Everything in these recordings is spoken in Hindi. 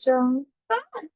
अच्छा।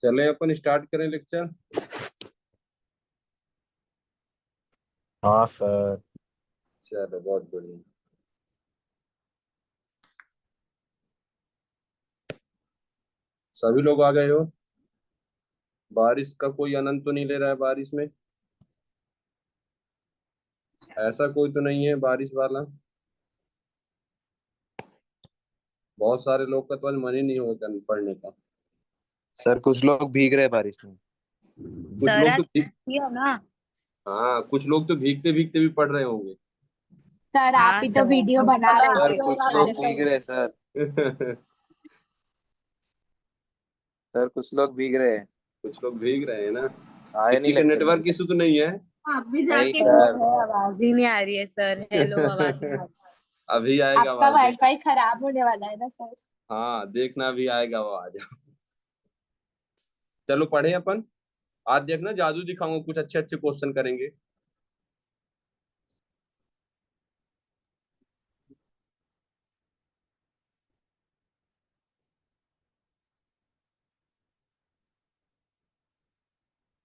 चले अपन स्टार्ट करें लेक्चर। हाँ सर। चलो बहुत बढ़िया। सभी लोग आ गए हो? बारिश का कोई आनंद तो नहीं ले रहा है बारिश में? ऐसा कोई तो नहीं है बारिश वाला? बहुत सारे लोग का तो आज मन ही नहीं होगा पढ़ने का। सर कुछ लोग भीग रहे हैं बारिश में। कुछ सर लोग आज तो छुट्टी है ना। हाँ, कुछ लोग तो भीगते भीगते भी पढ़ रहे होंगे। सर आप हाँ ही तो सर, वीडियो हमको बना तो रहे सर आप ही थे। कुछ बता लोग देते भीग हैं। रहे हैं सर। सर कुछ लोग भीग रहे हैं। कुछ लोग भीग रहे हैं ना। आए नहीं किसी का लेक्चर में। नेटवर्क इशू तो नहीं है? आप भी नहीं जाके सर सर। है, आवाज ही नहीं आ रही है सर। हेलो, आवाज नहीं आ रही। अभी आएगा आपका आवाज, देख। वाईफाई खराब होने वाला है ना सर। हाँ, देखना अभी आएगा आवाज। चलो पढ़े अपन। आज देखना जादू दिखाऊंगा, कुछ अच्छे अच्छे क्वेश्चन करेंगे।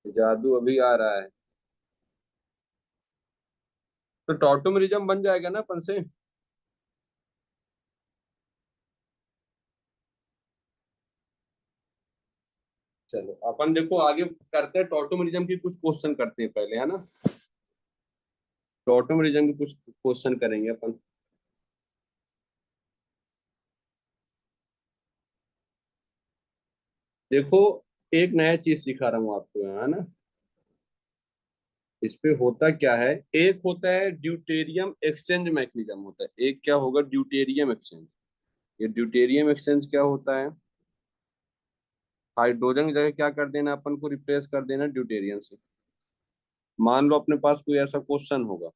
जादू अभी आ रहा है। तो टॉटोमेरिज्म बन जाएगा ना अपन से। चलो अपन देखो आगे करते हैं, टॉटोमेरिज्म की कुछ क्वेश्चन करते हैं पहले, है ना। टॉटोमेरिज्म के कुछ क्वेश्चन करेंगे अपन। देखो, एक नया चीज सिखा रहा हूँ आपको यहाँ, है ना। इस पे होता क्या है, एक होता है ड्यूटेरियम एक्सचेंज मैकेनिज्म होता है, एक क्या होगा ड्यूटेरियम एक्सचेंज। ये ड्यूटेरियम एक्सचेंज क्या होता है? हाइड्रोजन की जगह क्या कर देना अपन को, रिप्लेस कर देना ड्यूटेरियम से। मान लो अपने पास कोई ऐसा क्वेश्चन होगा,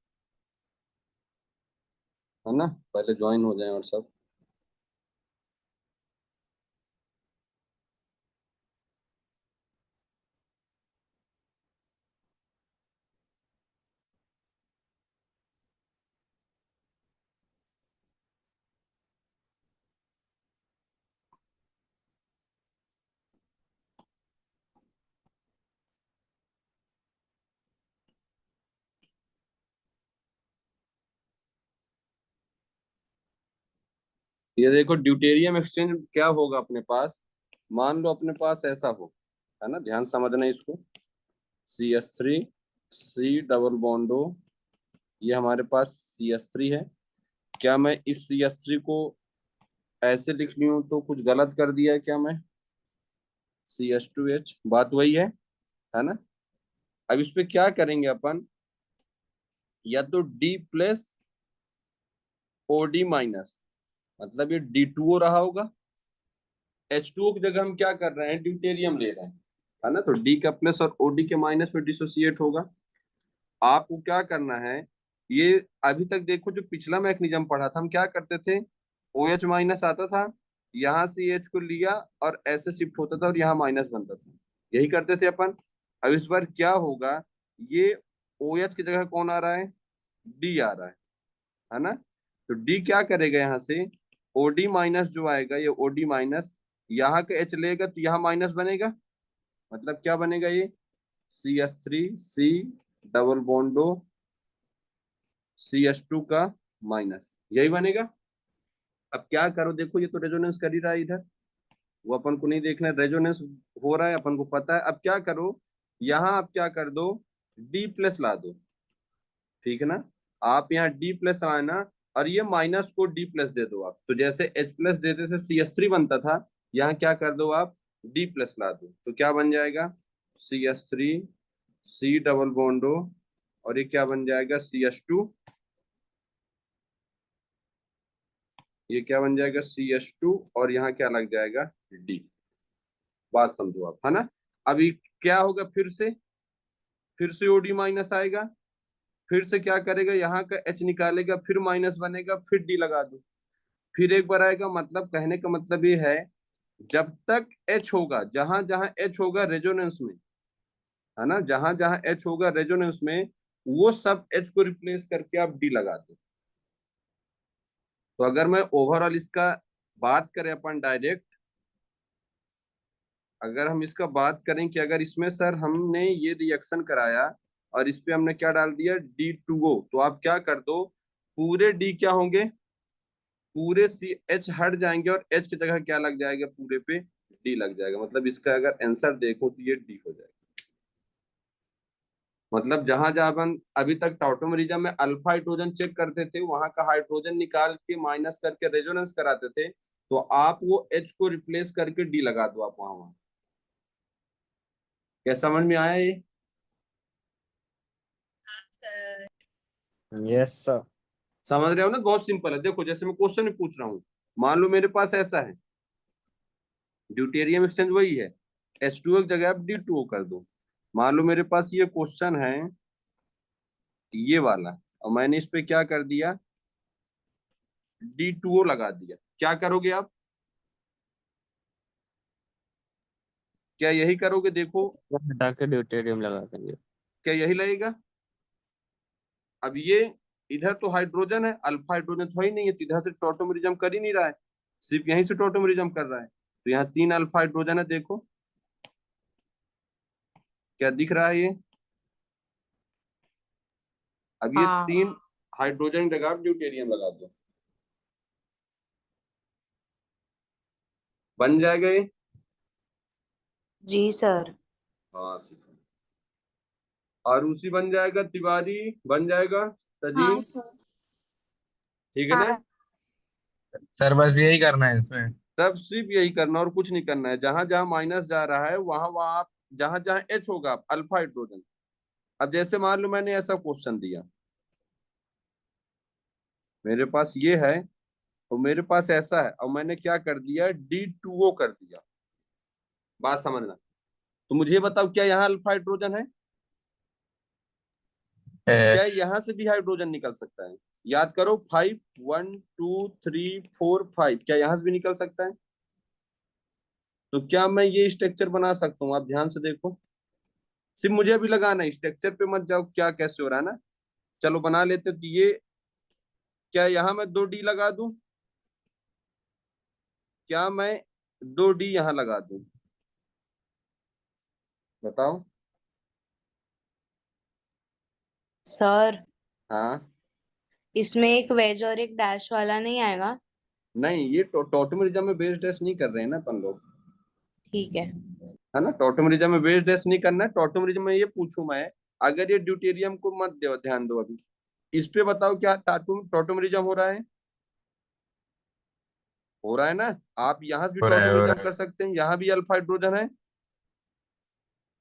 है ना। पहले ज्वाइन हो जाए और सब। ये देखो ड्यूटेरियम एक्सचेंज क्या होगा अपने पास। मान लो अपने पास ऐसा हो, है ना, ध्यान समझना इसको। CH3, C डबल बॉन्डो, ये हमारे पास CH3 है। क्या मैं इस CH3 को ऐसे लिख ली हूं तो कुछ गलत कर दिया है क्या मैं? CH2H, बात वही है ना। अब इस पे क्या करेंगे अपन, या तो D+OD-, मतलब ये D2O रहा होगा। H2O की जगह हम क्या कर रहे हैं, ड्यूटेरियम ले रहे हैं, है ना। तो D का प्लस और OD के माइनस में डिसोसिएट होगा। आपको क्या करना है, ये अभी तक देखो जो पिछला मैकेनिज्म पढ़ा था, हम क्या करते थे, OH- आता था, यहाँ से H को लिया और ऐसे शिफ्ट होता था और यहाँ माइनस बनता था, यही करते थे अपन। अब इस बार क्या होगा, ये OH की जगह कौन आ रहा है, D आ रहा है ना। तो D क्या करेगा, यहाँ से OD- जो आएगा, ये OD-, यहाँ का H लेगा तो यहाँ माइनस बनेगा, मतलब क्या बनेगा ये, CH3C डबल बॉन्डो CH2 का माइनस, यही बनेगा। अब क्या करो, देखो ये तो रेजोनेंस कर ही रहा है इधर, वो अपन को नहीं देखना है, रेजोनेंस हो रहा है अपन को पता है। अब क्या करो, यहाँ आप क्या कर दो, D+ ला दो, ठीक है ना। आप यहाँ D+ आना और ये माइनस को D+ दे दो आप, तो जैसे H+ देते से CH3 बनता था, यहाँ क्या कर दो आप, डी प्लस ला दूं तो क्या बन जाएगा, CH3 C double bond O, और ये क्या बन जाएगा, CH2, ये क्या बन जाएगा, CH2, और यहाँ क्या लग जाएगा, D। बात समझो आप, है ना। अभी क्या होगा, फिर से OD माइनस आएगा, फिर से क्या करेगा, यहाँ का H निकालेगा, फिर माइनस बनेगा, फिर D लगा दो, फिर एक बार आएगा। मतलब कहने का मतलब ये है, जब तक H होगा, जहां जहां H होगा रेजोनेंस में, है ना, जहां जहां H होगा रेजोनेंस में, वो सब H को रिप्लेस करके आप D लगा दो। तो अगर मैं ओवरऑल इसका बात करें अपन डायरेक्ट, अगर हम इसका बात करें कि अगर इसमें सर हमने ये रिएक्शन कराया और इस पे हमने क्या डाल दिया, D2O, तो आप क्या कर दो, पूरे D क्या होंगे, पूरे H हट जाएंगे और H की जगह क्या लग जाएगा, पूरे पे D लग जाएगा। मतलब इसका अगर आंसर देखो तो ये D हो जाएगा। मतलब जहां जहां अपन अभी तक टॉटोमेरिज्म में अल्फा हाइड्रोजन चेक करते थे, वहां का हाइड्रोजन निकाल के माइनस करके रेजोनेंस कराते थे, तो आप वो H को रिप्लेस करके D लगा दो आप वहां। क्या समझ में आया ये? Sir yes sir. समझ रहे हो ना, बहुत सिंपल है। देखो जैसे मैं क्वेश्चन में पूछ रहा हूँ, मान लो मेरे पास ऐसा है, ड्यूटेरियम एक्सचेंज वही है, H2O की जगह आप D2O कर दो। मान लो मेरे पास ये क्वेश्चन है ये वाला, और मैंने इस पे क्या कर दिया, D2O लगा दिया, क्या करोगे आप, क्या यही करोगे, देखो हटा के ड्यूटेरियम लगा देंगे। क्या यही लगेगा। अब ये इधर तो हाइड्रोजन है, अल्फा हाइड्रोजन तो ही नहीं है, तो इधर से टॉटोमेरिज्म कर ही नहीं रहा है, सिर्फ यहीं से टॉटोमेरिज्म कर रहा है। तो यहाँ 3 अल्फा हाइड्रोजन है, देखो क्या दिख रहा है ये। अब ये हाँ 3 हाइड्रोजन की जगह आप ड्यूटेरियम लगा दो, बन जाएगा ये। जी सर। हाँ सीखो। और उसी बन जाएगा, तिवारी बन जाएगा, हाँ तजीन, सर। ठीक है ना। हाँ सर बस यही करना है इसमें। तब सिर्फ यही करना और कुछ नहीं करना है। जहां जहां माइनस जा रहा है वहां वहां आप, जहां जहां H होगा आप अल्फा हाइड्रोजन। अब जैसे मान लो मैंने ऐसा क्वेश्चन दिया, मेरे पास ये है और मेरे पास ऐसा है, और मैंने क्या कर दिया, D2O कर दिया। बात समझना। तो मुझे बताओ, क्या यहाँ अल्फा हाइड्रोजन है, क्या यहाँ से भी हाइड्रोजन निकल सकता है, याद करो 5 1 2 3 4 5, क्या यहाँ से भी निकल सकता है। तो क्या मैं ये स्ट्रक्चर बना सकता हूँ, आप ध्यान से देखो, सिर्फ मुझे अभी लगाना है, स्ट्रक्चर पे मत जाओ क्या कैसे हो रहा है ना। चलो बना लेते, तो ये क्या यहाँ मैं 2D लगा दूं, क्या मैं 2D यहाँ लगा दूं, बताओ। सर हाँ इसमें एक वेज और एक डैश वाला नहीं आएगा? नहीं, ये टॉटोमेरिज्म में बेस टेस्ट नहीं कर रहे हैं ना अपन लोग, ठीक है। है ना। टॉटोमेरिज्म में बेस टेस्ट नहीं करना है। टॉटोमेरिज्म में ये पूछूं मैं, अगर ये ड्यूटेरियम को मत दो, ध्यान दो अभी इस पे, बताओ क्या टॉटोमेरिज्म हो रहा है, हो रहा है ना। आप यहाँ भी हो रहा है हो टॉटोमेरिज्म रहा कर सकते हैं, यहाँ भी अल्फा हाइड्रोजन है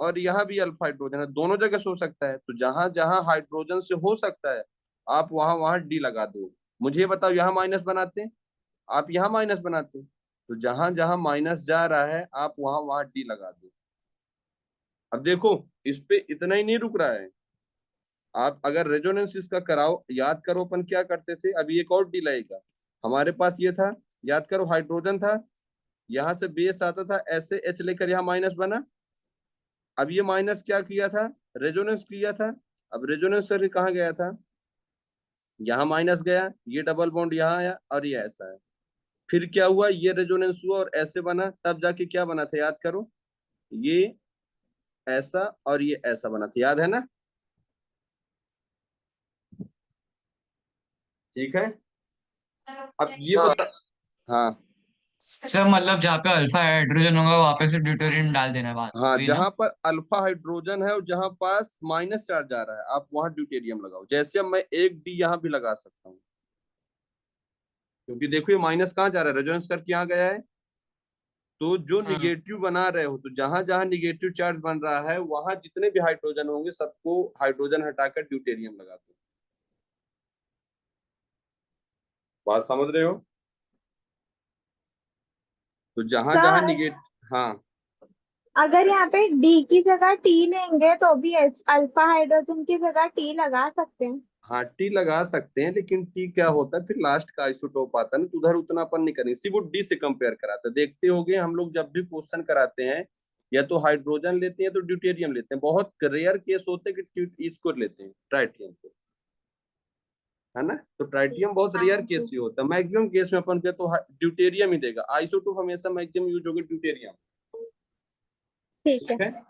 और यहाँ भी अल्फा हाइड्रोजन है, दोनों जगह से हो सकता है। तो जहां जहां हाइड्रोजन से हो सकता है आप वहां वहां डी लगा दो। मुझे बताओ, यहाँ माइनस बनाते हैं, आप यहाँ माइनस बनाते हैं, तो जहां जहां माइनस जा रहा है आप वहां वहां डी लगा दो। अब देखो इस पे इतना ही नहीं रुक रहा है, आप अगर रेजोनेंस इसका कराओ, याद करो अपन क्या करते थे, अभी एक और डी लगेगा। हमारे पास ये था, याद करो हाइड्रोजन था, यहाँ से बेस आता था ऐसे, H लेकर यहाँ माइनस बना। अब ये माइनस क्या किया था, रेजोनेंस किया था। अब रेजोनेंस से कहाँ गया था, यहाँ माइनस गया, ये डबल बॉन्ड यहाँ आया और ये ऐसा है। फिर क्या हुआ, ये रेजोनेंस हुआ और ऐसे बना, तब जाके क्या बना था, याद करो, ये ऐसा और ये ऐसा बना था, याद है ना। ठीक है। अब ये है। बता, हाँ सर मतलब जहाँ पे अल्फा हाइड्रोजन होगा वहां पे सिर्फ ड्यूटेरियम डाल देना है, बात हाँ, वही ना। जहां पर अल्फा हाइड्रोजन है और जहां पास माइनस चार्ज आ रहा है आप वहां ड्यूटेरियम लगाओ। जैसे अब मैं एक डी यहाँ भी लगा सकता हूँ, क्योंकि देखो ये माइनस कहाँ जा रहा है, रेजोनेंस करके यहाँ गया है, तो जो हाँ। निगेटिव बना रहे हो, तो जहां जहां निगेटिव चार्ज बन रहा है वहां जितने भी हाइड्रोजन होंगे सबको हाइड्रोजन हटाकर ड्यूटेरियम लगा दो। बात समझ रहे हो? तो जहां जहां सर निगेटिव, हाँ अगर यहाँ पे डी की जगह टी लेंगे तो भी अल्फा हाइड्रोजन की जगह टी लगा सकते हैं। हाँ टी लगा सकते हैं, लेकिन टी क्या होता है फिर लास्ट का आइसोटोप आता है ना, तो उधर उतना अपन नहीं करेंगे, सिर्फ वो डी से कंपेयर कराते हैं। देखते होगे हम लोग जब भी क्वेश्चन कराते हैं या तो हाइड्रोजन लेते हैं तो ड्यूटेरियम लेते हैं, बहुत रेयर केस होते हैं कि इसको लेते हैं, ट्राइटियम को, है ना। तो ट्राइटियम बहुत हाँ रेयर केस जी। ही होता है, मैक्सिमम केस में अपन क्या तो ड्यूटेरियम ही देगा, आइसोटोप हमेशा मैक्सिमम यूज होगा ड्यूटेरियम। ठीक है। ठीक है,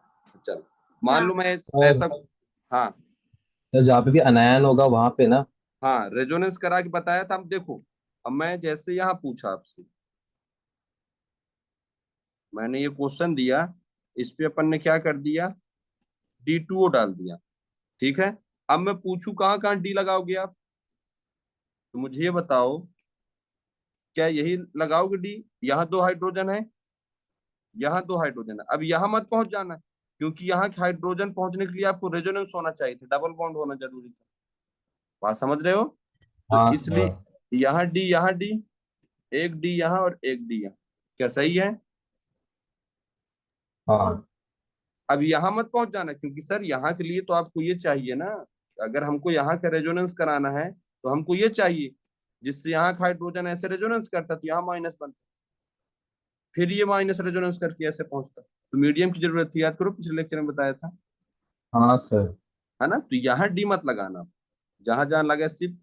चलो मान हाँ लो मैं और ऐसा, हाँ सर जहाँ पे भी अनायन होगा वहां पे ना। हाँ रेजोनेंस करा के बताया था। अब देखो, अब मैं जैसे यहाँ पूछा आपसे, मैंने ये क्वेश्चन दिया, इस पे अपन ने क्या कर दिया, D2O डाल दिया, ठीक है। अब मैं पूछूं कहाँ कहाँ डी लगाओगे आप, तो मुझे ये बताओ, क्या यही लगाओगे डी? यहाँ दो हाइड्रोजन है, यहाँ दो हाइड्रोजन है, अब यहाँ मत पहुंच जाना, क्योंकि यहाँ हाइड्रोजन पहुंचने के लिए आपको रेजोनेंस होना चाहिए था, डबल बॉन्ड होना जरूरी था। बात समझ रहे हो? तो हाँ इसलिए सर। यहाँ डी, एक डी यहाँ और एक डी यहाँ, क्या सही है? हाँ अब यहाँ मत पहुंच जाना, क्योंकि सर यहाँ के लिए तो आपको ये चाहिए ना, अगर हमको यहाँ का रेजोनेंस कराना है तो हमको ये चाहिए, जिससे यहाँ का हाइड्रोजन ऐसे रेजोनेंस करता तो यहाँ माइनस बनता, फिर ये माइनस रेजोनेंस करके ऐसे पहुंचता, तो मीडियम की जरूरत थी, याद करो पिछले लेक्चर में बताया था, हाँ सर। है ना। तो यहाँ डी मत लगाना, जहां जहां लगे सिर्फ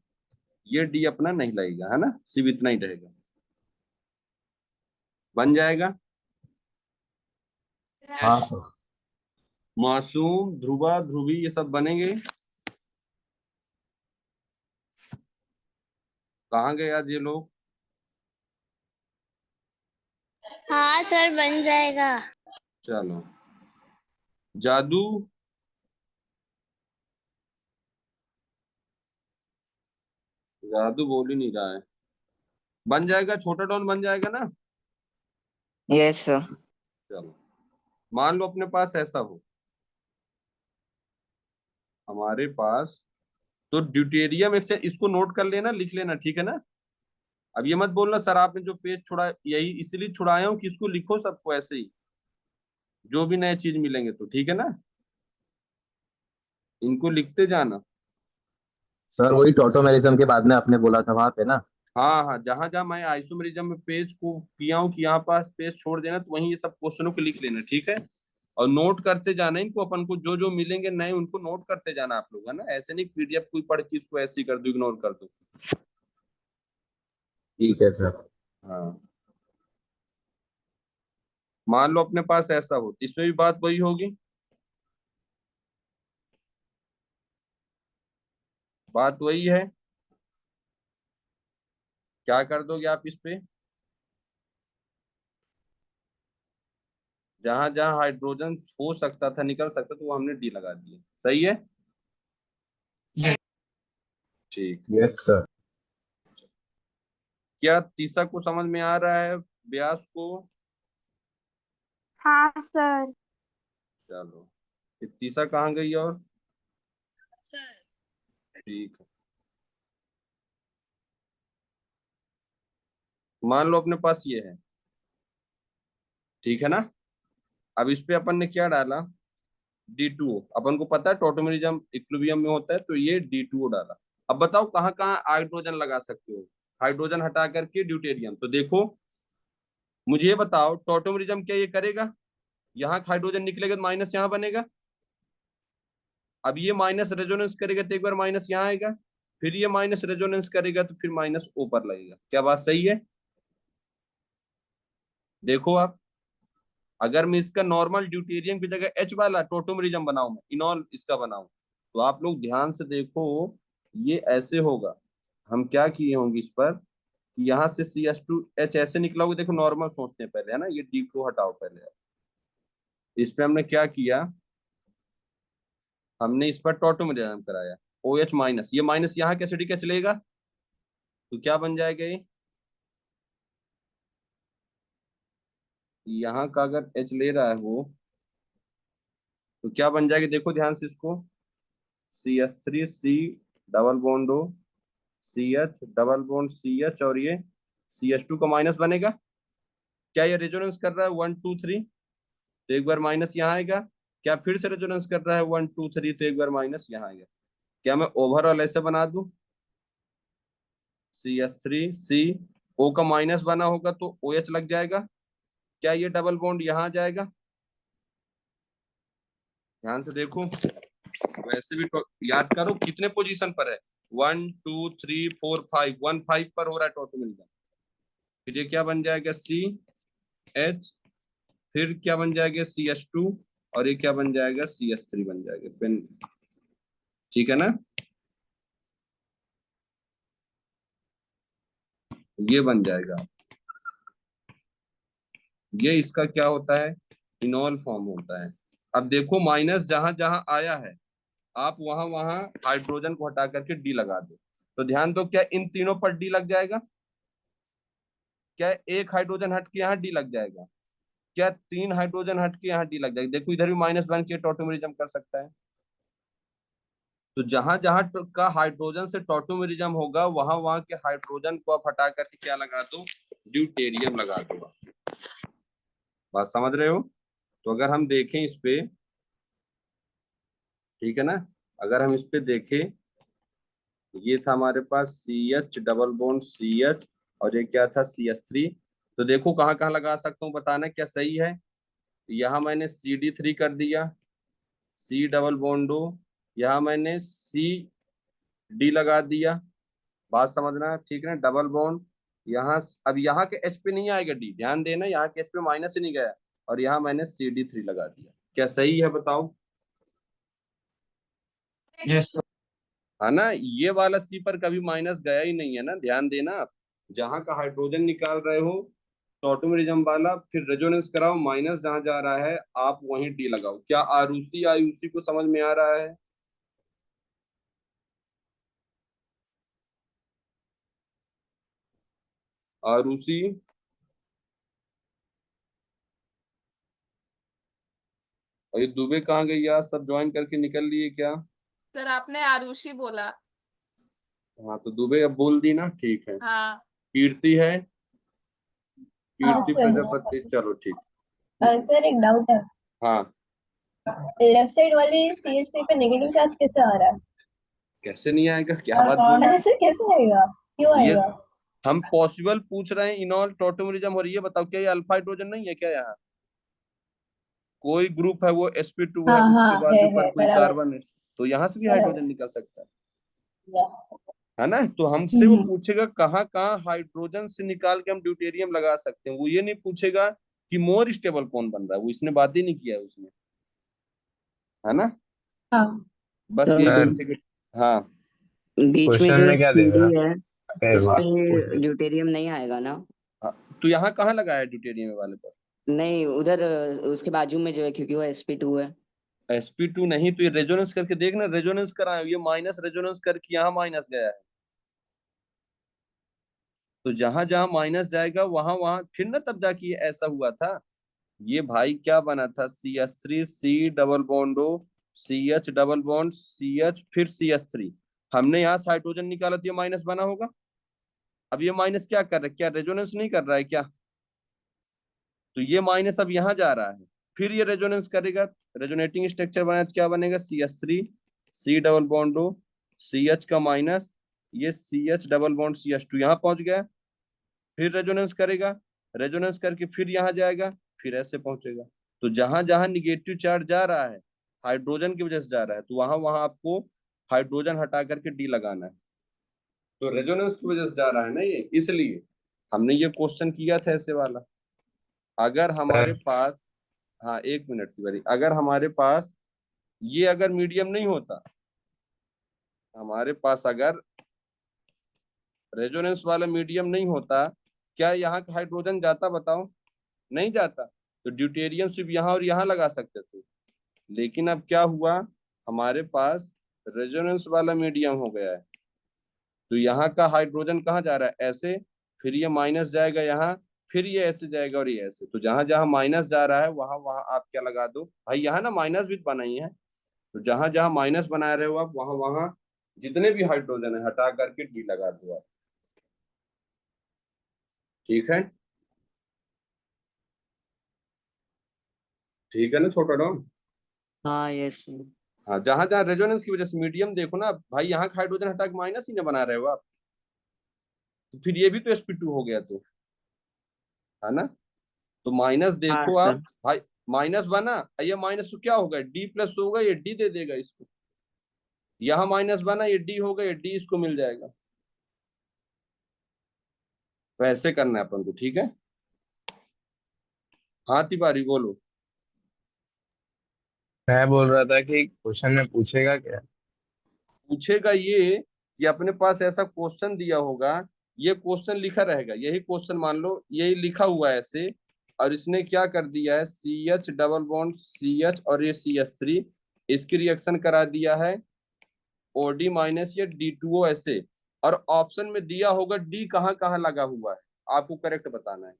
ये डी अपना नहीं लगेगा, है ना, सिर्फ इतना ही रहेगा, बन जाएगा। हाँ सर। मासूम, ध्रुवा, ध्रुवी, ये सब बनेंगे। कहाँ गए आज ये लोग? हाँ सर बन जाएगा। चलो, जादू, जादू बोल ही नहीं रहा है, बन जाएगा, छोटा डॉन बन जाएगा ना। Yes sir. चलो, मान लो अपने पास ऐसा हो, हमारे पास तो ड्यूटेरियम एक्सचेंज, इसको नोट कर लेना, लिख लेना, ठीक है ना। अब ये मत बोलना सर आपने जो पेज छुड़ा, यही इसलिए छुड़ाया हूँ कि इसको लिखो सबको ऐसे ही, जो भी नए चीज मिलेंगे तो, ठीक है ना, इनको लिखते जाना। सर वही टोटोमेरिज्म के बाद में आपने बोला था वहां पे ना। हाँ हाँ, जहां जहां मैं आइसोमेरिज्म में पेज को किया हूँ कि यहाँ पास पेज छोड़ देना, तो वहीं ये सब क्वेश्चनों को लिख लेना, ठीक है। और नोट करते जाना इनको, अपन को जो जो मिलेंगे नए उनको नोट करते जाना आप लोग, है ना, ऐसे नहीं पीडीएफ कोई पढ़ के इसको ऐसे ही कर दो, इग्नोर कर दो। ठीक है सर। हाँ, मान लो अपने पास ऐसा हो, इसमें भी बात वही होगी, बात वही है, क्या कर दोगे आप इस पे, जहां जहां हाइड्रोजन हो सकता था, निकल सकता था, वो हमने डी लगा दिया, सही है। यस। ठीक, यस सर। क्या तीसरा को समझ में आ रहा है, ब्यास को? हाँ सर। चलो, ये तीसरा कहाँ गई और? सर ठीक है, मान लो अपने पास ये है, ठीक है ना। अब इस पे अपन ने क्या डाला, D2O, अपन को पता है टोटोमेरिज्म इक्विलिब्रियम में होता है, तो ये D2O डाला। अब बताओ कहाँ कहाँ हाइड्रोजन लगा सकते हो, हाइड्रोजन हटा करके ड्यूटेरियम, तो देखो मुझे ये बताओ, टोटोमेरिज्म क्या ये करेगा, यहाँ हाइड्रोजन निकलेगा तो माइनस यहाँ बनेगा, अब ये माइनस रेजोनेंस करेगा तो एक बार माइनस यहाँ आएगा, फिर ये माइनस रेजोनेंस करेगा तो फिर माइनस ऊपर लगेगा, क्या बात सही है? देखो आप, अगर मैं इसका नॉर्मल ड्यूटेरियम की जगह H वाला टोटोमेरिज्म बनाऊं, मैं इनॉल इसका बनाऊं, तो आप लोग ध्यान से देखो, ये ऐसे होगा, हम क्या किए होंगे इस पर कि यहाँ से CH2H ऐसे निकला होगा, देखो नॉर्मल सोचते हैं पहले, है ना, ये डी को हटाओ पहले, इस पे हमने क्या किया, हमने इस पर टोटोमेरिज्म कराया, OH माइनस, ये माइनस यहाँ कैसे डी क्या चलेगा, तो क्या बन जाएगा ये, यहाँ का अगर H ले रहा है वो, तो क्या बन जाएगी, देखो ध्यान से इसको, CH3 C double bond O, CH double bond CH, और ये CH2 का माइनस बनेगा। क्या ये रेजोनेंस कर रहा है 1 2 3, तो एक बार माइनस यहाँ आएगा। क्या फिर से रेजोनेंस कर रहा है 1 2 3, तो एक बार माइनस यहाँ आएगा। क्या मैं ओवरऑल ऐसे बना दूं, CH3 C O का माइनस बना होगा तो OH लग जाएगा। क्या ये डबल बॉन्ड यहाँ आ जाएगा, ध्यान से देखो। वैसे भी याद करो कितने पोजीशन पर है, 1 2 3 4 5, 1 5 पर हो रहा है टोटल। फिर ये क्या बन जाएगा CH, फिर क्या बन जाएगा CH2, और ये क्या बन जाएगा CH3 बन जाएगा पेन। ठीक है ना, ये बन जाएगा। ये इसका क्या होता है, इनॉल फॉर्म होता है। अब देखो माइनस जहां जहां आया है, आप वहां वहां हाइड्रोजन को हटा करके डी लगा दो। तो ध्यान दो, क्या इन तीनों पर डी लग जाएगा, क्या एक हाइड्रोजन हट के यहाँ डी लग जाएगा, क्या तीन हाइड्रोजन हट के यहाँ डी लग जाएगा। देखो इधर भी माइनस बन के टॉटोमेरिज्म कर सकता है। तो जहां जहां का हाइड्रोजन से टॉटोमेरिज्म होगा, वहां वहां के हाइड्रोजन को आप हटा करके क्या लगा दो, ड्यूटेरियम लगा दो। बात समझ रहे हो। तो अगर हम देखें इस पे, ठीक है ना, अगर हम इस पे देखें, ये था हमारे पास CH डबल बॉन्ड CH, और ये क्या था CH3। तो देखो कहाँ कहाँ लगा सकता हूँ, बताना क्या सही है। यहाँ मैंने CD3 कर दिया, C डबल बॉन्ड O, यहाँ मैंने CD लगा दिया। बात समझना, ठीक है ना, डबल बॉन्ड यहाँ। अब यहाँ के H पे नहीं आएगा D, ध्यान देना, यहाँ के H पे माइनस ही नहीं गया, और यहाँ मैंने CD3 लगा दिया। क्या सही है बताओ, यस। है ना। ये वाला C पर कभी माइनस गया ही नहीं है ना, ध्यान देना। आप जहां का हाइड्रोजन निकाल रहे हो टॉटोमेरिज्म वाला, फिर रेजोनेंस कराओ, माइनस जहां जा रहा है आप वहीं डी लगाओ। क्या आरूसी आयुसी को समझ में आ रहा है। आरूसी, और ये दुबे कहाँ गई यार, सब ज्वाइन करके निकल लिए क्या। सर आपने आरुषि बोला। हाँ तो दुबे अब बोल दी ना, ठीक है। हाँ कीर्ति है, हाँ कीर्ति सर। प्रजापति, चलो ठीक। सर एक डाउट है, हाँ, लेफ्ट साइड वाली CH3 पे नेगेटिव चार्ज कैसे आ रहा है? कैसे नहीं आएगा, क्या बात बोल अरे सर कैसे आएगा, क्यों ये आएगा? हम पॉसिबल पूछ रहे हैं, इनॉल टॉटोमेरिज्म। और ये बताओ क्या ये अल्फा हाइड्रोजन नहीं है क्या, यहाँ कोई ग्रुप है वो sp2 है, हाँ उसके हाँ बाद है ऊपर कोई बराबर कार्बन है, तो यहाँ से भी बराबर। हाइड्रोजन निकल सकता या, है ना। तो हमसे वो हम्म, पूछेगा कहाँ कहाँ हाइड्रोजन से निकाल के हम ड्यूटेरियम लगा सकते हैं। वो ये नहीं पूछेगा कि मोर स्टेबल कौन बन रहा है, वो इसने बात ही नहीं किया है उसने, है ना। हाँ बस तो यही सर पूछेगा। हाँ, बीच में क्वेश्चन जो में क्या देगा, CD है एक इस बार पे पूछे। ड्यूटेरियम नहीं आएगा ना? हाँ। तो यहाँ कहाँ लगाया है ड्यूटेरियम वाले पर, नहीं उधर उसके बाजू में जो है, क्योंकि वो sp2 है। sp2 नहीं, तो ये रेजोनेंस करके देखना, रेजोनेंस कराए, ये माइनस रेजोनेंस करके यहाँ माइनस गया है। तो जहां जहां माइनस जाएगा वहां वहां फिर ना, तब जाके ये ऐसा हुआ था। ये भाई क्या बना था, CH3 C double bond O, CH double bond CH, फिर CH3। हमने यहाँ से हाइड्रोजन निकाला तो ये माइनस बना होगा। अब ये माइनस क्या कर रहा है, क्या रेजोनेंस नहीं कर रहा है क्या। तो ये माइनस अब यहाँ जा रहा है, फिर ये रेजोनेंस करेगा, रेजोनेटिंग स्ट्रक्चर बना तो क्या बनेगा, CH3 C double bond O, CH का माइनस, ये CH डबल बॉन्ड CH2 यहाँ पहुंच गया। फिर रेजोनेंस करेगा, रेजोनेंस करके फिर यहाँ जाएगा, फिर ऐसे पहुंचेगा। तो जहां जहां निगेटिव चार्ज जा रहा है, हाइड्रोजन की वजह से जा रहा है, तो वहां वहां आपको हाइड्रोजन हटा करके डी लगाना है। तो रेजोनेंस की वजह से जा रहा है ना ये, इसलिए हमने ये क्वेश्चन किया था ऐसे वाला। अगर हमारे सर पास, हाँ एक मिनट की बारी, अगर हमारे पास ये अगर मीडियम नहीं होता, हमारे पास अगर रेजोनेंस वाला मीडियम नहीं होता, क्या यहाँ का हाइड्रोजन जाता बताओ, नहीं जाता। तो ड्यूटेरियम सिर्फ यहाँ और यहाँ लगा सकते थे। लेकिन अब क्या हुआ, हमारे पास रेजोनेंस वाला मीडियम हो गया है, तो यहाँ का हाइड्रोजन कहाँ जा रहा है, ऐसे, फिर ये माइनस जाएगा यहाँ, फिर ये ऐसे जाएगा और ये ऐसे, तो जहां जहां माइनस जा रहा है वहां वहां आप क्या लगा दो भाई, यहाँ ना माइनस भी बनाई है, तो जहां जहां माइनस बना रहे हो आप वहां वहां जितने भी हाइड्रोजन है हटा करके डी लगा दो आप। ठीक है, ठीक है ना छोटा डॉन। हाँ यस। हाँ, जहां जहां रेजोनेंस की वजह से मीडियम देखो ना भाई, यहाँ का हाइड्रोजन हटा के माइनस ही ना बना रहे हो आप, तो फिर ये भी तो sp2 हो गया, तो है ना। तो माइनस हाँ देखो सर। आप भाई, माइनस बना, ये माइनस तो क्या होगा, डी प्लस होगा, ये डी दे देगा इसको, यहाँ माइनस बना, ये डी होगा, ये डी इसको मिल जाएगा। वैसे करना है अपन को, ठीक है। हाँ तिवारी बोलो। मैं बोल रहा था कि क्वेश्चन में पूछेगा क्या? पूछेगा ये कि अपने पास ऐसा क्वेश्चन दिया होगा, ये क्वेश्चन लिखा रहेगा, यही क्वेश्चन मान लो यही लिखा हुआ है ऐसे, और इसने क्या कर दिया है, C H double bond C H और ये सी एच थ्री, इसकी रिएक्शन करा दिया है ओडी माइनस या डी टू ओ ऐसे, और ऑप्शन में दिया होगा डी कहाँ कहाँ लगा हुआ है, आपको करेक्ट बताना है।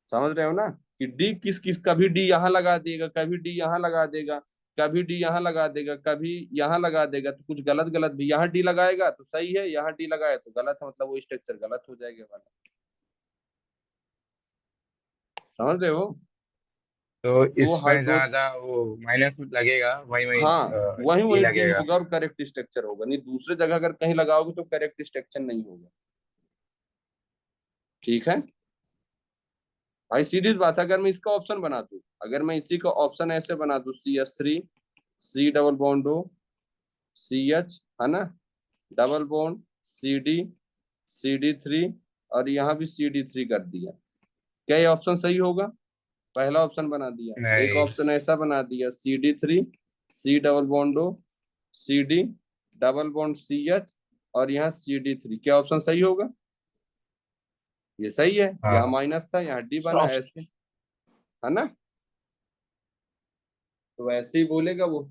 समझ रहे हो ना, कि डी किस किस, कभी डी यहाँ लगा देगा, कभी डी यहाँ लगा देगा, कभी डी यहाँ लगा देगा, कभी यहाँ लगा देगा, तो कुछ गलत गलत भी, यहाँ डी लगाएगा तो सही है, यहाँ डी लगाए तो गलत है, मतलब वो स्ट्रक्चर गलत हो जाएगा वाला। समझ रहे हो। तो तो वो इसमें हाइड्रो, जहाँ जहाँ वो माइनस लगेगा वही वही हाँ वही डी वही डी लगेगा। होगा और करेक्ट स्ट्रक्चर होगा, नहीं दूसरे जगह अगर कहीं लगाओगे तो करेक्ट स्ट्रक्चर नहीं होगा। ठीक है भाई, सीधी सी बात है, अगर मैं इसका ऑप्शन बना दूं, अगर मैं इसी का ऑप्शन ऐसे बना दूं, C S three C double bond O C H, है ना, double bond C D three, और यहाँ भी सी डी थ्री कर दिया, क्या ये ऑप्शन सही होगा। पहला ऑप्शन बना दिया, एक नहीं। ऑप्शन ऐसा बना दिया, C D three C double bond O C D double bond C H, और यहाँ सी डी थ्री, क्या ऑप्शन सही होगा। ये सही है, यहाँ हाँ। माइनस था, यहाँ डी बना ऐसे, है ना, तो ऐसे ही बोलेगा वो।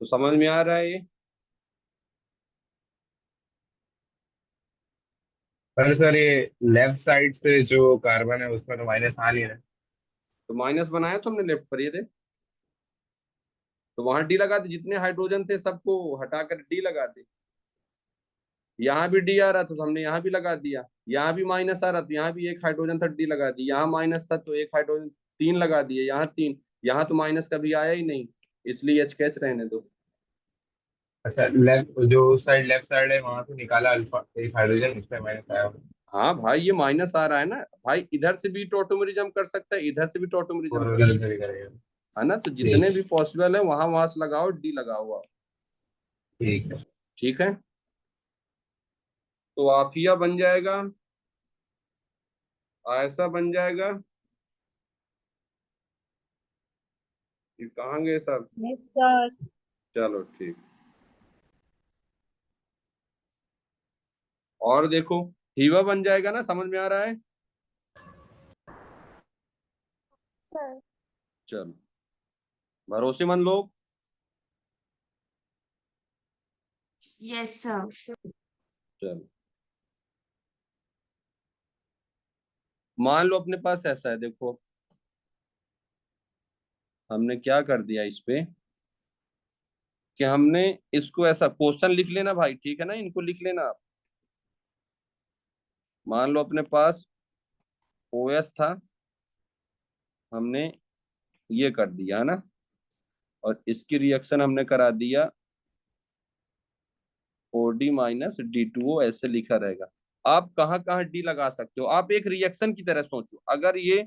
तो समझ में आ रहा है ये। पर सर ये लेफ्ट साइड से जो कार्बन है उसमें तो माइनस आ नहीं रहा। तो माइनस बनाया तो हमने लेफ्ट पर, ये दे, तो वहां डी लगा दे, जितने हाइड्रोजन थे सबको हटाकर डी लगा दे, यहाँ भी डी आ रहा था तो हमने यहाँ भी लगा दिया, यहाँ भी माइनस आ रहा था, यहाँ भी एक हाइड्रोजन था डी लगा दी, यहाँ माइनस था तो एक हाइड्रोजन, तीन लगा दिए, यहाँ तीन, यहाँ तो माइनस कभी आया ही नहीं, इसलिए एच कैच रहने दो। अच्छा, लेफ्ट जो साइड लेफ्ट साइड है वहां से निकाला अल्फा एक हाइड्रोजन, इस पे माइनस आया। हाँ भाई, ये माइनस आ रहा है ना भाई, इधर से भी टोटोमेरिज्म कर सकता है, इधर से भी टोटोमेरिज्म और कर उधर सकता से भी करेगा। है ना, तो जितने ठीक। भी पॉसिबल है वहां वहां से लगाओ, डी लगाओ आप। ठीक है। ठीक है, तो आफिया बन जाएगा, ऐसा बन जाएगा, ये कहाँ गए सब। Yes sir. चलो ठीक, और देखो हीवा बन जाएगा ना, समझ में आ रहा है। सर। चलो, भरोसेमंद लोग। Yes sir. चलो, मान लो अपने पास ऐसा है, देखो हमने क्या कर दिया इस पे, कि हमने इसको ऐसा क्वेश्चन लिख लेना भाई, ठीक है ना, इनको लिख लेना आप। मान लो अपने पास ओएस था, हमने ये कर दिया है ना, और इसकी रिएक्शन हमने करा दिया OD minus D two O, ऐसे लिखा रहेगा। आप कहाँ कहाँ डी लगा सकते हो, आप एक रिएक्शन की तरह सोचो, अगर ये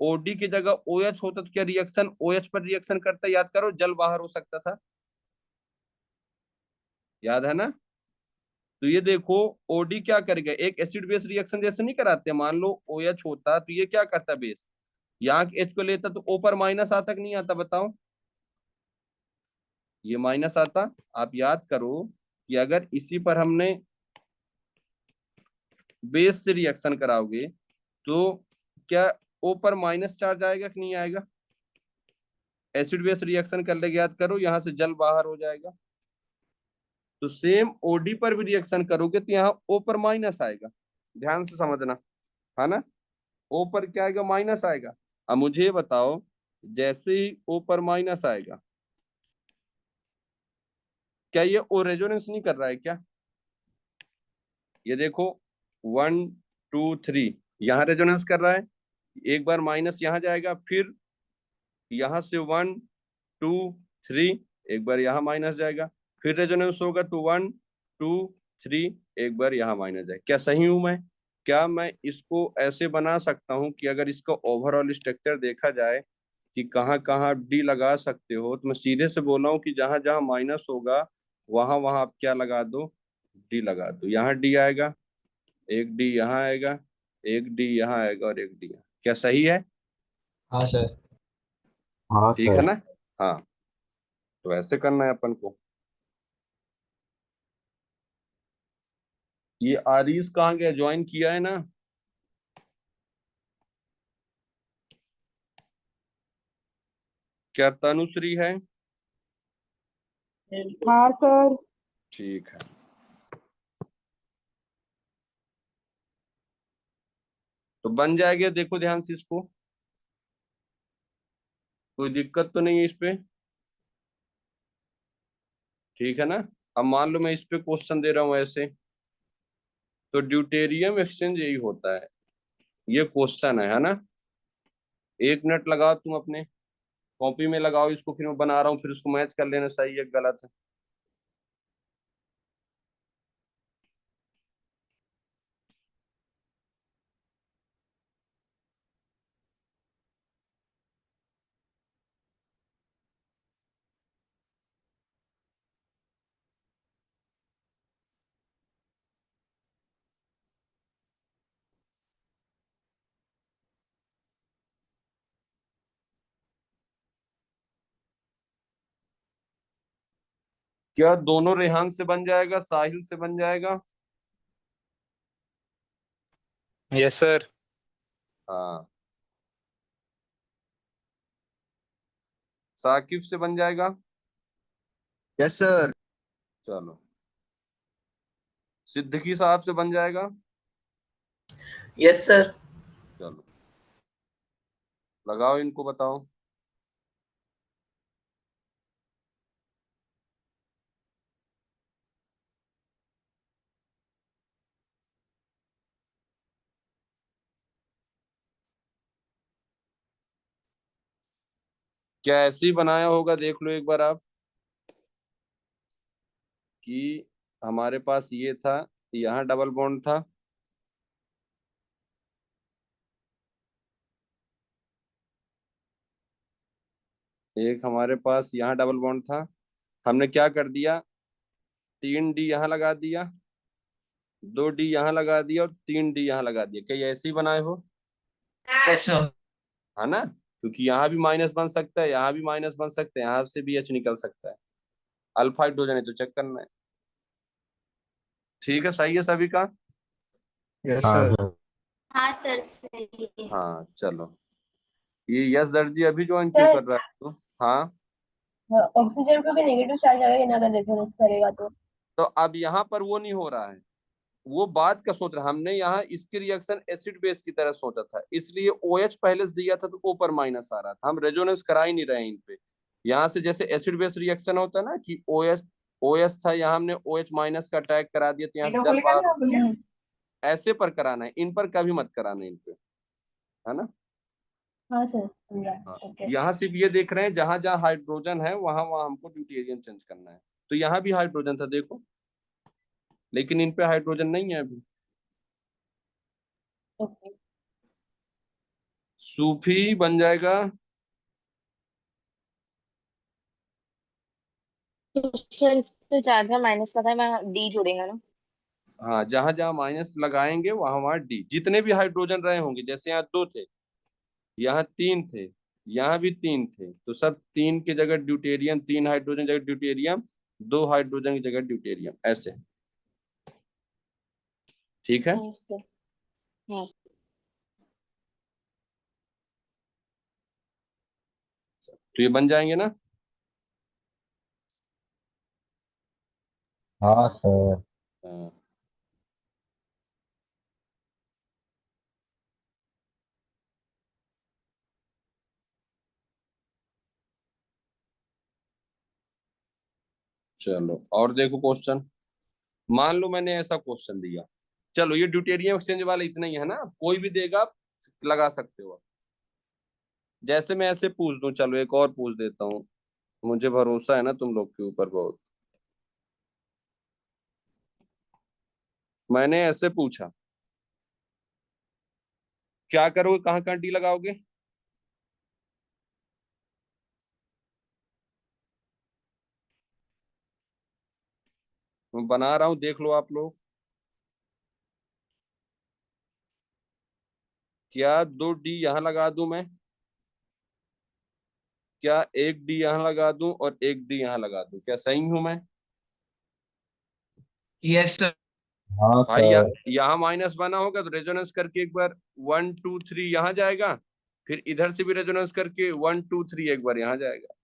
ओडी की जगह ओ एच होता तो क्या रिएक्शन ओ एच पर रिएक्शन करता, याद करो, जल बाहर हो सकता था, याद है ना। तो ये देखो ओडी क्या करेगा, एक एसिड बेस रिएक्शन जैसे नहीं कराते, मान लो ओ एच होता तो ये क्या करता बेस, यहाँ के एच को लेता तो ओ पर माइनस आता कि नहीं आता, बताओ, ये माइनस आता। आप याद करो कि अगर इसी पर हमने बेस से रिएक्शन कराओगे तो क्या ओ पर माइनस चार्ज आएगा कि नहीं आएगा, एसिड बेस रिएक्शन कर लेके याद करो, यहाँ से जल बाहर हो जाएगा। तो सेम ओडी पर भी रिएक्शन करोगे तो यहाँ ओ पर माइनस आएगा, ध्यान से समझना, है ना। ओ पर क्या आएगा, माइनस आएगा। अब मुझे ये बताओ, जैसे ही ओ पर माइनस आएगा, क्या ये ओ रेजोनेंस नहीं कर रहा है क्या? ये देखो 1 2 3 यहाँ रेजोनेंस कर रहा है। एक बार माइनस यहाँ जाएगा, फिर यहाँ से 1 2 3 एक बार यहाँ माइनस जाएगा, फिर रेजोनेंस होगा तो 1 2 3 एक बार यहाँ माइनस जाएगा। क्या सही हूं मैं? क्या मैं इसको ऐसे बना सकता हूँ कि अगर इसका ओवरऑल स्ट्रक्चर देखा जाए कि कहाँ कहाँ डी लगा सकते हो, तो मैं सीधे से बोल रहा हूँ कि जहां जहां माइनस होगा वहां वहां आप क्या लगा दो, डी लगा दो। यहाँ डी आएगा, एक डी यहाँ आएगा, एक डी यहाँ आएगा और एक डी यहाँ। क्या सही है? हाँ सर। हाँ ठीक है सर। ना। हाँ, तो ऐसे करना है अपन को। ये आरिस कहाँ गया, ज्वाइन किया है ना? क्या तनुश्री है? हाँ सर। ठीक है। तो बन जाएगा, देखो ध्यान से इसको, कोई दिक्कत तो नहीं है इस पे, ठीक है ना। अब मान लो मैं इस पे क्वेश्चन दे रहा हूँ ऐसे, तो ड्यूटेरियम एक्सचेंज यही होता है, ये क्वेश्चन है ना। 1 मिनट लगाओ तुम अपने कॉपी में, लगाओ इसको, फिर मैं बना रहा हूँ, फिर उसको मैच कर लेना सही है गलत है। क्या दोनों रेहान से बन जाएगा, साहिल से बन जाएगा? Yes sir. हाँ, साकिब से बन जाएगा? Yes sir. चलो, सिद्दीकी साहब से बन जाएगा? Yes sir. चलो, लगाओ इनको, बताओ। क्या ऐसे ही बनाया होगा, देख लो एक बार आप, कि हमारे पास ये था, यहाँ डबल बॉन्ड था, एक हमारे पास यहाँ डबल बॉन्ड था, हमने क्या कर दिया, 3 डी यहाँ लगा दिया, 2 डी यहाँ लगा दिया और 3 डी यहाँ लगा दिया। क्या ये ऐसे ही बनाए हो? Yes sir. है ना, क्योंकि यहाँ भी माइनस बन सकता है, यहाँ भी माइनस बन सकता है, यहाँ से भी एच निकल सकता है। अल्फा हाइड्रोजन है तो चेक करना है। ठीक है, सही है सभी का? यस हाँ सर। सर। हाँ सर सही है। हाँ चलो, ये यस दर्जी अभी ज्वाइन क्यों सर कर रहा है तो? हाँ, ऑक्सीजन पे भी नेगेटिव चार्ज आएगा ना, अगर रेजोनेंस करेगा तो। तो अब यहाँ पर वो नहीं हो रहा है, वो बात का सोच रहा, हमने यहाँ इसकी रिएक्शन एसिड बेस की तरह सोचा था, इसलिए OH पहले से दिया था तो O पर माइनस आ रहा था, हम रेजोनेंस करा ही नहीं रहे इन पे। यहाँ से जैसे एसिड बेस रिएक्शन होता है ना कि OH था, यहाँ हमने OH माइनस का टैग करा दिया तो यहाँ से जल बाहर हो गया। ऐसे पर कराना है, इन पर कभी मत कराना इन पे, है ना। हाँ सर समझा। हाँ, ओके। यहाँ सिर्फ ये देख रहे हैं जहां जहां हाइड्रोजन है वहां वहां हमको ड्यूटेरियम चेंज करना है। तो यहाँ भी हाइड्रोजन था देखो, लेकिन इन पे हाइड्रोजन नहीं है अभी। ओके। सूफी बन जाएगा? सर तो चार्ज में माइनस का था, मैं डी जोड़ेंगे ना। हाँ, जहां जहां माइनस लगाएंगे वहां वहां डी, जितने भी हाइड्रोजन रहे होंगे, जैसे यहाँ 2 थे, यहाँ 3 थे, यहाँ भी 3 थे, तो सब 3 की जगह ड्यूटेरियम, 3 हाइड्रोजन की जगह ड्यूटेरियम, 2 हाइड्रोजन की जगह ड्यूटेरियम, ऐसे। ठीक है। हाँ सर। हाँ। तो ये बन जाएंगे ना। हाँ सर। हाँ चलो और देखो क्वेश्चन। मान लो मैंने ऐसा क्वेश्चन दिया, चलो ये ड्यूटेरियम एक्सचेंज वाला इतना ही है ना, कोई भी देगा आप लगा सकते हो। जैसे मैं ऐसे पूछ दूं, चलो एक और पूछ देता हूँ, मुझे भरोसा है ना तुम लोग के ऊपर बहुत। मैंने ऐसे पूछा, क्या करोगे, कहाँ कहाँ डी लगाओगे? मैं बना रहा हूँ, देख लो आप लोग। क्या 2 डी यहाँ लगा दूं मैं? क्या 1 डी यहाँ लगा दूं और 1 डी यहाँ लगा दूं? क्या सही हूं मैं? Yes sir. हाँ भाई सर। यहाँ माइनस बना होगा तो रेजोनेंस करके एक बार 1 2 3 यहाँ जाएगा, फिर इधर से भी रेजोनेंस करके 1 2 3 एक बार यहाँ जाएगा।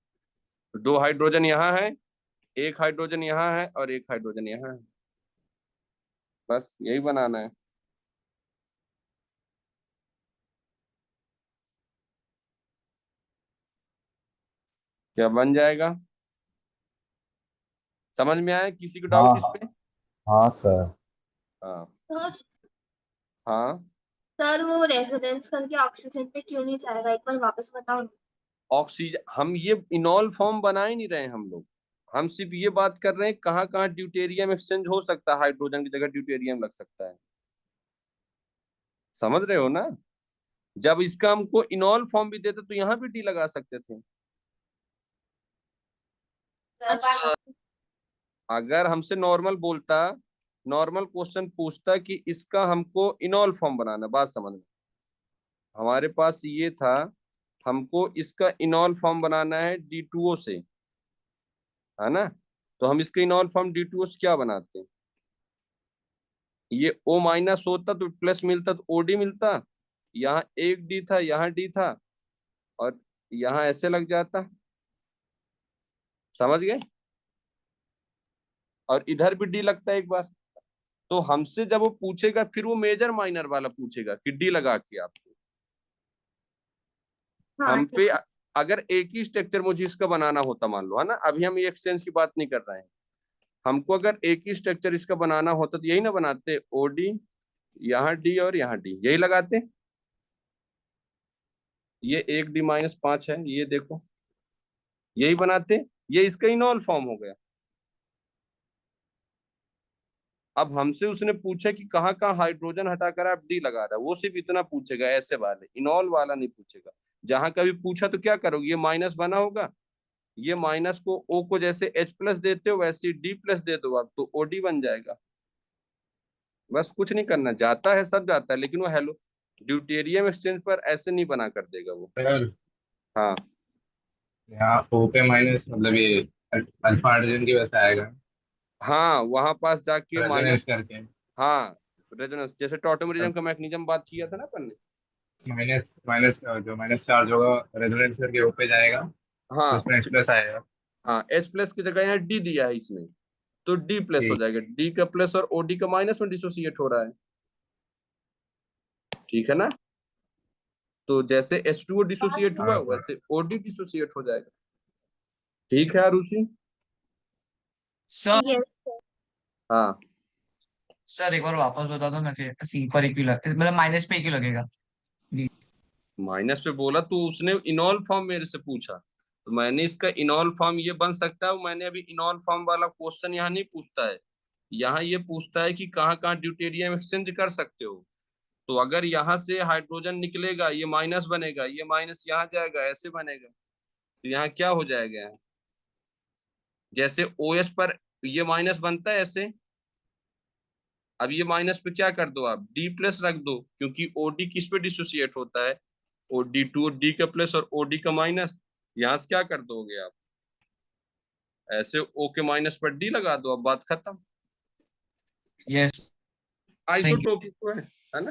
तो 2 हाइड्रोजन यहाँ है, एक हाइड्रोजन यहाँ है और एक हाइड्रोजन यहाँ है। बस यही बनाना है। क्या बन जाएगा? समझ में आया किसी को हाँ डाउट इस पे? हाँ सर। हाँ सर हाँ। सर वो रेजोनेंस करके ऑक्सीजन पे क्यों नहीं जाएगा, एक बार वापस बताओ। ऑक्सीजन, हम ये इनॉल फॉर्म बना ही नहीं रहे हम लोग, हम सिर्फ ये बात कर रहे हैं कहाँ कहाँ ड्यूटेरियम एक्सचेंज हो सकता है, हाइड्रोजन की जगह ड्यूटेरियम लग सकता है। समझ रहे हो ना? जब इसका हमको इनॉल फॉर्म भी देते तो यहाँ भी डी लगा सकते थे। अच्छा अगर हमसे नॉर्मल बोलता, नॉर्मल क्वेश्चन पूछता कि इसका हमको इनॉल फॉर्म बनाना, बात समझ में, हमारे पास ये था, हमको इसका इनॉल फॉर्म बनाना है D2O से, है ना? तो हम इसका इनॉल फॉर्म D2O से क्या बनाते हैं? ये O माइनस होता तो प्लस मिलता तो OD मिलता, यहाँ 1 D था, यहाँ D था, और यहाँ ऐसे लग जाता। समझ गए? और इधर भी D लगता है एक बार। तो हमसे जब वो पूछेगा फिर वो मेजर माइनर वाला पूछेगा कि डी लगा के आपको। हाँ हम ठीक पे है। अगर एक ही स्ट्रक्चर मुझे इसका बनाना होता, मान लो, है ना, अभी हम ये एक्सचेंज की बात नहीं कर रहे हैं, हमको अगर एक ही स्ट्रक्चर इसका बनाना होता तो यही ना बनाते, OD, यहाँ डी और यहाँ डी, यही लगाते। ये 1D-5 है, ये देखो, यही बनाते। ये इसका इनॉल फॉर्म हो गया। अब हमसे उसने पूछा कि कहाँ कहाँ हाइड्रोजन हटाकर आप डी लगा रहा है, वो सिर्फ इतना पूछेगा, ऐसे वाले इनॉल वाला नहीं पूछेगा। जहां कभी पूछा तो क्या करोगे, ये माइनस बना होगा, ये माइनस को O को जैसे H+ देते हो वैसे D+ दे दो आप, तो OD बन जाएगा। बस कुछ नहीं करना, जाता है सब जाता है, लेकिन वो हेलो ड्यूटेरियम एक्सचेंज पर ऐसे नहीं बना कर देगा वो। सर हाँ यहाँ O पे माइनस मतलब ये अल्फा हाइड्रोजन की वजह से आएगा हाँ, वहां पास जाके रेजोनेंस माइनस। करके। हाँ, रेजोनेंस, जैसे टॉटोमेरिज्म का मैकेनिज्म बात किया था ना अपन ने। माइनस माइनस जो माइनस चार्ज होगा रेजोनेंस करके O पे जाएगा, तो हाँ उसमें H प्लस आएगा। हाँ, H+ की जगह यहाँ D दिया है इसमें, तो D+ हो ठीक। जाएगा, D का प्लस और OD का माइनस में डिसोसिएट हो रहा है। ठीक है ना? तो जैसे H2O डिसोसिएट हुआ हाँ सर। वैसे OD डिसोसिएट हो जाएगा। ठीक है आरुषि? सर यस हाँ, सर एक बार वापस बता दो ना कि सी पर एक क्यों मतलब माइनस पे क्यों लगेगा? माइनस पे बोला तो उसने इनॉल फॉर्म मेरे से पूछा, तो मैंने इसका इनॉल फॉर्म ये बन सकता है। मैंने अभी इनॉल फॉर्म वाला क्वेश्चन यहाँ नहीं पूछता है, यहाँ ये पूछता है कि कहाँ कहाँ ड्यूटेरियम एक्सचेंज कर सकते हो। तो अगर यहाँ से हाइड्रोजन निकलेगा, ये माइनस बनेगा, ये माइनस यहाँ जाएगा, ऐसे बनेगा, तो यहाँ क्या हो जाएगा, जैसे OH पर ये माइनस बनता है ऐसे, अब ये माइनस पे क्या कर दो आप, D+ रख दो, क्योंकि OD किस पे डिसोसिएट होता है, OD2 D का प्लस और OD का माइनस, यहां से क्या कर दोगे आप, ऐसे O के माइनस पर D लगा दो, अब बात खत्म। यस। Thank you. आइसोटोपी तो है ना,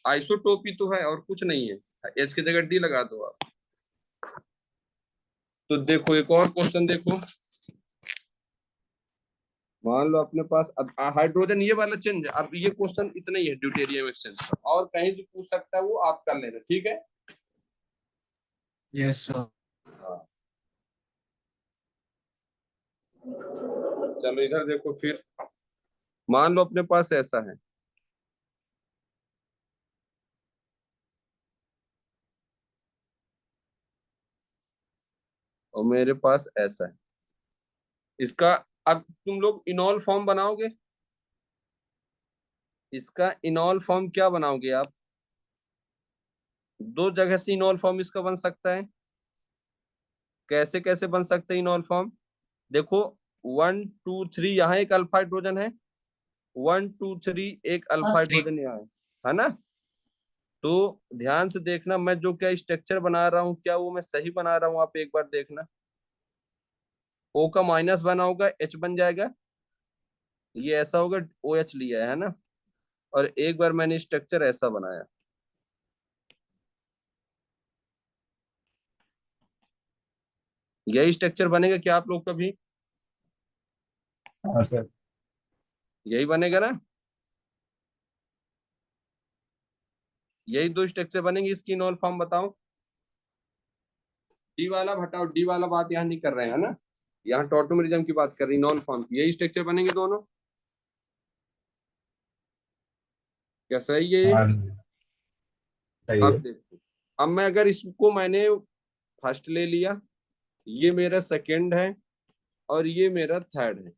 आइसोटोपी तो है और कुछ नहीं है, H की जगह D लगा दो आप। तो देखो एक और क्वेश्चन देखो, मान लो अपने पास अब हाइड्रोजन ये वाला चेंज, अब ये क्वेश्चन इतना ही है ड्यूटेरियम एक्सचेंज का, और कहीं भी पूछ सकता है वो आप कर लेना, ठीक है। Yes sir. हाँ चलो इधर देखो फिर, मान लो अपने पास ऐसा है, और मेरे पास ऐसा है, इसका अब तुम लोग इनॉल फॉर्म बनाओगे, इसका इनॉल फॉर्म क्या बनाओगे आप, दो जगह से इनॉल फॉर्म इसका बन सकता है, कैसे कैसे बन सकते हैं इनॉल फॉर्म, देखो 1 2 3 यहाँ एक अल्फा हाइड्रोजन है, 1 2 3 एक अल्फा हाइड्रोजन यहाँ है ना। तो ध्यान से देखना, मैं जो क्या स्ट्रक्चर बना रहा हूँ क्या वो मैं सही बना रहा हूँ, आप एक बार देखना, O का माइनस बना होगा H बन जाएगा, ये ऐसा होगा OH लिया है ना, और एक बार मैंने स्ट्रक्चर ऐसा बनाया, यही स्ट्रक्चर बनेगा क्या आप लोग का भी, हाँ सर। यही बनेगा ना, यही दो स्ट्रक्चर बनेंगे, इसकी इनॉल फॉर्म बताओ, डी वाला हटाओ, डी वाला बात यहाँ नहीं कर रहे हैं ना, यहाँ टॉटोमेरिज्म की बात कर रही, इनॉल फॉर्म की, यही स्ट्रक्चर बनेंगे दोनों, क्या सही है ये? हाँ सही है। अब देखो, अब मैं अगर इसको मैंने फर्स्ट ले लिया, ये मेरा सेकंड है और ये मेरा थर्ड है,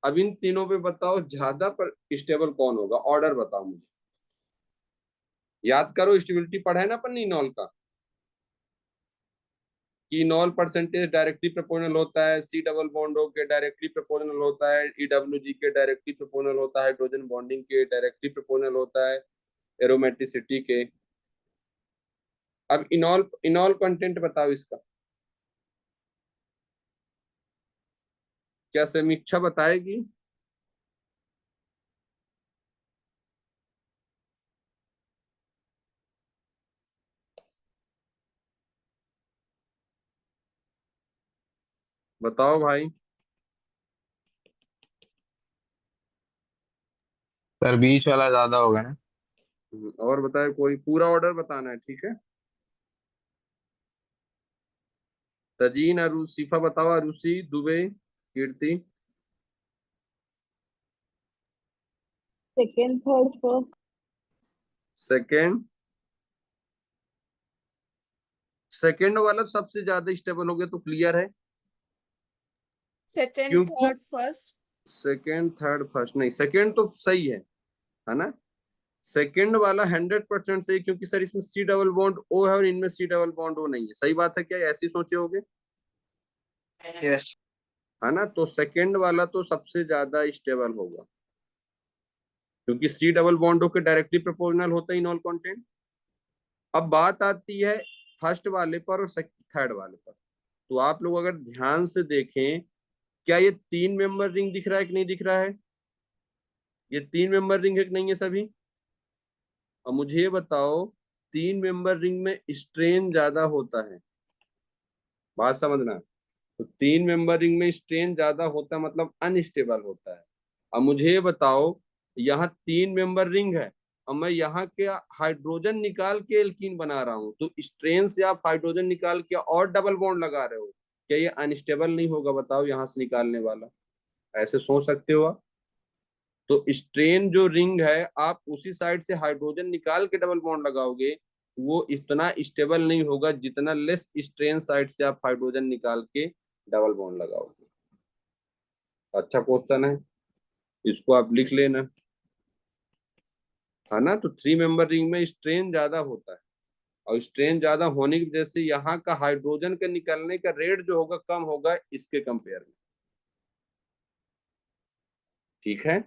अब इन तीनों पे बताओ ज्यादा पर स्टेबल कौन होगा, ऑर्डर बताओ मुझे, याद करो स्टेबिलिटी पढ़ा है ना अपन ने इनॉल का, कि इनॉल परसेंटेज डायरेक्टली प्रोपोर्शनल होता है सी डबल बॉन्डो के, डायरेक्टली प्रोपोर्शनल होता है EWG के, डायरेक्टली प्रोपोर्शनल होता है हाइड्रोजन बॉन्डिंग के, डायरेक्टली प्रोपोर्शनल होता है एरोमेटिसिटी के। अब इनॉल इनॉल कंटेंट बताओ इसका, क्या समीक्षा बताएगी? बताओ भाई। सर बीच वाला ज्यादा होगा ना। और बताए, कोई पूरा ऑर्डर बताना है, ठीक है। तजीन, अरूसीफा बताओ, Arusi, Dubey, Kirti. Second third fourth. Second, second वाला सबसे ज्यादा स्टेबल हो गया तो क्लियर है, सेकंड क्योंकि third first. Second third first नहीं, सेकेंड तो सही है ना, सेकेंड वाला 100% सही, क्योंकि सर इसमें सी डबल बॉन्ड O है और इनमें सी डबल बॉन्ड O नहीं है, सही बात है क्या, ऐसी सोचे होगे, यस। है ना। तो सेकेंड वाला तो सबसे ज्यादा स्टेबल होगा, क्योंकि सी डबल बॉन्ड O के डायरेक्टली प्रोपोर्शनल होता है इनॉल कंटेंट। अब बात आती है फर्स्ट वाले पर और थर्ड वाले पर, तो आप लोग अगर ध्यान से देखें, क्या ये 3 मेंबर रिंग दिख रहा है कि नहीं दिख रहा है, ये 3 मेंबर रिंग है कि नहीं है सभी, और मुझे ये बताओ 3 मेंबर रिंग में स्ट्रेन ज्यादा होता है, बात समझना, तो 3 मेंबर रिंग में स्ट्रेन ज्यादा होता है मतलब अनस्टेबल होता है। अब मुझे ये बताओ, यहाँ 3 मेंबर रिंग है और मैं यहाँ के हाइड्रोजन निकाल के एल्कीन बना रहा हूँ, तो स्ट्रेन से आप हाइड्रोजन निकाल के और डबल बॉन्ड लगा रहे हो, क्या ये अनस्टेबल नहीं होगा, बताओ यहाँ से निकालने वाला, ऐसे सोच सकते हो आप। तो स्ट्रेन जो रिंग है आप उसी साइड से हाइड्रोजन निकाल के डबल बॉन्ड लगाओगे, वो इतना स्टेबल नहीं होगा जितना लेस स्ट्रेन साइड से आप हाइड्रोजन निकाल के डबल बॉन्ड लगाओगे। अच्छा क्वेश्चन है, इसको आप लिख लेना, है ना। तो 3 मेंबर रिंग में स्ट्रेन ज्यादा होता है, और स्ट्रेन ज्यादा होने की वजह से यहाँ का हाइड्रोजन के निकलने का रेट जो होगा कम होगा इसके कंपेयर में, ठीक है।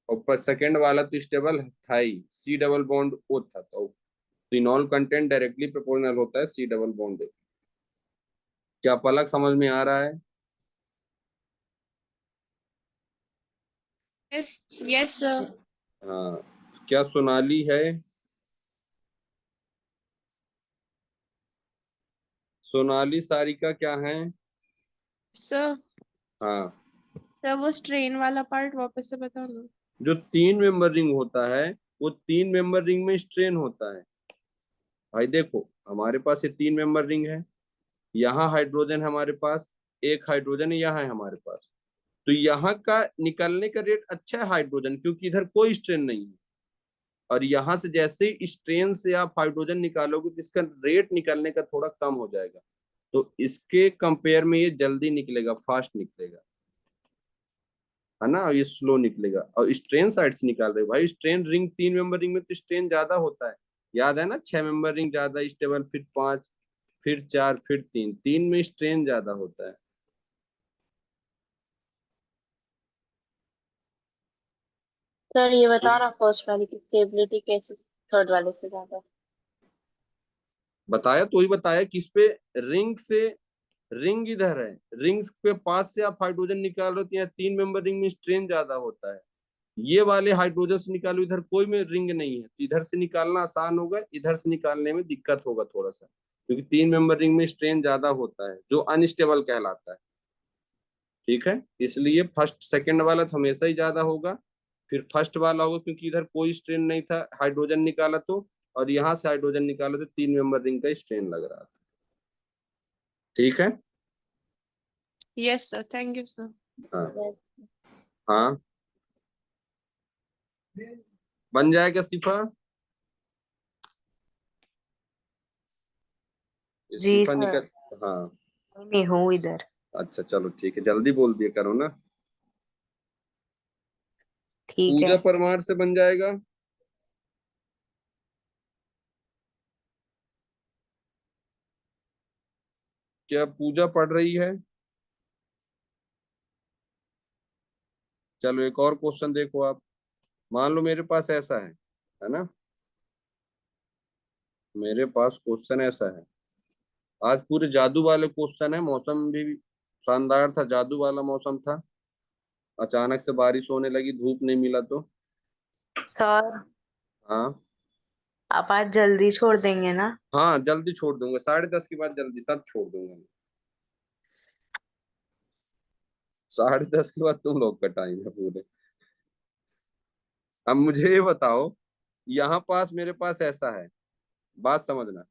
और सेकेंड वाला तो स्टेबल था ही, सी डबल बॉन्ड O था, तो इनॉल कंटेंट डायरेक्टली प्रोपोर्शनल होता है सी डबल बॉन्ड। क्या पलक समझ में आ रहा है? Yes yes sir. हाँ, क्या सोनाली है? सोनाली सारिका क्या है? सर हाँ, सर वो स्ट्रेन वाला पार्ट वापस से बताओ ना। जो 3 मेंबर रिंग होता है वो 3 मेंबर रिंग में स्ट्रेन होता है। भाई देखो, हमारे पास ये 3 मेंबर रिंग है, यहाँ हाइड्रोजन हमारे पास, एक हाइड्रोजन यहाँ है हमारे पास। तो यहाँ का निकलने का रेट अच्छा है हाइड्रोजन, क्योंकि इधर कोई स्ट्रेन नहीं है। और यहाँ से जैसे ही स्ट्रेन से आप हाइड्रोजन निकालोगे तो इसका रेट निकलने का थोड़ा कम हो जाएगा। तो इसके कंपेयर में ये जल्दी निकलेगा, फास्ट निकलेगा, है ना। ये स्लो निकलेगा। और स्ट्रेन साइड से निकाल रहे हो भाई, स्ट्रेन रिंग 3 मेंबर रिंग में तो स्ट्रेन ज्यादा होता है, याद है ना। 6 मेंबर रिंग ज्यादा स्टेबल, फिर 5, फिर 4, फिर 3, 3 में स्ट्रेन ज्यादा होता है। सर ये बताओ ना फर्स्ट वाले की स्टेबिलिटी कैसे थर्ड वाले से ज्यादा? बताया तो ही बताया, किस पे, रिंग से, रिंग इधर है, रिंग्स पे पास से आप हाइड्रोजन निकाल रहे हो तो यहाँ 3 मेंबर रिंग में स्ट्रेन ज्यादा होता है। ये वाले हाइड्रोजन से निकालो, इधर कोई में रिंग नहीं है तो इधर से निकालना आसान होगा, इधर से निकालने में दिक्कत होगा थोड़ा सा, क्योंकि 3 मेंबर रिंग में स्ट्रेन ज्यादा होता है जो अनस्टेबल कहलाता है। ठीक है, इसलिए फर्स्ट सेकंड वाला तो हमेशा ही ज्यादा होगा, फिर फर्स्ट वाला होगा, क्योंकि इधर कोई स्ट्रेन नहीं था, हाइड्रोजन निकाला तो, और यहाँ से हाइड्रोजन निकाला तो 3 मेंबर रिंग का स्ट्रेन लग रहा था। ठीक है। Yes sir, thank you sir. हाँ हाँ, बन जाएगा सिफा। जी सिफा सर। निकल, हाँ। नहीं हूँ इधर। अच्छा चलो ठीक है, जल्दी बोल दिया करो ना। ठीक पूजा है। परमार से बन जाएगा। क्या पूजा पढ़ रही है? चलो एक और क्वेश्चन देखो आप। मान लो मेरे पास ऐसा है ना, मेरे पास क्वेश्चन ऐसा है। आज पूरे जादू वाले क्वेश्चन है, मौसम भी शानदार था, जादू वाला मौसम था। अचानक से बारिश होने लगी, धूप नहीं मिला तो। सर हाँ आप आज जल्दी छोड़ देंगे ना? हाँ, जल्दी छोड़ दूंगा, 10:30 के बाद जल्दी सब छोड़ दूंगा मैं। 10:30 के बाद तुम लोग का टाइम है पूरे। अब मुझे ये बताओ, यहाँ पास मेरे पास ऐसा है, बात समझना,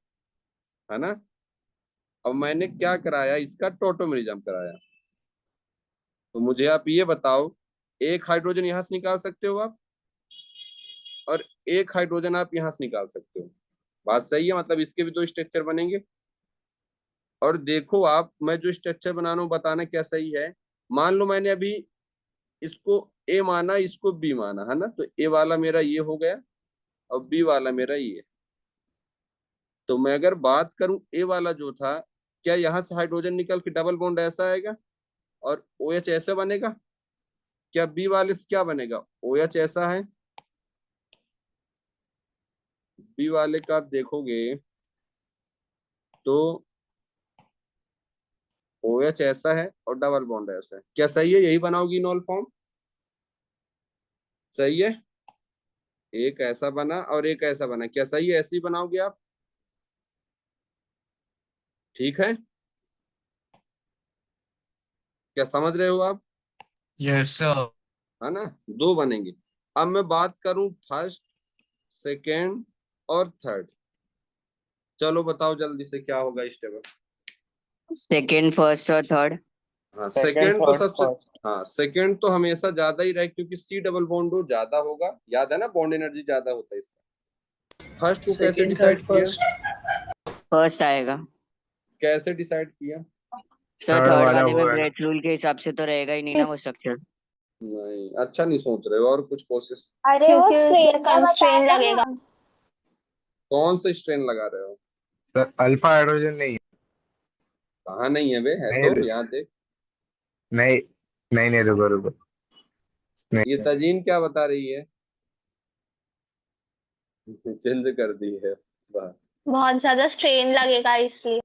है ना। अब मैंने क्या कराया, इसका टोटोमेरिज्म कराया। तो मुझे आप ये बताओ, एक हाइड्रोजन यहां से निकाल सकते हो आप, और एक हाइड्रोजन आप यहां से निकाल सकते हो। बात सही है, मतलब इसके भी 2 स्ट्रक्चर बनेंगे। और देखो आप, मैं जो स्ट्रक्चर बना रहा हूँ बताना क्या सही है। मान लो मैंने अभी इसको ए माना, इसको बी माना, है ना। तो ए वाला मेरा ये हो गया और बी वाला मेरा ये। तो मैं अगर बात करूं, ए वाला जो था, क्या यहां से हाइड्रोजन निकल के डबल बॉन्ड ऐसा आएगा और ओ एच ऐसा बनेगा? क्या बी वाले से क्या बनेगा, ओ एच ऐसा है। बी वाले का आप देखोगे तो ओ एच ऐसा है और डबल बॉन्ड ऐसा है। क्या सही है, यही बनाओगी नॉल फॉर्म? सही है, एक ऐसा बना और एक ऐसा बना, क्या सही है, ऐसे ही बनाओगे आप? ठीक है, क्या समझ रहे हो आप? Yes sir. है ना, 2 बनेंगे। अब मैं बात करूं फर्स्ट, सेकेंड और थर्ड। चलो बताओ जल्दी से क्या होगा स्टेप। सेकेंड, फर्स्ट और थर्ड। हाँ सेकंड, सेकेंड तो थर्ड, सबसे, फर्स्ट। हाँ सेकेंड तो हमेशा ज्यादा ही रहे, क्योंकि सी डबल बॉन्ड हो ज्यादा होगा, याद है ना, बॉन्ड एनर्जी ज्यादा होता है इसका। फर्स्ट को कैसे सेकंड, थर्ड, डिसाइड किया? फर्स्ट। फर्स्ट आएगा। कैसे डिसाइड किया? सर थर्ड थर्ड वाला वाले वो में है ना। ब्रेथ रूल के हिसाब से तो रहेगा ही नहीं ना वो स्ट्रक्चर। नहीं, अच्छा नहीं सोच रहे हो, और कुछ कोशिश। अरे वो क्योंकि उसमें स्ट्रेन का कंस्ट्रेन बताया लगेगा। ना। कौन सा स्ट्रेन लगा रहे हो? सर अल्फा हाइड्रोजन नहीं है। कहाँ नहीं है बे, है नहीं तो यहाँ देख। नहीं नहीं नहीं, रुको रुको। ये नहीं तजीन क्या बता रही है? चेंज कर दी है, वाह। बहुत ज्यादा स्ट्रेन लगेगा इसलिए।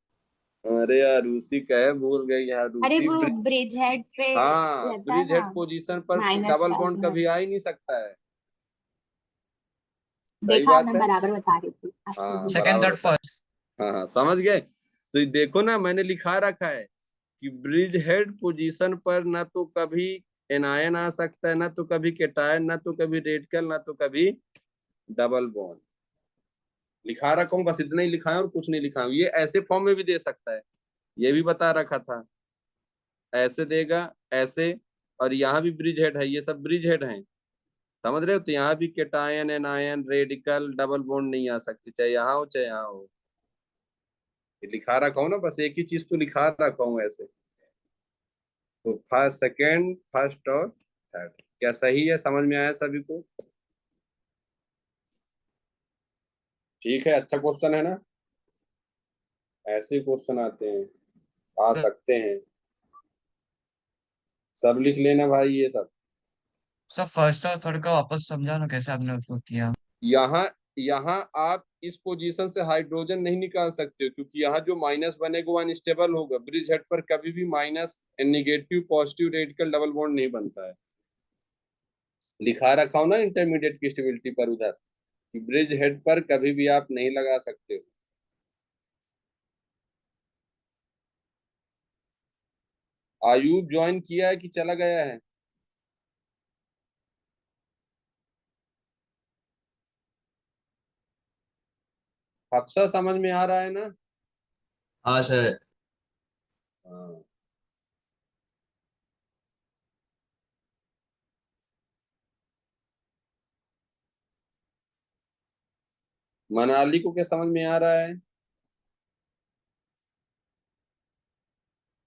अरे यार रूसी का है, भूल गई यार, अरे रूसी वो ब्रिज हेड पे हाँ, रहता है ब्रिज ना, हेड पोजीशन पर माइनस डबल चार्ज बॉन्ड में। कभी आ ही नहीं सकता है। सही देखा, बात मैं है। बराबर बता रही थी हाँ आपको। सेकंड बराबर थर्ड बता। फर्स्ट। हाँ हाँ समझ गए। तो ये देखो ना, मैंने लिखा रखा है कि ब्रिज हेड पोजीशन पर ना तो कभी एनायन आ सकता है, ना तो कभी केटायन, ना तो कभी रेडिकल, ना तो कभी डबल बॉन्ड। लिखा रखा हूँ, बस इतना ही लिखा है और कुछ नहीं लिखा हूँ। ये ऐसे फॉर्म में भी दे सकता है, ये भी बता रखा था, ऐसे देगा, ऐसे। और यहाँ भी ब्रिज हेड है, ये सब ब्रिज हेड हैं, समझ रहे हो। तो यहाँ भी cation, anion, radical, double bond नहीं आ सकती, चाहे यहाँ हो चाहे यहाँ हो। ये लिखा रखा हूँ ना, बस एक ही चीज तो लिखा रखा हूँ ऐसे। तो फर्स्ट, सेकेंड, फर्स्ट और थर्ड क्या सही है? समझ में आया सभी को? ठीक है, अच्छा क्वेश्चन है ना। ऐसे क्वेश्चन आते हैं, आ सकते हैं। सब लिख लेना भाई ये सब। सर फर्स्ट और थर्ड का वापस समझा ना, कैसे आपने उपयोग किया। यहाँ यहाँ आप इस पोजीशन से हाइड्रोजन नहीं निकाल सकते हो, क्योंकि यहाँ जो माइनस बनेगा वो अनस्टेबल होगा। ब्रिज हेड पर कभी भी minus, negative, positive, radical, double bond नहीं बनता है। लिखा रखा हूं ना इंटरमीडिएट की स्टेबिलिटी पर उधर, कि ब्रिज हेड पर कभी भी आप नहीं लगा सकते हो। आयुब ज्वाइन किया है कि चला गया है? हफ्सा समझ में आ रहा है ना? हाँ सर। हाँ। मनाली को क्या समझ में आ रहा है?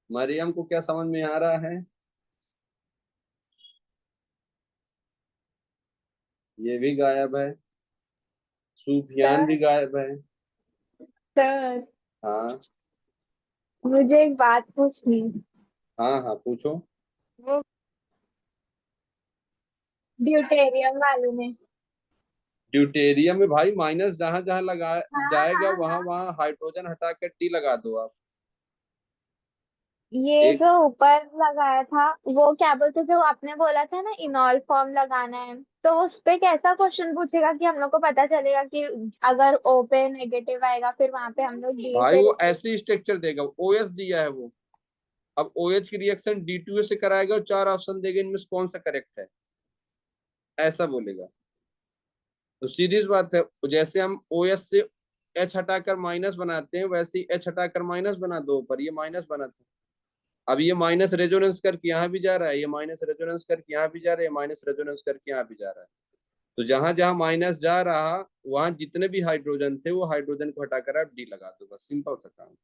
मरियम को क्या समझ में आ रहा है? ये भी गायब है। सूफियान सर भी गायब है। सर हाँ मुझे एक बात पूछनी। हाँ हाँ, पूछो। वो ड्यूटेरियम वाले में। ड्यूटेरियम में भाई माइनस जहां जहां लगा हाँ जाएगा, हाँ वहां हाँ। वहां हाइड्रोजन हटा कर टी लगा दो आप। ये एक जो ऊपर लगाया था वो क्या बोलते, जो आपने बोला था ना इनॉल फॉर्म लगाना है, तो उस पे कैसा क्वेश्चन पूछेगा कि हम लोग को पता चलेगा कि अगर ओ पे नेगेटिव आएगा फिर वहां पे हम लोग डी भाई से वो रिप्लेस। ऐसे स्ट्रक्चर देगा, ओएस दिया है वो। अब ओएच की रिएक्शन D2 से कराएगा और 4 ऑप्शन देगा, इनमें से कौन सा करेक्ट है, ऐसा बोलेगा। तो सीधी सी बात है, जैसे हम OS से H हटाकर माइनस बनाते हैं, वैसे ही H हटाकर माइनस बना दो, पर ये माइनस बना था। अब ये माइनस रेजोनेंस करके यहाँ भी जा रहा है, ये माइनस रेजोनेंस करके यहाँ भी जा रहा है, माइनस रेजोनेंस करके यहाँ भी जा रहा है। तो जहां जहां माइनस जा रहा, वहां जितने भी हाइड्रोजन थे वो हाइड्रोजन को हटाकर आप डी लगा दो, बस सिंपल सा काम।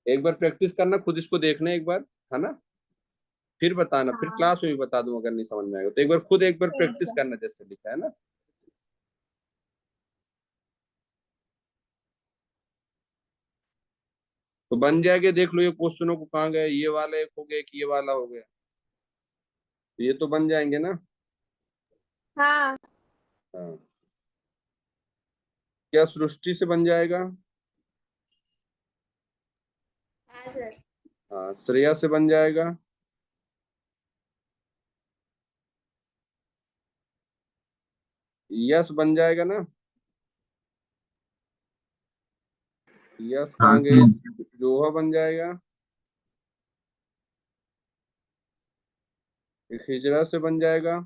एक बार प्रैक्टिस करना, खुद इसको देखना एक बार, है ना। फिर बताना, फिर हाँ क्लास में भी बता दूं अगर नहीं समझ में आएगा तो। एक बार खुद एक बार ठीक प्रैक्टिस है। करना जैसे लिखा है ना। तो बन जाएगा, देख लो ये क्वेश्चनों को कहाँ गए, ये वाला एक हो गया कि ये वाला हो गया, तो ये तो बन जाएंगे ना। हाँ हाँ, क्या सृष्टि से बन जाएगा? हाँ सर। हाँ, श्रेया से बन जाएगा। यश बन जाएगा ना। यश कहाँ गए? जोहा बन जाएगा। एक हिजरा से बन जाएगा।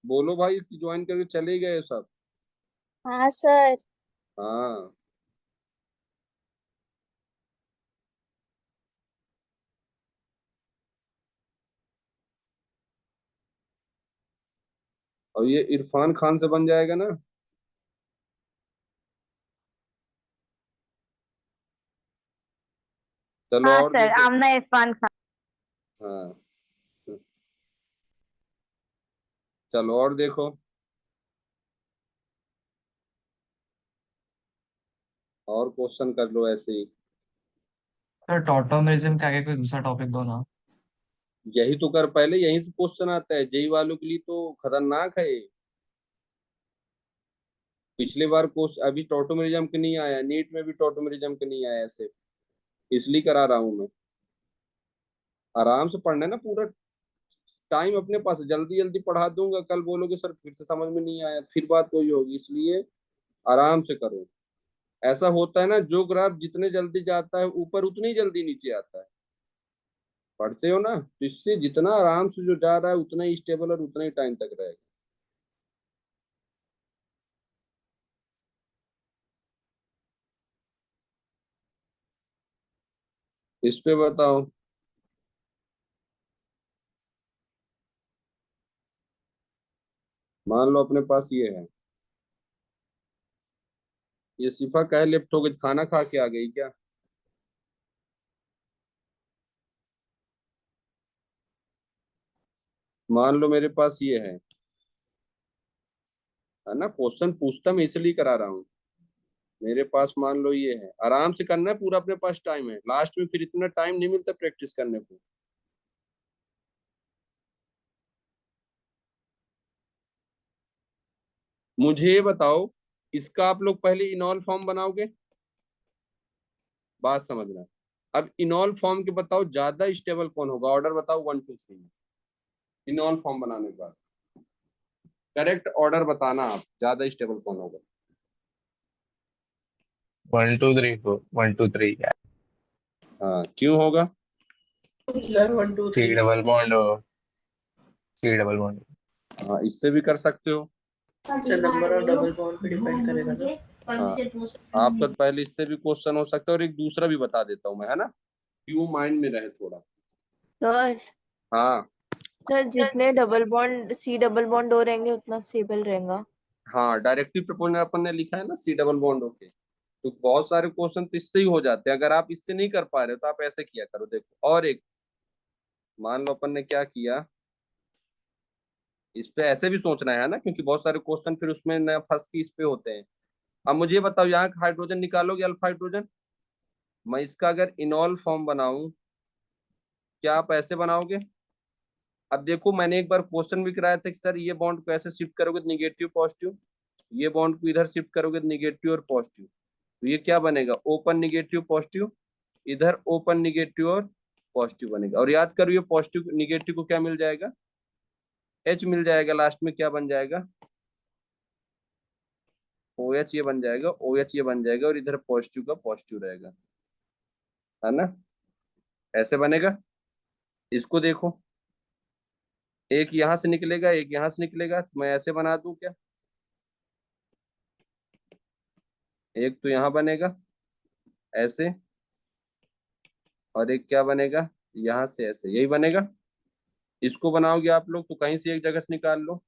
बोलो भाई, ज्वाइन करके चले गए सब। हाँ सर। हाँ। और ये इरफान खान से बन जाएगा ना। चलो हाँ और सर, देखो। आमना इरफान खान। हाँ, चलो और देखो। और क्वेश्चन कर लो ऐसे ही। सर टॉटोमेरिज्म के आगे कोई दूसरा टॉपिक दो ना। यही तो कर, पहले यहीं से क्वेश्चन आता है, जेई वालों के लिए तो खतरनाक है ये। पिछले बार क्वेश्चन अभी टॉटोमेरिज्म के नहीं आया, नीट में भी टॉटोमेरिज्म के नहीं आया ऐसे, इसलिए करा रहा हूँ मैं। आराम से पढ़ना है ना, पूरा टाइम अपने पास है, जल्दी जल्दी पढ़ा दूंगा, कल बोलोगे सर फिर से समझ में नहीं आया, फिर बात वही होगी, इसलिए आराम से करो। ऐसा होता है ना, जो ग्राफ जितने जल्दी जाता है ऊपर उतनी ही जल्दी नीचे आता है। पढ़ते हो ना, तो इससे जितना आराम से जो जा रहा है उतना ही स्टेबल और उतना ही टाइम तक रहेगा। इस पे बताओ। मान लो अपने पास ये है, ये सिफा कहे लेफ्ट हो गई, खाना खा के आ गई क्या? मान लो मेरे पास ये है ना, क्वेश्चन पूछता मैं इसलिए करा रहा हूँ। मेरे पास मान लो ये है, आराम से करना है पूरा, अपने पास टाइम है, लास्ट में फिर इतना टाइम नहीं मिलता प्रैक्टिस करने को। मुझे ये बताओ, इसका आप लोग पहले इनॉल फॉर्म बनाओगे, बात समझना। अब इनॉल फॉर्म के बताओ ज्यादा स्टेबल कौन होगा, ऑर्डर बताओ 1 2 3 इनॉल फॉर्म बनाने के बाद करेक्ट ऑर्डर बताना आप, ज्यादा स्टेबल कौन होगा। 1 2 3 4 1 2 3 हाँ, क्यों होगा? सर 1 2 सी 3 डबल बॉन्ड और सी डबल बॉन्ड। हाँ, इससे भी कर सकते हो। Sir number of double bond पे डिपेंड करेगा ना। हाँ, आपका पहले इससे भी क्वेश्चन हो सकता है, और एक दूसरा भी बता देता हूँ मैं, है ना, क्यों माइंड में रहे थोड़ा। सर हाँ सर जितने double bond C double bond हो रहेंगे उतना स्टेबल रहेगा। हाँ, डायरेक्टली प्रोपोर्शनल अपन ने लिखा है ना, सी डबल बॉन्ड ओके। तो बहुत सारे क्वेश्चन तो इससे ही हो जाते हैं, अगर आप इससे नहीं कर पा रहे हो तो आप ऐसे किया करो। देखो, और एक, मान लो अपन ने क्या किया, इस पे ऐसे भी सोचना है ना, क्योंकि बहुत सारे क्वेश्चन फिर उसमें न फंस के इस पे होते हैं। अब मुझे ये बताओ, यहाँ का हाइड्रोजन निकालोगे, अल्फा हाइड्रोजन, मैं इसका अगर इनॉल फॉर्म बनाऊं, क्या आप ऐसे बनाओगे? अब देखो, मैंने एक बार क्वेश्चन भी कराया था कि सर ये बॉन्ड को ऐसे शिफ्ट करोगे तो निगेटिव पॉजिटिव, ये बॉन्ड को इधर शिफ्ट करोगे तो निगेटिव और पॉजिटिव, तो ये क्या बनेगा, ओपन निगेटिव पॉजिटिव, इधर ओपन निगेटिव और पॉजिटिव बनेगा। और याद करो, ये पॉजिटिव निगेटिव को क्या मिल जाएगा, एच मिल जाएगा, लास्ट में क्या बन जाएगा, ओ एच ये बन जाएगा, ओ एच ये बन जाएगा, और इधर पॉजिटिव का पॉजिटिव रहेगा, है ना, ऐसे बनेगा। इसको देखो, एक यहां से निकलेगा, एक यहां से निकलेगा, तो मैं ऐसे बना दूं क्या, एक तो यहां बनेगा ऐसे, और एक क्या बनेगा, यहां से ऐसे, यही बनेगा। इसको बनाओगे आप लोग तो कहीं से एक जगह से निकाल लो,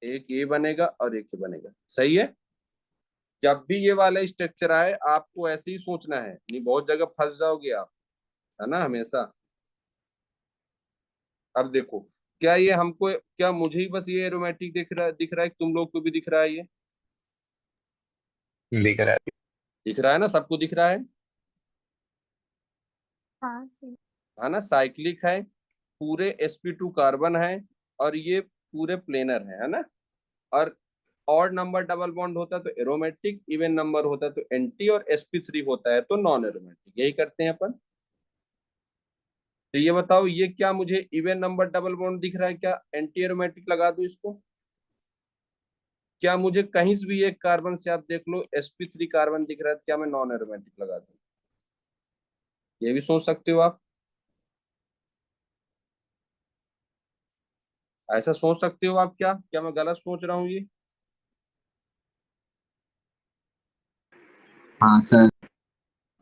एक ये बनेगा और एक ये बनेगा, सही है। जब भी ये वाला स्ट्रक्चर आए आपको ऐसे ही सोचना है, नहीं बहुत जगह फंस जाओगे आप, है ना, हमेशा। अब देखो, क्या ये हमको, क्या मुझे ही बस ये एरोमेटिक दिख रहा है कि तुम लोग को भी दिख रहा है, ये दिख रहा है। दिख रहा है ना, सबको दिख रहा हाँ सही। है ना, साइक्लिक है, पूरे sp2 कार्बन है, और ये पूरे प्लेनर है ना। और ऑड नंबर डबल बॉन्ड होता है तो एरोमेटिक, इवन नंबर होता है तो एंटी, और sp3 होता है तो नॉन एरोमेटिक, यही करते हैं अपन। तो ये बताओ, ये क्या मुझे इवन नंबर डबल बॉन्ड दिख रहा है, क्या एंटी एरोमेटिक लगा दूं इसको? क्या मुझे कहीं से भी एक कार्बन से आप देख लो sp3 कार्बन दिख रहा है, तो क्या मैं नॉन एरोमेटिक लगा दूं? ये भी सोच सकते हो आप, ऐसा सोच सकते हो आप, क्या क्या मैं गलत सोच रहा हूँ ये? हाँ सर।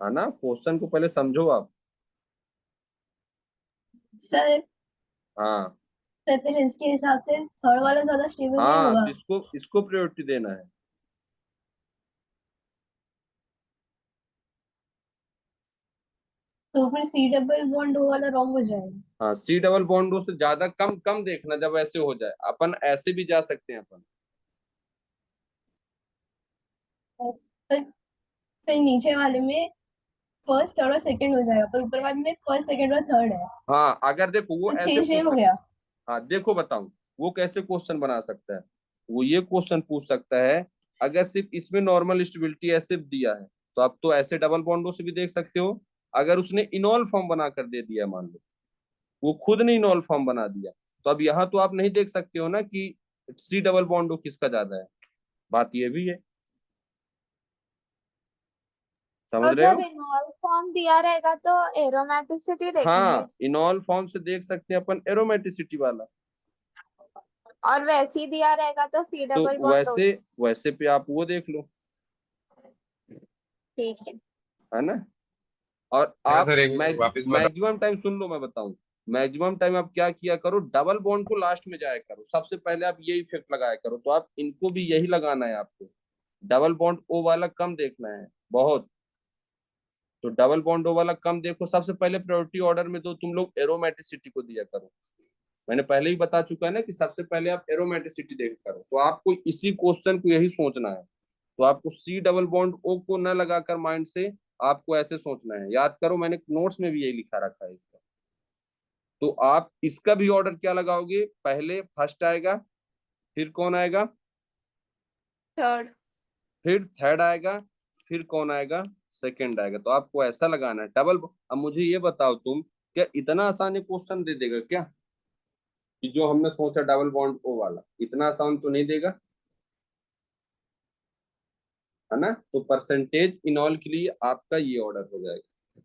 है ना, क्वेश्चन को पहले समझो आप। सर हाँ सर फिर इसके हिसाब से थर्ड वाला ज्यादा स्टेबल नहीं हाँ, होगा। तो इसको इसको प्रायोरिटी देना है। तो फिर सी डबल बॉन्ड वो वाला रॉन्ग हो जाएगा। हाँ, सी डबल बॉन्डो से ज्यादा कम कम देखना, जब ऐसे हो जाए अपन ऐसे भी जा सकते हैं अपन। फिर नीचे वाले में फर्स्ट थर्ड और सेकंड हो जाएगा, पर ऊपर वाले में फर्स्ट सेकंड और थर्ड है, हाँ, अगर देखो वो तो ऐसे चेंज नहीं पूछ हो सकता। गया। हाँ देखो, बताऊं वो कैसे क्वेश्चन बना सकता है, वो ये क्वेश्चन पूछ सकता है, अगर सिर्फ इसमें नॉर्मल स्टेबिलिटी ऐसे दिया है तो आप तो ऐसे डबल बॉन्डो से भी देख सकते हो। अगर उसने इनॉल फॉर्म बना कर दे दिया, मान लो वो खुद ने इनॉल फॉर्म बना दिया, तो अब यहाँ तो आप नहीं देख सकते हो ना कि सी डबल बॉन्डो किसका ज्यादा है, बात ये भी है। समझ तो रहे जब हो? इनॉल फॉर्म दिया रहेगा तो एरोमेटिसिटी देखेंगे। हाँ, इनॉल फॉर्म से देख सकते हैं अपन एरोमेटिसिटी वाला। और वैसे ही दिया रहेगा तो सी तो डबल बॉन्ड हो। वैसे पे आप वो देख लो, ठीक है। है ना। और हाँ आप सर, एक बार वापस बता। मैक्सिमम टाइम सुन लो, मैं बताऊं। मैक्सिमम टाइम आप क्या किया करो, डबल बॉन्ड को लास्ट में जाया करो, सबसे पहले आप ये इफेक्ट लगाया करो। तो आप इनको भी यही लगाना है आपको, डबल बॉन्ड ओ वाला कम देखना है बहुत। तो डबल बॉन्ड ओ वाला कम देखो, सबसे पहले प्रायोरिटी ऑर्डर में तो तुम लोग एरोमेटिसिटी को दिया करो। मैंने पहले ही बता चुका है ना कि सबसे पहले आप एरोमेटिसिटी देख करो। तो आपको इसी क्वेश्चन को यही सोचना है। तो आपको सी डबल बॉन्ड ओ को न लगाकर माइंड से आपको ऐसे सोचना है। याद करो, मैंने नोट्स में भी यही लिखा रखा है इसका। तो आप इसका भी ऑर्डर क्या लगाओगे, पहले फर्स्ट आएगा, फिर कौन आएगा, थर्ड। फिर थर्ड आएगा, फिर कौन आएगा, सेकंड आएगा। तो आपको ऐसा लगाना है डबल। अब मुझे ये बताओ तुम, क्या इतना आसान क्वेश्चन दे देगा क्या, कि जो हमने सोचा डबल बॉन्ड ओ वाला, इतना आसान तो नहीं देगा, है ना। तो परसेंटेज इनॉल के लिए आपका ये ऑर्डर हो जाएगा।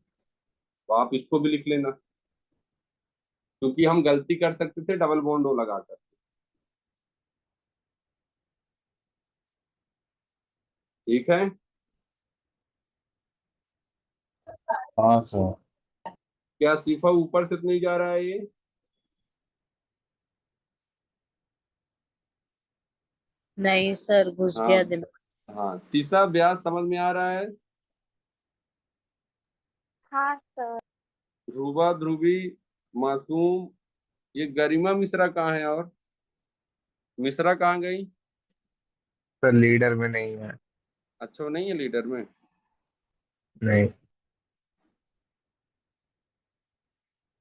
तो आप इसको भी लिख लेना, क्योंकि हम गलती कर सकते थे डबल बॉन्ड ओ लगाकर। ठीक है। हाँ सर। क्या सीफा ऊपर से तो नहीं जा रहा है ये? नहीं सर, घुस हाँ गया दिमाग। हाँ, तीसरा ब्याज समझ में आ रहा है? हाँ सर। ध्रुवा, ध्रुवी, मासूम, ये गरिमा मिश्रा कहाँ है, और मिश्रा कहाँ गई? सर लीडर में नहीं है। अच्छा, वो नहीं है लीडर में। नहीं।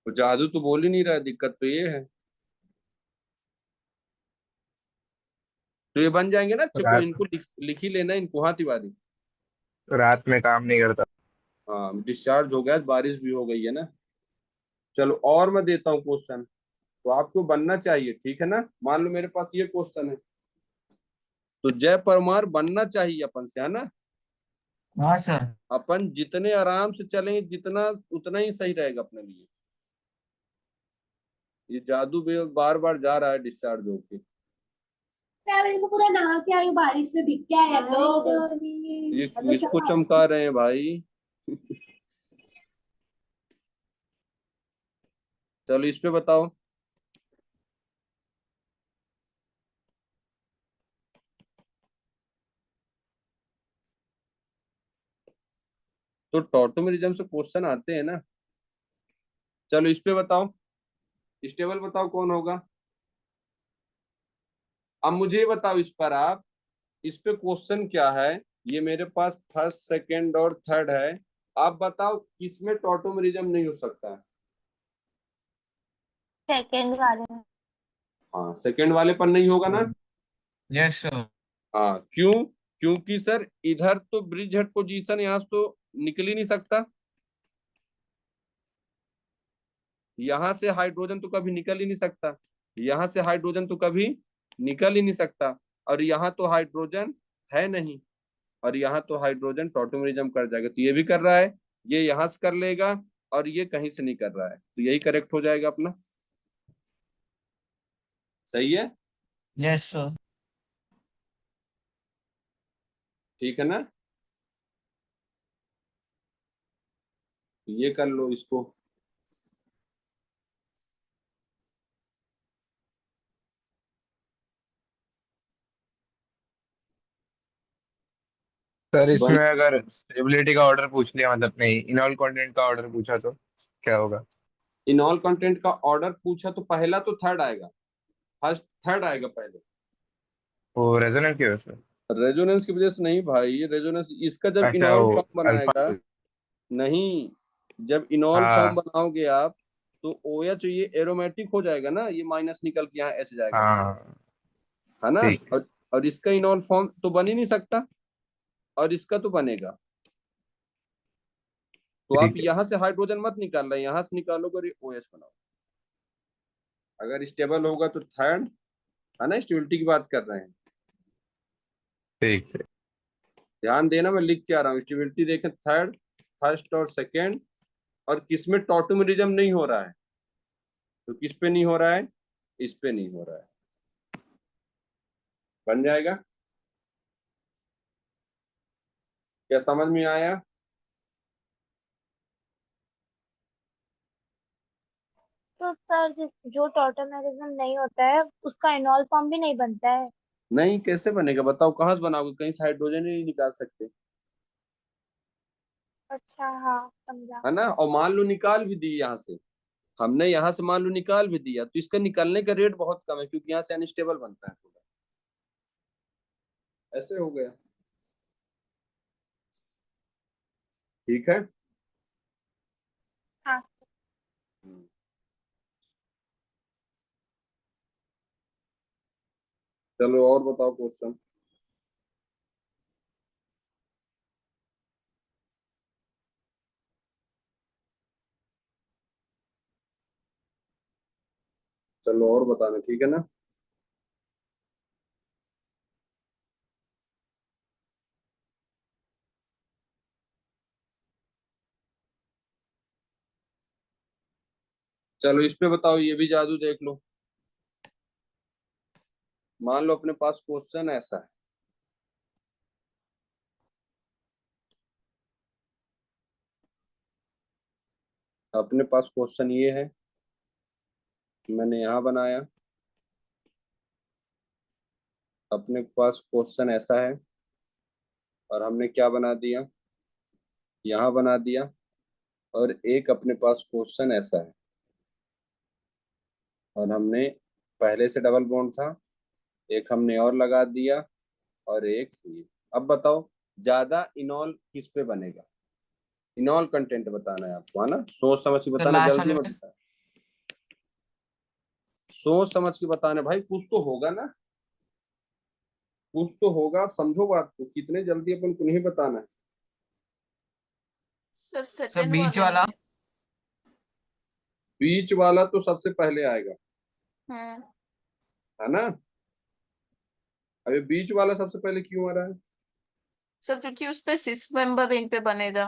वो जादू तो बोल ही नहीं रहा है, दिक्कत तो ये है। तो ये बन जाएंगे ना अच्छे को, रात इनको लिख ही लेना इनको। हाँ तिवारी। रात में काम नहीं करता। हाँ, डिस्चार्ज हो गया, बारिश भी हो गई है ना। चलो और मैं देता हूँ क्वेश्चन। तो आपको बनना चाहिए, ठीक है ना। मान लो मेरे पास ये क्वेश्चन है, तो जय परमार बनना चाहिए अपन से, है ना। हाँ सर। अपन जितने आराम से चलेंगे, जितना उतना ही सही रहेगा अपने लिए। ये जादू बार बार जा रहा है डिस्चार्ज होके। पूरा नहा के आए, बारिश में भीग के आए हम लोग। ये किसको चमका रहे हैं भाई? चलो इस पे बताओ। तो टॉटोमेरिज्म से क्वेश्चन आते हैं ना। चलो इस पे बताओ, स्टेबल बताओ कौन होगा। अब मुझे ये बताओ इस पर आप, इस पे क्वेश्चन क्या है। ये मेरे पास फर्स्ट, सेकंड और थर्ड है। आप बताओ किसमें टॉटोमेरिज्म नहीं हो सकता है। सेकेंड वाले में। हाँ, सेकंड वाले पर नहीं होगा ना। Yes sir. हाँ, क्यों? क्योंकि सर इधर तो ब्रिज हेड पोजीशन, यहाँ से तो निकल ही नहीं सकता। यहाँ से हाइड्रोजन तो कभी निकल ही नहीं सकता, यहाँ से हाइड्रोजन तो कभी निकल ही नहीं सकता। और यहाँ तो हाइड्रोजन है नहीं, और यहाँ तो हाइड्रोजन टॉटोमेरिज्म कर जाएगा। तो ये भी कर रहा है, ये यहाँ से कर लेगा, और ये कहीं से नहीं कर रहा है। तो यही करेक्ट हो जाएगा अपना। सही है। Yes sir. ठीक है ना। ये कर लो इसको। सर बन इसमें अगर स्टेबिलिटी का ऑर्डर पूछ लिया, मतलब नहीं, इनॉल कंटेंट का ऑर्डर पूछा तो क्या होगा? इनऑल कंटेंट का ऑर्डर पूछा तो पहला तो थर्ड आएगा, फर्स्ट थर्ड आएगा पहले। वो रेजोनेंस की वजह से। रेजोनेंस की वजह से नहीं भाई, रेजोनेंस इसका जब अच्छा, इनॉल वो फॉर्म बनाएगा। अल्फा। नहीं, जब इनॉल फॉर्म हाँ बनाओगे आप, तो ओ एच ये एरोमेटिक हो जाएगा ना, ये माइनस निकल के यहाँ एच जाएगा, हाँ। है ना। ठीक है। और इसका इनॉल फॉर्म तो बन ही नहीं सकता, और इसका तो बनेगा। तो आप ठीक है। यहाँ से हाइड्रोजन मत निकाल रहे, यहाँ से निकालोगे और ये ओ एच बनाओ। अगर स्टेबल होगा तो थर्ड, है ना, स्टेबिलिटी की बात कर रहे हैं। ठीक है। ध्यान देना, मैं लिख के आ रहा हूँ। स्टेबिलिटी देखें, थर्ड, फर्स्ट और सेकेंड, और किसमें टॉटोमेरिज्म नहीं हो रहा है, तो किस पे नहीं हो रहा है, इस पे नहीं हो रहा है। बन जाएगा? क्या समझ में आया? तो सर जो टॉटोमेरिज्म नहीं होता है उसका इनॉल फॉर्म भी नहीं बनता है। नहीं, कैसे बनेगा बताओ, कहाँ से बनाओगे, कहीं से हाइड्रोजन ही नहीं निकाल सकते, अच्छा हाँ समझा। है ना। और मान लो निकाल भी दी यहाँ से, हमने यहाँ से मान लो निकाल भी दिया, तो इसका निकलने का रेट बहुत कम है, क्योंकि यहाँ से अनस्टेबल बनता है पूरा। ऐसे हो गया। ठीक है। हाँ। चलो और बताओ क्वेश्चन। चलो और बताना, ठीक है ना। चलो इस पे बताओ, ये भी जादू देख लो। मान लो अपने पास क्वेश्चन ऐसा है, अपने पास क्वेश्चन ये है, मैंने यहाँ बनाया, अपने पास क्वेश्चन ऐसा है, और हमने क्या बना दिया, यहाँ बना दिया, और एक अपने पास क्वेश्चन ऐसा है, और हमने पहले से डबल बॉन्ड था, एक हमने और लगा दिया, और एक ये। अब बताओ ज्यादा इनॉल किस पे बनेगा, इनॉल कंटेंट बताना है आपको, है ना, सोच समझ के तो बताना, लास्ट जल्दी वाले मत पे। बताना, सोच समझ के बताना भाई, कुछ तो होगा ना, कुछ तो होगा, आप समझो बात को, कितने जल्दी अपन को नहीं बताना है। सर सर सेकंड बीच वाले वाला। में। बीच वाला तो सबसे पहले आएगा, हम्म। है ना। अभी बीच वाला सबसे पहले क्यों आ रहा है? सर क्योंकि उस पे सिस मेंबर रिंग पे बनेगा।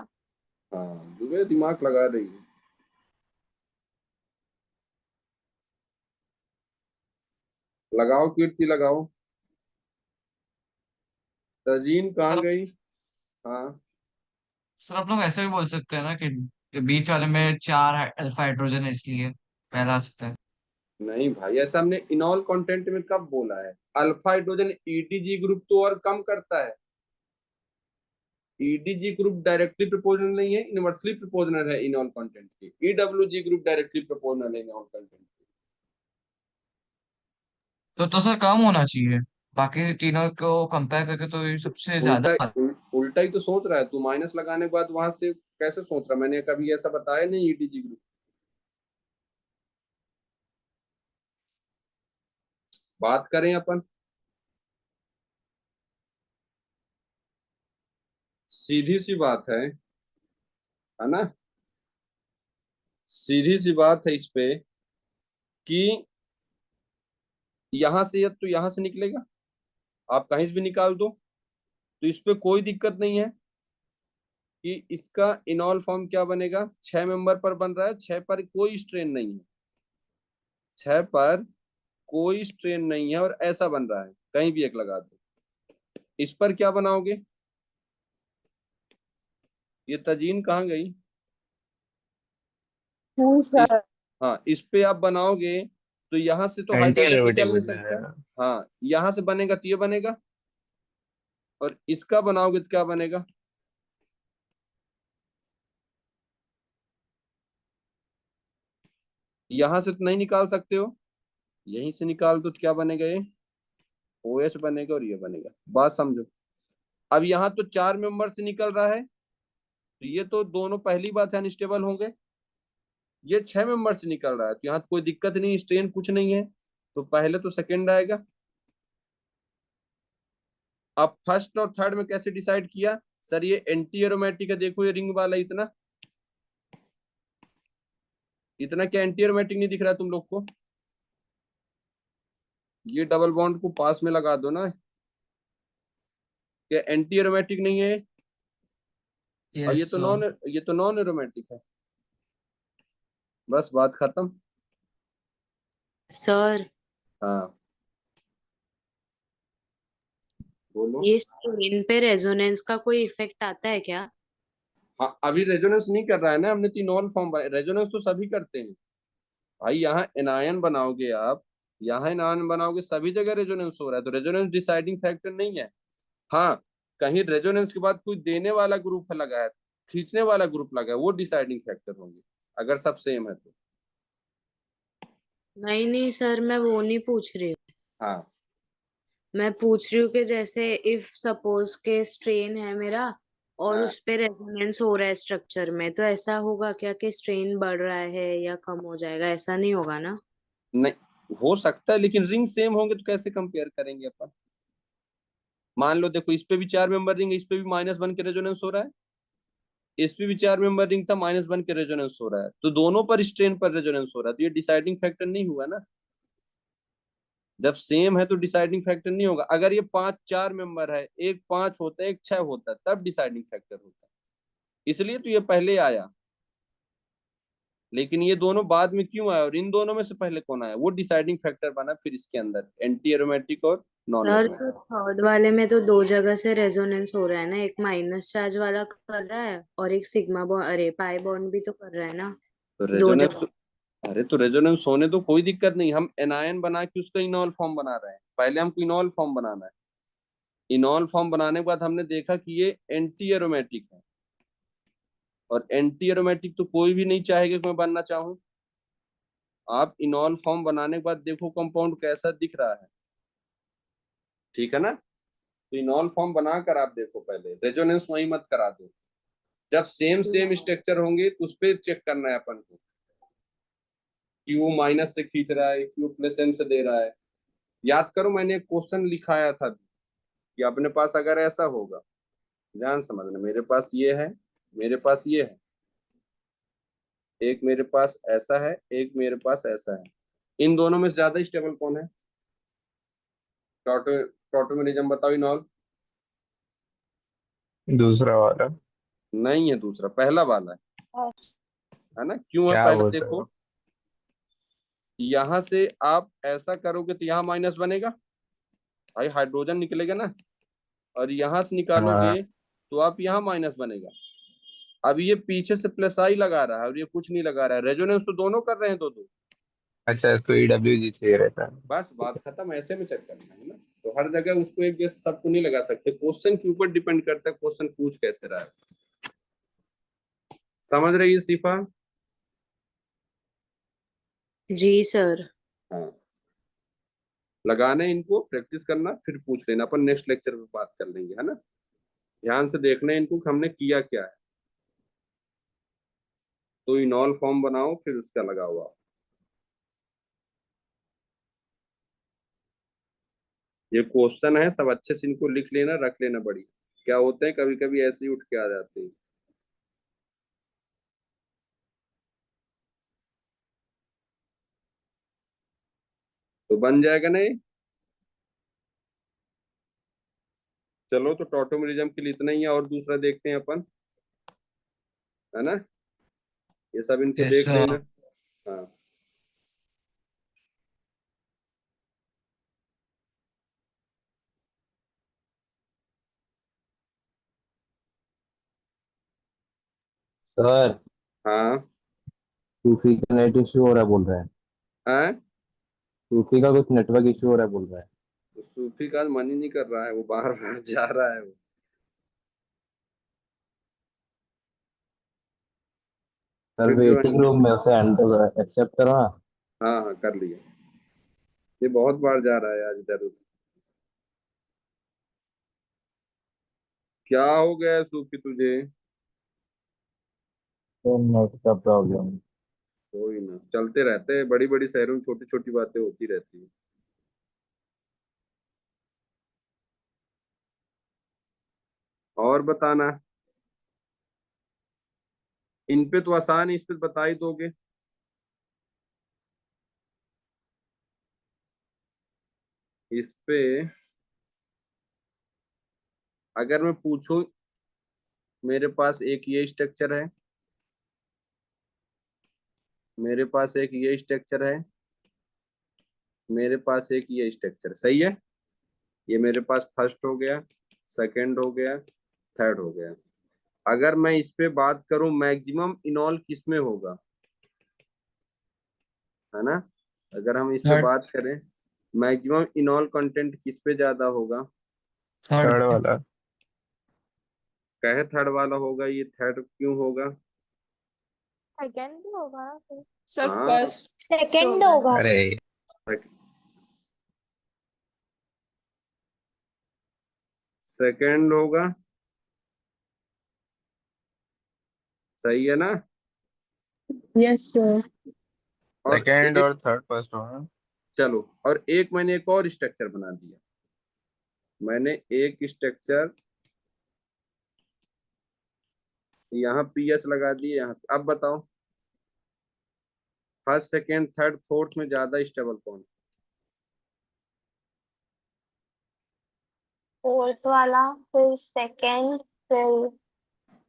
हाँ, दुबे दिमाग लगा रही है। लगाओ कीर्ति, लगाओ। तजीन कहाँ सर गई? हाँ। सर आप लोग ऐसे भी बोल सकते हैं ना कि बीच वाले में 4 अल्फा हाइड्रोजन है इसलिए पहला आ सकता है। नहीं भाई, ऐसा हमने इनॉल कंटेंट में कब बोला है? अल्फा हाइड्रोजन ईटीजी ग्रुप तो और कम करता है। ईडीजी ग्रुप डायरेक्टली प्रोपोर्शनल नहीं है, इनवर्सली प्रोपोर्शनल है इनॉल कंटेंट के। ईडब्ल्यूजी ग्रुप डायरेक्टली प्रोपोर्शनल है इनॉल कंटेंट के। तो सर कम होना चाहिए, बाकी तीनों को कंपेयर करके तो ये सबसे उल्टा ज्यादा। उल्टा ही तो सोच रहा है तू, माइनस लगाने के बाद वहां से कैसे सोच रहा है? मैंने कभी ऐसा बताया नहीं ईडीजी ग्रुप। बात करें अपन, सीधी सी बात है ना, सीधी सी बात है इस पे, कि यहां से या तो यहां से निकलेगा, आप कहीं से भी निकाल दो, तो इस पे कोई दिक्कत नहीं है कि इसका इनॉल फॉर्म क्या बनेगा, 6 मेंबर पर बन रहा है, 6 पर कोई स्ट्रेन नहीं है, 6 पर कोई स्ट्रेन नहीं है, और ऐसा बन रहा है, कहीं भी एक लगा दो। इस पर क्या बनाओगे? ये तजीन कहाँ गई? हूँ इस, सर। हाँ, इस पे आप बनाओगे तो यहां से तो एंटी हाइड्रोजन निकल एरोमेटिक नहीं बन सकता। जाएगा। हाँ, यहां से बनेगा तो ये बनेगा, और इसका बनाओगे तो क्या बनेगा? यहां से तो नहीं निकाल सकते हो, यहीं से निकाल दो तो क्या बनेगा, ये OH बनेगा, और ये बनेगा। बात समझो। अब यहाँ तो 4 मेंबर से निकल रहा है, तो ये तो दोनों पहली बात है अनस्टेबल होंगे। ये 6 मेंबर से निकल रहा है, तो यहाँ तो कोई दिक्कत नहीं, स्ट्रेन कुछ नहीं है, तो पहले तो सेकंड आएगा। अब फर्स्ट और थर्ड में कैसे डिसाइड किया? सर ये एंटी एरोमेटिक है, देखो ये रिंग वाला इतना, इतना क्या एंटी एरोमेटिक नहीं दिख रहा है तुम लोग को? ये डबल बॉन्ड को पास में लगा दो ना, क्या एंटी एरोमेटिक नहीं है? और Yes, sir. ये तो नॉन एरोमेटिक है। बस बात खत्म। सर हाँ बोलो। ये स्क्रीन पे रेजोनेंस का कोई इफेक्ट आता है क्या? हाँ अभी रेजोनेंस नहीं कर रहा है ना, हमने तो इनॉल फॉर्म बनाया, रेजोनेंस तो सभी करते हैं भाई। यहाँ एनायन बनाओगे आप, यहाँ एनायन बनाओगे, सभी जगह रेजोनेंस हो रहा है, तो रेजोनेंस डिसाइडिंग फैक्टर नहीं है। हाँ कहीं रेजोनेंस के बाद कोई देने वाला ग्रुप लगा है, खींचने वाला ग्रुप लगा है, वो डिसाइडिंग फैक्टर होंगे अगर सब सेम है तो। नहीं नहीं सर, मैं वो नहीं पूछ रही हूँ। हाँ मैं पूछ रही हूँ कि जैसे इफ सपोज के स्ट्रेन है मेरा और हाँ उस पे रेजोनेंस हो रहा है स्ट्रक्चर में, तो ऐसा होगा क्या कि स्ट्रेन बढ़ रहा है या कम हो जाएगा? ऐसा नहीं होगा ना? नहीं हो सकता है, लेकिन रिंग सेम होंगे तो कैसे कंपेयर करेंगे अपन? मान लो देखो, इस पे भी 4 मेंबर रिंग है, इस पे भी -1 के रेजोनेंस हो रहा है, इस पे भी 4 मेंबर रिंग था, -1 के रेजोनेंस हो रहा है, तो दोनों पर स्ट्रेन पर रेजोनेंस हो रहा है, तो ये डिसाइडिंग फैक्टर नहीं हुआ ना। जब सेम है तो डिसाइडिंग फैक्टर नहीं होगा। अगर ये 5 4 मेंबर है, एक 5 होता है एक 6 होता है, तब डिसाइडिंग फैक्टर होता है, इसलिए तो ये पहले आया। लेकिन ये दोनों बाद में क्यों आया, और इन दोनों में से पहले कौन आया, वो डिसाइडिंग फैक्टर बना फिर इसके अंदर एंटी एरोमेटिक और नॉन सर तो एरोमेटिक। थर्ड वाले में तो दो जगह से रेजोनेंस हो रहा है ना, एक माइनस चार्ज वाला कर रहा है और एक सिग्मा बॉन्ड, अरे पाई बॉन्ड भी तो कर रहा है ना, तो दो रेजोनेंस, जगह। अरे तो रेजोनेंस होने तो कोई दिक्कत नहीं, हम एनायन बना के उसका इनॉल फॉर्म बना रहे हैं, पहले हमको इनॉल फॉर्म बनाना है। इनॉल फॉर्म बनाने के बाद हमने देखा कि ये एंटी एरोमेटिक है, और एंटी एरोमेटिक तो कोई भी नहीं चाहेगा कि मैं बनना चाहूँ। आप इनॉल फॉर्म बनाने के बाद देखो कंपाउंड कैसा दिख रहा है, ठीक है ना? तो इनॉल फॉर्म बनाकर आप देखो, पहले रेजोनेंस वही मत करा दो। जब सेम सेम स्ट्रक्चर होंगे तो उस पर चेक करना है अपन को कि वो माइनस से खींच रहा है कि वो प्लस एम से दे रहा है। याद करो मैंने एक क्वेश्चन लिखाया था कि अपने पास अगर ऐसा होगा, ध्यान समझना, मेरे पास ये है, मेरे पास ये है, एक मेरे पास ऐसा है, एक मेरे पास ऐसा है, इन दोनों में से ज्यादा स्टेबल कौन है? टॉटोमेरिज्म बताओ इनॉल। दूसरा वाला। नहीं है दूसरा, पहला वाला है ना? क्यों है क्या पहला बोलते देखो, हो? यहां से आप ऐसा करोगे तो यहाँ माइनस बनेगा, भाई हाइड्रोजन निकलेगा ना, और यहां से हाँ। निकालोगे तो आप यहाँ माइनस बनेगा। अब ये पीछे से प्लस आई लगा रहा है और ये कुछ नहीं लगा रहा है, रेजोनेंस तो दोनों कर रहे हैं दो दो। अच्छा, इसको EWG चाहिए रहता है। बस बात खत्म, ऐसे में चेक करना है ना। तो हर जगह उसको एक जैसे सबको नहीं लगा सकते, क्वेश्चन के ऊपर डिपेंड करता है क्वेश्चन पूछ कैसे रहा है। समझ रही है सिफा? जी सर। हाँ लगाना है इनको, प्रैक्टिस करना, फिर पूछ लेना, अपन नेक्स्ट लेक्चर में बात कर लेंगे, है ना? ध्यान से देखना है इनको कि हमने किया क्या है। तो इनॉल फॉर्म बनाओ फिर उसका लगाओ आप। ये क्वेश्चन है, सब अच्छे से इनको लिख लेना, रख लेना बड़ी। क्या होते हैं कभी कभी ऐसे ही उठ के आ जाते हैं। तो बन जाएगा ना ये। चलो तो टॉटोमेरिज्म के लिए इतना ही है, और दूसरा देखते हैं अपन, है ना? ये सब इनको यस देख सर। लेना। हाँ सर, हाँ सूफी का नेट इश्यू हो रहा है बोल रहा है। हाँ। सूफी का कुछ नेटवर्क इश्यू हो रहा है बोल रहा है। तो सूफी का मन ही नहीं कर रहा है, वो बाहर बाहर जा रहा है वो। सर फिर जो है, वेटिंग रूम में उसे एंटर एक्सेप्ट करो ना। हाँ हाँ कर लिया। ये बहुत बार जा रहा है आज इधर उधर। क्या हो गया है सूफी तुझे? तो नेट का प्रॉब्लम। कोई ना, चलते रहते हैं, बड़ी बड़ी शहरों में छोटी छोटी बातें होती रहती है। और बताना, इन पे तो आसान है, इस पे बता ही दोगे। इस पे अगर मैं पूछूं मेरे पास एक ये स्ट्रक्चर है, मेरे पास एक ये स्ट्रक्चर है, मेरे पास एक ये स्ट्रक्चर, सही है। ये मेरे पास फर्स्ट हो गया, सेकंड हो गया, थर्ड हो गया। अगर मैं इस पे बात करूं मैक्सिमम इनॉल किस में होगा, है ना, अगर हम इस पे थर्ड। बात करें मैक्सिमम इनॉल कंटेंट किस पे ज्यादा होगा, थर्ड। थर्ड वाला। कहे थर्ड वाला होगा, ये थर्ड क्यों होगा? सेकंड भी होगा ना फिर? सर हाँ, फर्स्ट सेकंड होगा। अरे सेकंड होगा, सही है ना। Yes sir. और सेकंड एक, और थर्ड फर्स्ट होगा। चलो, और एक मैंने एक और स्ट्रक्चर बना दिया, मैंने एक स्ट्रक्चर यहाँ पीएच लगा दिए यहाँ पे। अब बताओ फर्स्ट सेकेंड थर्ड फोर्थ में ज्यादा स्टेबल कौन? फोर्थ वाला, फिर सेकंड, फिर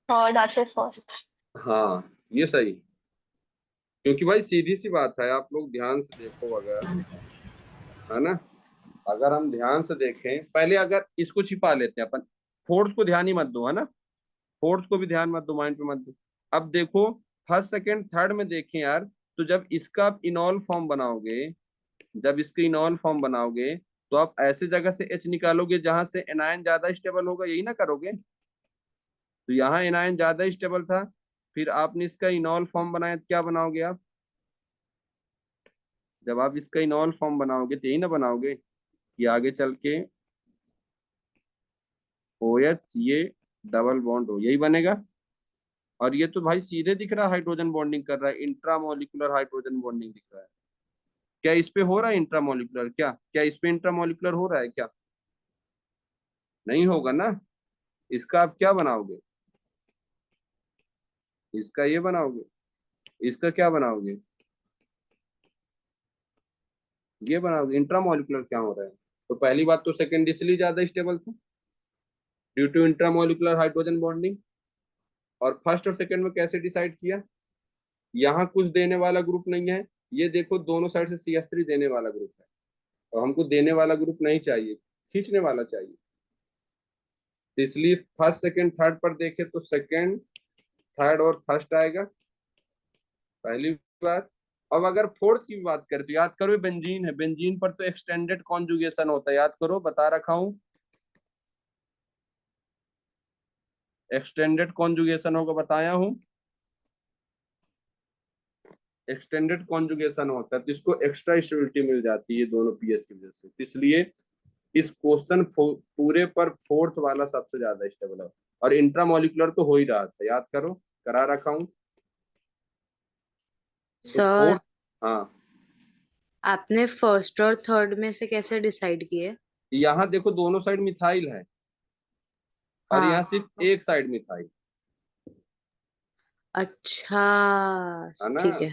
थर्ड और फिर फर्स्ट। हाँ, ये सही, क्योंकि भाई सीधी सी बात है, आप लोग ध्यान से देखो अगर, है ना, अगर हम ध्यान से देखें, पहले अगर इसको छिपा लेते हैं अपन, फोर्थ को ध्यान ही मत दो, है ना, फोर्थ को भी ध्यान मत दो, माइंड पे मत दो। अब देखो फर्स्ट सेकेंड थर्ड में देखें यार, तो जब इसका आप इनॉल फॉर्म बनाओगे, जब इसके इनॉल फॉर्म बनाओगे, तो आप ऐसे जगह से एच निकालोगे जहां से एनायन ज्यादा स्टेबल होगा, यही ना करोगे। तो यहाँ एनायन ज्यादा स्टेबल था, फिर आपने इसका इनॉल फॉर्म बनाया, तो क्या बनाओगे आप? जब आप इसका इनॉल फॉर्म बनाओगे तो यही ना बनाओगे कि आगे चल के OH ये डबल बॉन्ड हो, यही बनेगा। और ये तो भाई सीधे दिख रहा है हाइड्रोजन बॉन्डिंग कर रहा है, इंट्रामोलिकुलर हाइड्रोजन बॉन्डिंग दिख रहा है। क्या इस पे हो रहा है इंट्रामोलिकुलर? क्या क्या इस पे इंट्रामोलिकुलर हो रहा है क्या? नहीं होगा ना। इसका आप क्या बनाओगे? इसका ये बनाओगे, इसका क्या बनाओगे? ये बनाओगे। इंट्रामोलिकुलर क्या हो रहा है? तो पहली बात तो सेकेंड इसलिए ज्यादा स्टेबल था due to intramolecular hydrogen bonding. और फर्स्ट और सेकेंड में कैसे डिसाइड किया? यहाँ कुछ देने वाला ग्रुप नहीं है, ये देखो दोनों साइड से CH3 देने वाला ग्रुप है, और हमको देने वाला ग्रुप नहीं चाहिए, खींचने वाला चाहिए। तो इसलिए फर्स्ट सेकेंड थर्ड पर देखे तो सेकेंड थर्ड और फर्स्ट आएगा, पहली बात। अब अगर फोर्थ की बात करें तो याद करो बेंजीन है, बेंजीन पर तो एक्सटेंडेड कॉन्जुगेशन होता है, याद करो, बता रखा हूं, एक्सटेंडेड कॉन्जुगेशन होगा, बताया हूं, एक्सटेंडेड कॉन्जुगेशन होता है, तो इसको एक्स्ट्रा स्टेबिलिटी मिल जाती है दोनों पीएच की वजह से। इसलिए इस क्वेश्चन पूरे पर फोर्थ वाला सबसे ज्यादा स्टेबल है, और इंट्रामोलिकुलर तो हो ही रहा था, याद करो, करा रखा हूं। तो सर फोर्थ, हाँ, आपने फर्स्ट और थर्ड में से कैसे डिसाइड किए? यहाँ देखो दोनों साइड मिथाइल है, और यहाँ हाँ, सिर्फ एक साइड मिथाइल, अच्छा, है ना, ठीक है।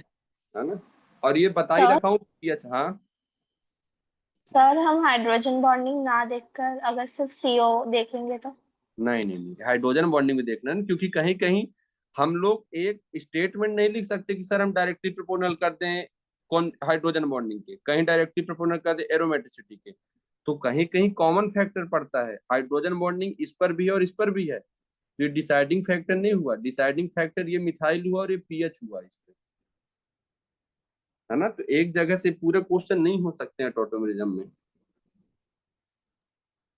है ना। और ये बता ही सर रखा हूँ पीएच, हाँ। सर हम हाइड्रोजन बॉन्डिंग ना देखकर अगर सिर्फ सीओ देखेंगे तो? नहीं नहीं नहीं, हाइड्रोजन बॉन्डिंग में देखना है ना, क्योंकि कहीं कहीं हम लोग एक स्टेटमेंट नहीं लिख सकते कि सर हम डायरेक्टली प्रोपोर्शनल करते हैं कौन हाइड्रोजन बॉन्डिंग के, कहीं डायरेक्टली प्रोपोर्शनल करते हैं एरोमेटिसिटी के, तो कहीं कहीं कॉमन फैक्टर पड़ता है। हाइड्रोजन बॉन्डिंग इस पर भी है और इस पर भी है, ये डिसाइडिंग फैक्टर नहीं हुआ, डिसाइडिंग फैक्टर ये मिथाइल हुआ और ये पीएच हुआ इस पे, है ना। तो एक जगह से पूरे क्वेश्चन नहीं हो सकते हैं टोटोमेरिज्म में।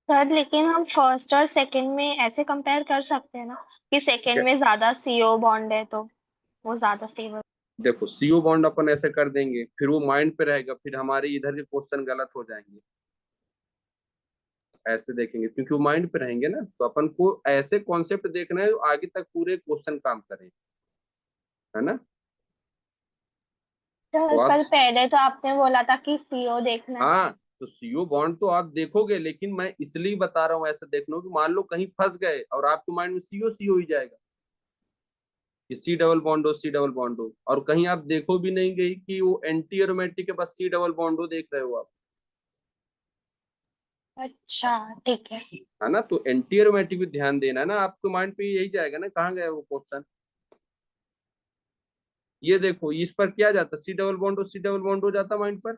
सर लेकिन हम फर्स्ट और सेकंड में ऐसे कंपेयर कर सकते हैं ना कि सेकंड में ज्यादा सीओ बॉन्ड है तो वो ज्यादा स्टेबल। देखो CO बॉन्ड अपन ऐसे कर देंगे, फिर वो माइंड पे रहेगा, फिर हमारे इधर के क्वेश्चन गलत हो जाएंगे, ऐसे देखेंगे क्योंकि वो माइंड पे रहेंगे ना। तो अपन को ऐसे कॉन्सेप्ट देखना है जो आगे तक पूरे क्वेश्चन काम करें, है ना। तो सर आप, कल पहले तो आपने बोला था कि सीओ देखना है। हाँ, तो CO बॉन्ड तो आप देखोगे, लेकिन मैं इसलिए बता रहा हूँ ऐसे देख लो कि मान लो कहीं फंस गए और आपके माइंड में CO CO ही जाएगा कि C डबल बॉन्ड हो, C डबल बॉन्ड हो, और कहीं आप देखो भी नहीं गई कि वो एंटी एरोमेटिक है, बस C डबल बॉन्ड हो देख रहे हो आप। अच्छा ठीक है। है ना। तो एंटी एरोमेटिक भी ध्यान देना है ना, आपके माइंड पे यही जाएगा ना, कहाँ गया वो क्वेश्चन। ये देखो इस पर क्या जाता, सी डबल बॉन्ड और सी डबल बॉन्ड हो जाता माइंड पर,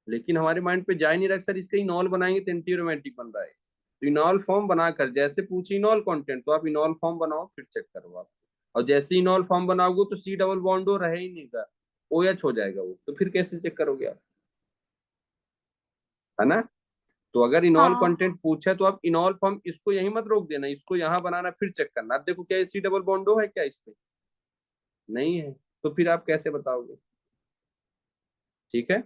लेकिन हमारे माइंड पे जा ही नहीं रहा सर इसका इनॉल बनाएंगे तो एंटी एरोमेटिक बन रहा है। तो इनॉल फॉर्म बनाकर जैसे पूछे इनॉल कंटेंट तो आप इनॉल फॉर्म बनाओ फिर चेक करो आप। और जैसे इनॉल फॉर्म बनाओगे तो सी डबल बॉन्ड रहे ही नहीं का, ओ एच हो जाएगा वो, तो फिर कैसे चेक करोगे आप, है ना। तो अगर इनॉल हाँ कंटेंट पूछा तो आप इनॉल फॉर्म इसको यहीं मत रोक देना, इसको यहाँ बनाना फिर चेक करना। आप देखो क्या सी डबल बॉन्डो है क्या इसमें, नहीं है, तो फिर आप कैसे बताओगे। ठीक है।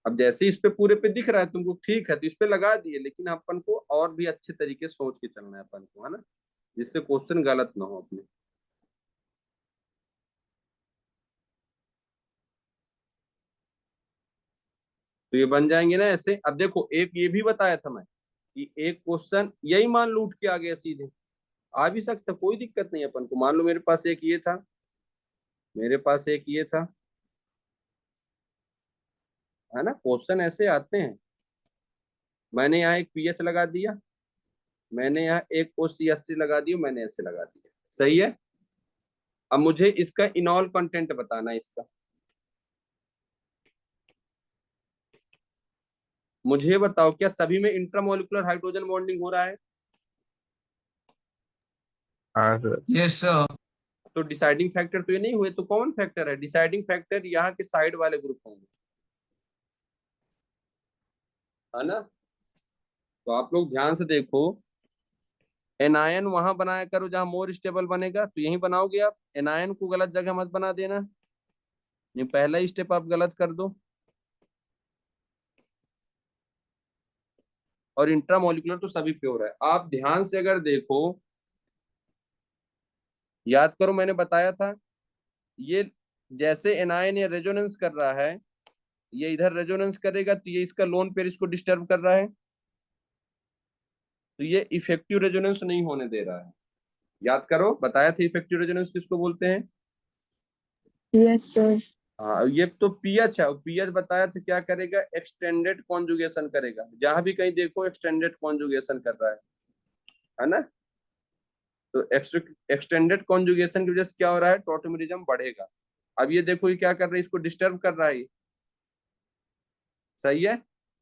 अब जैसे इस पे पूरे पे दिख रहा है तुमको ठीक है तो इस पे लगा दिए, लेकिन अपन को और भी अच्छे तरीके से सोच के चलना है अपन को, है ना, जिससे क्वेश्चन गलत ना हो अपने। तो ये बन जाएंगे ना ऐसे। अब देखो एक ये भी बताया था मैं कि एक क्वेश्चन यही मान लो उठ के आ गया सीधे, आ भी सकता, कोई दिक्कत नहीं अपन को। मान लो मेरे पास एक ये था, मेरे पास एक ये था, है ना, क्वेश्चन ऐसे आते हैं। मैंने यहाँ एक पीएच लगा दिया, मैंने यहाँ एक ओ सी एस सी लगा दिया, मैंने ऐसे लगा दिया, सही है। अब मुझे इसका इनॉल कंटेंट बताना है इसका। मुझे बताओ क्या सभी में इंट्रामोलिकुलर हाइड्रोजन बॉन्डिंग हो रहा है। हाँ सर। Yes sir. तो डिसाइडिंग फैक्टर तो ये नहीं हुए, तो कौन फैक्टर है, डिसाइडिंग फैक्टर यहाँ के साइड वाले ग्रुप होंगे, है ना। तो आप लोग ध्यान से देखो, एनायन वहां बनाया करो जहां मोर स्टेबल बनेगा, तो यहीं बनाओगे आप। एनायन को गलत जगह मत बना देना, ये पहला स्टेप आप गलत कर दो। और इंट्रामोलिकुलर तो सभी प्योर है। आप ध्यान से अगर देखो, याद करो मैंने बताया था, ये जैसे एनायन ये रेजोनेंस कर रहा है, ये इधर रेजोनेंस करेगा तो ये इसका लोन पेयर इसको डिस्टर्ब कर रहा है, तो ये इफेक्टिव रेजोनेंस नहीं होने दे रहा है। याद करो बताया था इफेक्टिव रेजोनेंस किसको बोलते हैं। Yes sir. हाँ ये तो पीएच है, पीएच बताया था क्या करेगा, एक्सटेंडेड कॉन्जुगेशन करेगा, जहां भी कहीं देखो एक्सटेंडेड कॉन्जुगेशन कर रहा है ना। तो एक्सटेंडेड कॉन्जुगेशन की वजह से क्या हो रहा है, टॉटोमेरिज्म बढ़ेगा। अब ये देखो ये क्या कर रहा है, इसको डिस्टर्ब कर रहा है, सही है।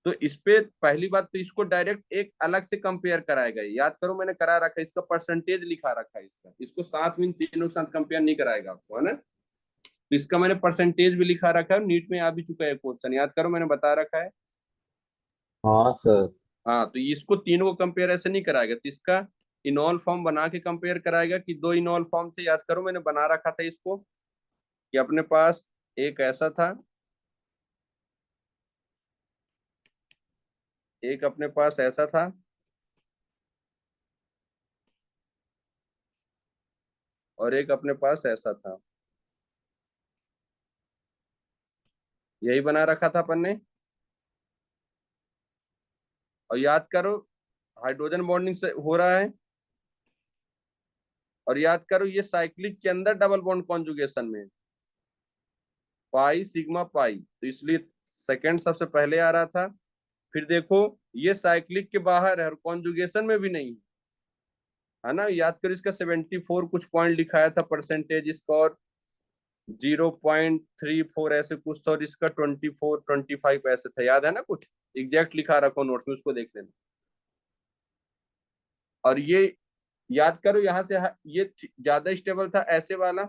तो इस पे पहली बात तो इसको डायरेक्ट एक अलग से कंपेयर कराएगा, याद करो मैंने करा रखा है, इसका परसेंटेज लिखा रखा है इसका, इसको साथ में इन तीनों के साथ कंपेयर नहीं कराएगा आपको, है ना। तो इसका मैंने परसेंटेज भी लिखा रखा है, नीट में आ भी चुका है क्वेश्चन, याद करो मैंने बता रखा है। हाँ सर। हाँ तो इसको तीनों को कंपेयर ऐसे नहीं कराएगा, तो इसका इनॉल फॉर्म बना के कंपेयर कराएगा कि दो इनॉल फॉर्म थे, याद करो मैंने बना रखा था इसको, कि अपने पास एक ऐसा था, एक अपने पास ऐसा था, और एक अपने पास ऐसा था, यही बना रखा था अपन ने। और याद करो हाइड्रोजन बॉन्डिंग से हो रहा है, और याद करो ये साइक्लिक के अंदर डबल बॉन्ड कॉन्जुगेशन में, पाई सिग्मा पाई, तो इसलिए सेकंड सबसे पहले आ रहा था। फिर देखो ये साइक्लिक के बाहर है और कॉन्जुगेशन में भी नहीं है ना। याद करो इसका 74 कुछ पॉइंट लिखाया था परसेंटेज इसका, और 0.34 ऐसे कुछ था, और इसका 24 25 ऐसे था, याद है ना, कुछ एग्जैक्ट लिखा रखो नोट्स में, उसको देख लेना। और ये याद करो यहाँ से ये ज्यादा स्टेबल था ऐसे वाला,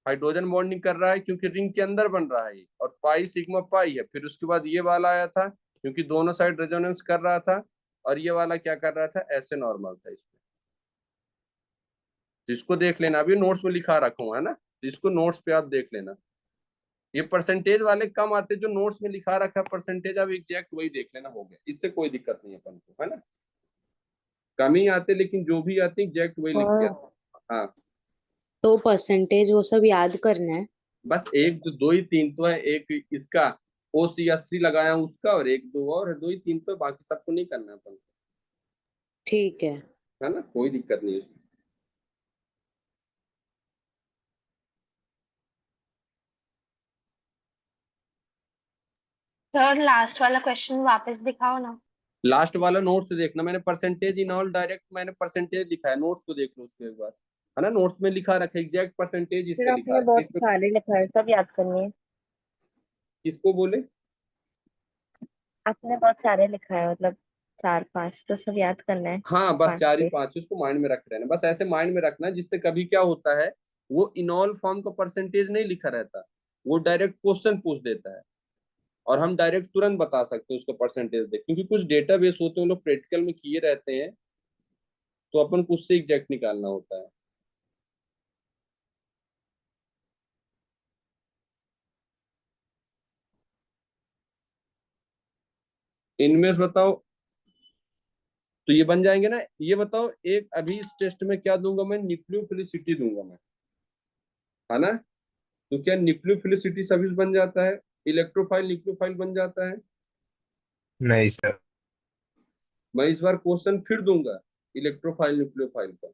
हाइड्रोजन बॉन्डिंग कर रहा है क्योंकि रिंग के अंदर बन रहा है ये, और पाई सिग्मा पाई है। फिर उसके बाद ये वाला आया था क्योंकि दोनों साइड रेजोनेंस कर रहा था, और ये वाला क्या कर रहा था, ऐसे नॉर्मल था इसमें। तो इसको देख लेना, अभी नोट्स में लिखा रखूंगा, है ना, तो इसको नोट्स पे आप देख लेना। ये परसेंटेज वाले कम आते, जो नोट्स में लिखा रखा परसेंटेज, आप एग्जैक्ट वही देख लेना, हो गया, इससे कोई दिक्कत नहीं है अपन को, है ना। कम ही आते लेकिन जो भी आते एग्जैक्ट वही लिख सर दिया। हाँ तो परसेंटेज वो सब याद करना है। बस एक दो ही तीन तो है, एक इसका ओ सी एस सी लगाया हूँ उसका, और एक दो और है, दो ही तीन तो, बाकी सबको नहीं करना है अपन को, ठीक है। है ना, कोई दिक्कत नहीं है। सर लास्ट वाला क्वेश्चन वापस दिखाओ ना। लास्ट वाला नोट से देखना, मैंने परसेंटेज इन ऑल डायरेक्ट मैंने परसेंटेज लिखा है, नोट्स को देख लो उसको एक बार, है ना। नोट्स में लिखा रखा है एग्जैक्ट परसेंटेज फिर इसका लिखा आपने है, बहुत इसमें सारे लिखा है, सब याद करनी है। किसको बोले? आपने बहुत सारे लिखा है, मतलब 4 5 तो सब याद करना है। हाँ बस 4 ही 5 6। 5 उसको माइंड में रख रहे हैं, बस ऐसे माइंड में रखना, जिससे कभी क्या होता है वो इनऑल फॉर्म का परसेंटेज नहीं लिखा रहता, वो डायरेक्ट क्वेश्चन पूछ देता है और हम डायरेक्ट तुरंत बता सकते हैं उसका परसेंटेज देख, क्योंकि कुछ डेटाबेस होते हैं वो लोग प्रैक्टिकल में किए रहते हैं, तो अपन को उससे एग्जैक्ट निकालना होता है। इनमें से बताओ, तो ये बन जाएंगे ना। ये बताओ, एक अभी इस टेस्ट में क्या दूंगा मैं, न्यूक्लियोफिलिसिटी दूंगा मैं, है ना। तो क्या न्यूक्लियोफिलिसिटी सभी बन जाता है, इलेक्ट्रोफाइल न्यूक्लियोफाइल बन जाता है? नहीं सर। मैं इस बार क्वेश्चन फिर दूंगा इलेक्ट्रोफाइल न्यूक्लियोफाइल का,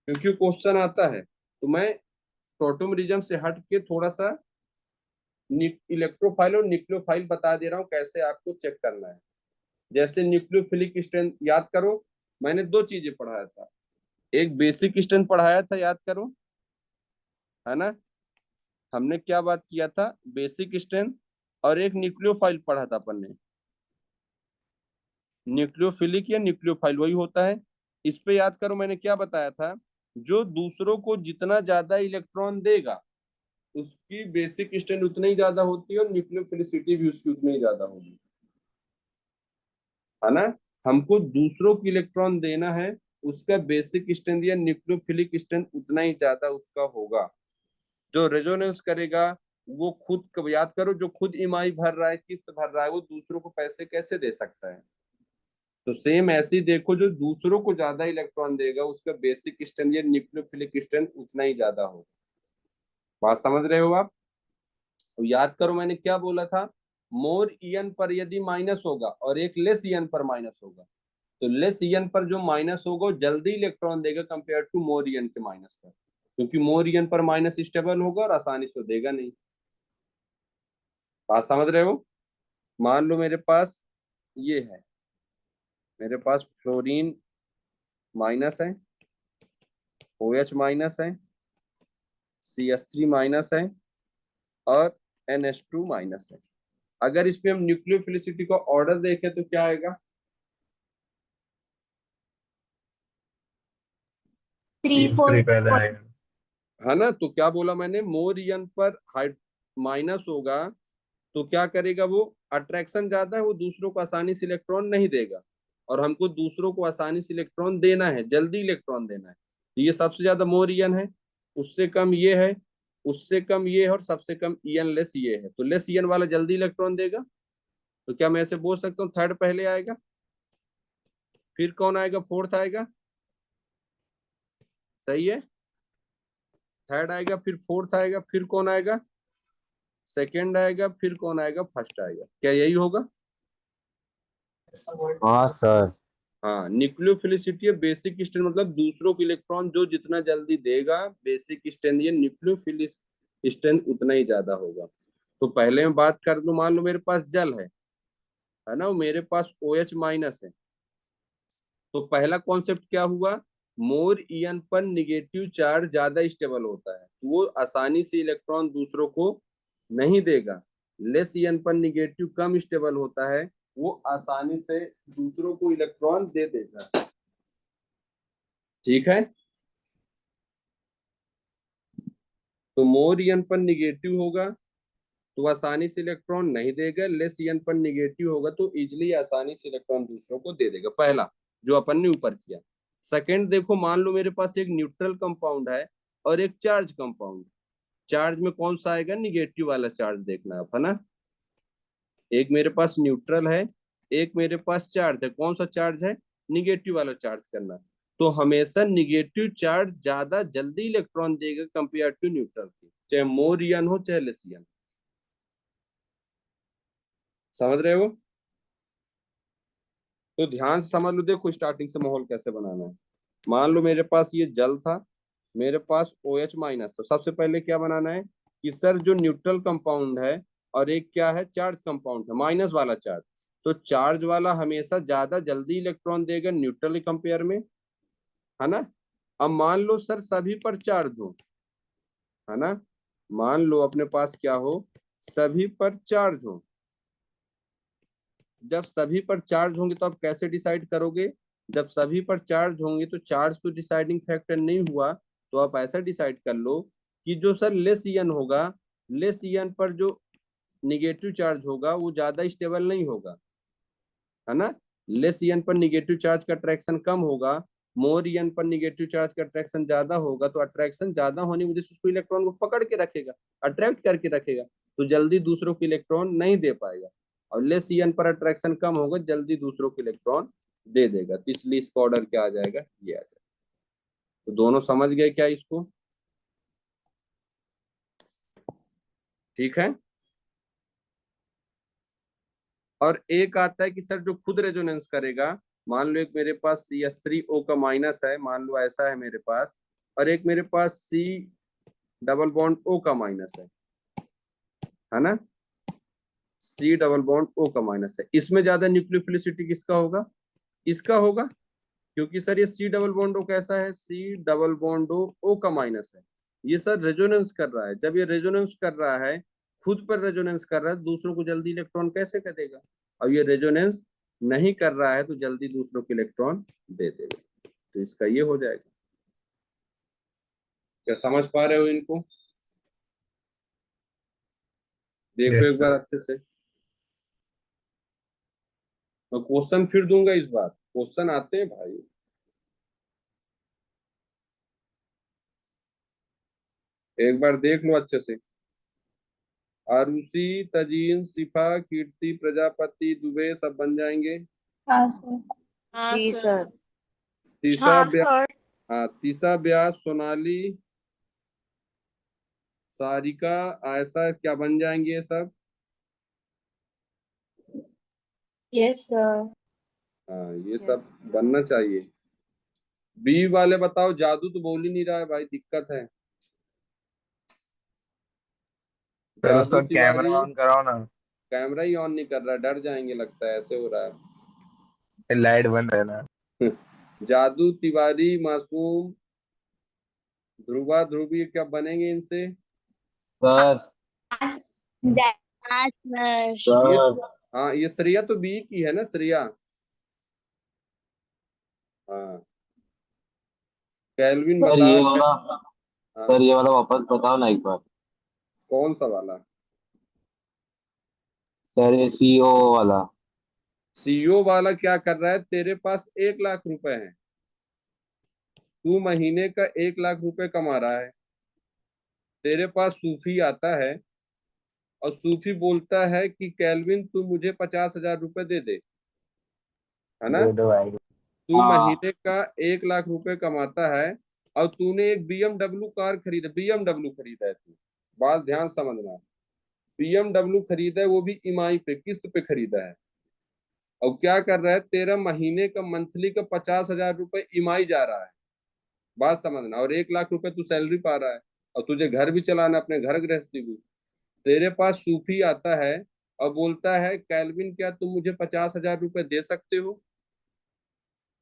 क्योंकि क्वेश्चन आता है, तो मैं टोटोमेरिज्म से हट के थोड़ा सा इलेक्ट्रोफाइल और न्यूक्लियोफाइल बता दे रहा हूँ कैसे आपको चेक करना है। जैसे न्यूक्लियोफिलिक स्ट्रेंथ याद करो, मैंने 2 चीजें पढ़ाया था, एक बेसिक स्ट्रेंथ पढ़ाया था, याद करो, है ना। हमने क्या बात किया था, बेसिक स्ट्रेंथ, और एक न्यूक्लियोफाइल पढ़ा था अपन ने, न्यूक्लियोफिलिक या न्यूक्लियोफाइल वही होता है। इस पे याद करो मैंने क्या बताया था, जो दूसरों को जितना ज्यादा इलेक्ट्रॉन देगा उसकी बेसिक स्ट्रेंथ उतनी ही ज्यादा होती है और न्यूक्लियोफिलिसिटी भी उसकी उतनी ही ज्यादा होगी, है ना। हमको दूसरों को इलेक्ट्रॉन देना है, उसका बेसिक स्ट्रेंथ या न्यूक्लियोफिलिक स्ट्रेंथ उतना ही ज्यादा उसका होगा। जो रेजोनेंस करेगा वो खुद, याद करो, जो खुद ईएमआई भर रहा है, किस्त भर रहा है, वो दूसरों को पैसे कैसे दे सकता है। तो सेम ऐसे ही देखो, जो दूसरों को ज्यादा इलेक्ट्रॉन देगा उसका बेसिक स्ट्रेंथ या न्यूक्लियोफिलिक स्ट्रेंथ उतना ही ज्यादा होगा। बात समझ रहे हो आप? तो याद करो मैंने क्या बोला था, मोर ईएन पर यदि माइनस होगा और एक लेस ईएन पर माइनस होगा, तो लेस ईएन पर जो माइनस होगा वो जल्दी इलेक्ट्रॉन देगा कंपेयर टू मोर ईएन के माइनस पर, क्योंकि मोर ईएन पर माइनस स्टेबल होगा और आसानी से देगा नहीं। बात समझ रहे हो? मान लो मेरे पास ये है, मेरे पास फ्लोरीन माइनस है, OH माइनस है, CH3 माइनस है और NH2 माइनस है। अगर इस पे हम न्यूक्लियोफिलिसिटी का ऑर्डर देखें तो क्या आएगा? 3 4 तीसरी पहले आएगा। है ना। तो क्या बोला मैंने, मोर ईएन पर माइनस होगा तो क्या करेगा, वो अट्रैक्शन ज्यादा है, वो दूसरों को आसानी से इलेक्ट्रॉन नहीं देगा, और हमको दूसरों को आसानी से इलेक्ट्रॉन देना है, जल्दी इलेक्ट्रॉन देना है, तो ये सबसे ज्यादा मोर ईएन है, उससे कम ये है, उससे कम ये है, और सबसे कम ईएन लेस ये है, तो लेस ईएन वाला जल्दी इलेक्ट्रॉन देगा। तो क्या मैं ऐसे बोल सकता हूँ थर्ड पहले आएगा, फिर कौन आएगा, फोर्थ आएगा, सही है। थर्ड आएगा, फिर फोर्थ आएगा, फिर कौन आएगा, सेकेंड आएगा, फिर कौन आएगा, फर्स्ट आएगा। क्या यही होगा? हाँ सर। हाँ, न्यूक्लियोफिलिसिटी बेसिक स्ट्रेंथ मतलब दूसरों को इलेक्ट्रॉन जो जितना जल्दी देगा, बेसिक स्ट्रेंथ या न्यूक्लियोफिलिक स्ट्रेंथ उतना ही ज्यादा होगा। तो पहले मैं बात कर लूं, मान लो मेरे पास जल है ना, मेरे पास OH माइनस है, तो पहला कॉन्सेप्ट क्या हुआ, मोर ईएन पर निगेटिव चार्ज ज्यादा स्टेबल होता है, तो वो आसानी से इलेक्ट्रॉन दूसरों को नहीं देगा। लेस ईएन पर निगेटिव कम स्टेबल होता है, वो आसानी से दूसरों को इलेक्ट्रॉन दे देगा। ठीक है, तो मोर ईएन पर निगेटिव होगा तो आसानी से इलेक्ट्रॉन नहीं देगा, लेस ईएन पर निगेटिव होगा तो इजिली आसानी से इलेक्ट्रॉन दूसरों को दे देगा। पहला जो अपन ने ऊपर किया। सेकंड देखो, मान लो मेरे पास एक न्यूट्रल कंपाउंड है और एक चार्ज कंपाउंड, चार्ज में कौन सा आएगा, निगेटिव वाला चार्ज देखना है ना। एक मेरे पास न्यूट्रल है, एक मेरे पास चार्ज है, कौन सा चार्ज है, निगेटिव वाला चार्ज करना। तो हमेशा निगेटिव चार्ज ज्यादा जल्दी इलेक्ट्रॉन देगा कंपेयर टू न्यूट्रल की, चाहे मोर ईएन हो चाहे लेस ईएन। समझ रहे हो? तो ध्यान से समझ लो, देखो स्टार्टिंग से माहौल कैसे बनाना है। मान लो मेरे पास ये जल था, मेरे पास OH माइनस, तो सबसे पहले क्या बनाना है कि सर जो न्यूट्रल कंपाउंड है और एक क्या है, चार्ज कंपाउंड है, माइनस वाला चार्ज। तो चार्ज वाला हमेशा ज्यादा जल्दी इलेक्ट्रॉन देगा न्यूट्रल कंपेयर में, है ना। अब मान लो सर सभी पर चार्ज हो, है ना, मान लो अपने पास क्या हो, सभी पर चार्ज हो। जब सभी पर चार्ज होंगे तो आप कैसे डिसाइड करोगे? जब सभी पर चार्ज होंगे तो चार्ज तो डिसाइडिंग फैक्टर नहीं हुआ, तो आप ऐसा डिसाइड कर लो कि जो सर लेस ईएन होगा, लेस ईएन पर जो निगेटिव चार्ज होगा वो ज्यादा स्टेबल नहीं होगा, है ना। लेस ईएन पर निगेटिव चार्ज का अट्रैक्शन कम होगा, मोर ईएन पर निगेटिव चार्ज का अट्रैक्शन ज्यादा होगा। तो अट्रैक्शन ज्यादा होने की वजह से उसको इलेक्ट्रॉन को पकड़ के रखेगा, अट्रैक्ट करके रखेगा, तो जल्दी दूसरों को इलेक्ट्रॉन नहीं दे पाएगा। और लेस ईएन पर अट्रैक्शन कम होगा, जल्दी दूसरों को इलेक्ट्रॉन दे देगा। तो इसलिए इसका ऑर्डर क्या आ जाएगा, ये आ जाएगा। तो दोनों समझ गए क्या इसको? ठीक है। और एक आता है कि सर जो खुद रेजोनेंस करेगा, मान लो एक मेरे पास CH3O का माइनस है, मान लो ऐसा है मेरे पास, और एक मेरे पास C डबल बॉन्ड O का माइनस है ना, C डबल बॉन्ड O का माइनस है। इसमें ज्यादा न्यूक्लियोफिलिसिटी किसका होगा? इसका होगा, क्योंकि सर ये C डबल बॉन्ड O कैसा है, C डबल बॉन्ड O का माइनस है। ये सर रेजोनेंस कर रहा है। जब ये रेजोनेंस कर रहा है, खुद पर रेजोनेंस कर रहा है, दूसरों को जल्दी इलेक्ट्रॉन कैसे कर देगा? अब ये रेजोनेंस नहीं कर रहा है तो जल्दी दूसरों को इलेक्ट्रॉन दे देगा। तो इसका ये हो जाएगा। क्या समझ पा रहे हो इनको? देखो Yes, एक बार अच्छे से। मैं क्वेश्चन फिर दूंगा इस बार, क्वेश्चन आते हैं भाई। एक बार देख लो अच्छे से। आरुषि, तजीन, शिफा, कीर्ति, प्रजापति, दुबे सब बन जाएंगे। हाँ सर। हाँ जी सर। सर। तीसरा हाँ ब्यास, सर। हाँ तीसरा ब्यास, सोनाली, सारिका, ऐसा क्या बन जाएंगे ये सब? Yes sir. हाँ ये सब बनना चाहिए। बी वाले बताओ, जादू तो बोल ही नहीं रहा है भाई, दिक्कत है। सर उसका जादू तिवारी कैमरा ऑन कराओ ना। कैमरा ही ऑन नहीं कर रहा, डर जाएंगे लगता है, ऐसे हो रहा लाइट बंद है ना। है। जादू तिवारी, मासूम, ध्रुवा, ध्रुवी क्या बनेंगे इनसे? सर ये सर हाँ ये श्रेया तो बी की है ना, श्रेया। हाँ कैल्विन सर बता। ये वाला हाँ सर ये वाला वापस बताओ ना एक बार। कौन सा वाला? सर ये CO वाला। सीईओ वाला क्या कर रहा है, तेरे पास 1 लाख रुपए है, तू महीने का 1 लाख रुपए कमा रहा है। तेरे पास सूफी आता है और सूफी बोलता है कि कैल्विन तू मुझे 50,000 रुपए दे दे, है ना। दे दो भाई। तू हाँ महीने का 1 लाख रुपए कमाता है और तूने एक BMW कार खरीदा, BMW खरीदा है तू, बात ध्यान समझना। BMW खरीदा है, वो भी ईएमआई पे, किस्त पे खरीदा है। और क्या कर रहा है, तेरा महीने का मंथली का 50,000 रुपए ईएमआई जा रहा है, बात समझना। और 1 लाख रुपए तू सैलरी पा रहा है, और तुझे घर भी चलाना, अपने घर गृहस्थी भी। तेरे पास सूफी आता है और बोलता है कैल्विन क्या तुम मुझे 50,000 रुपए दे सकते हो?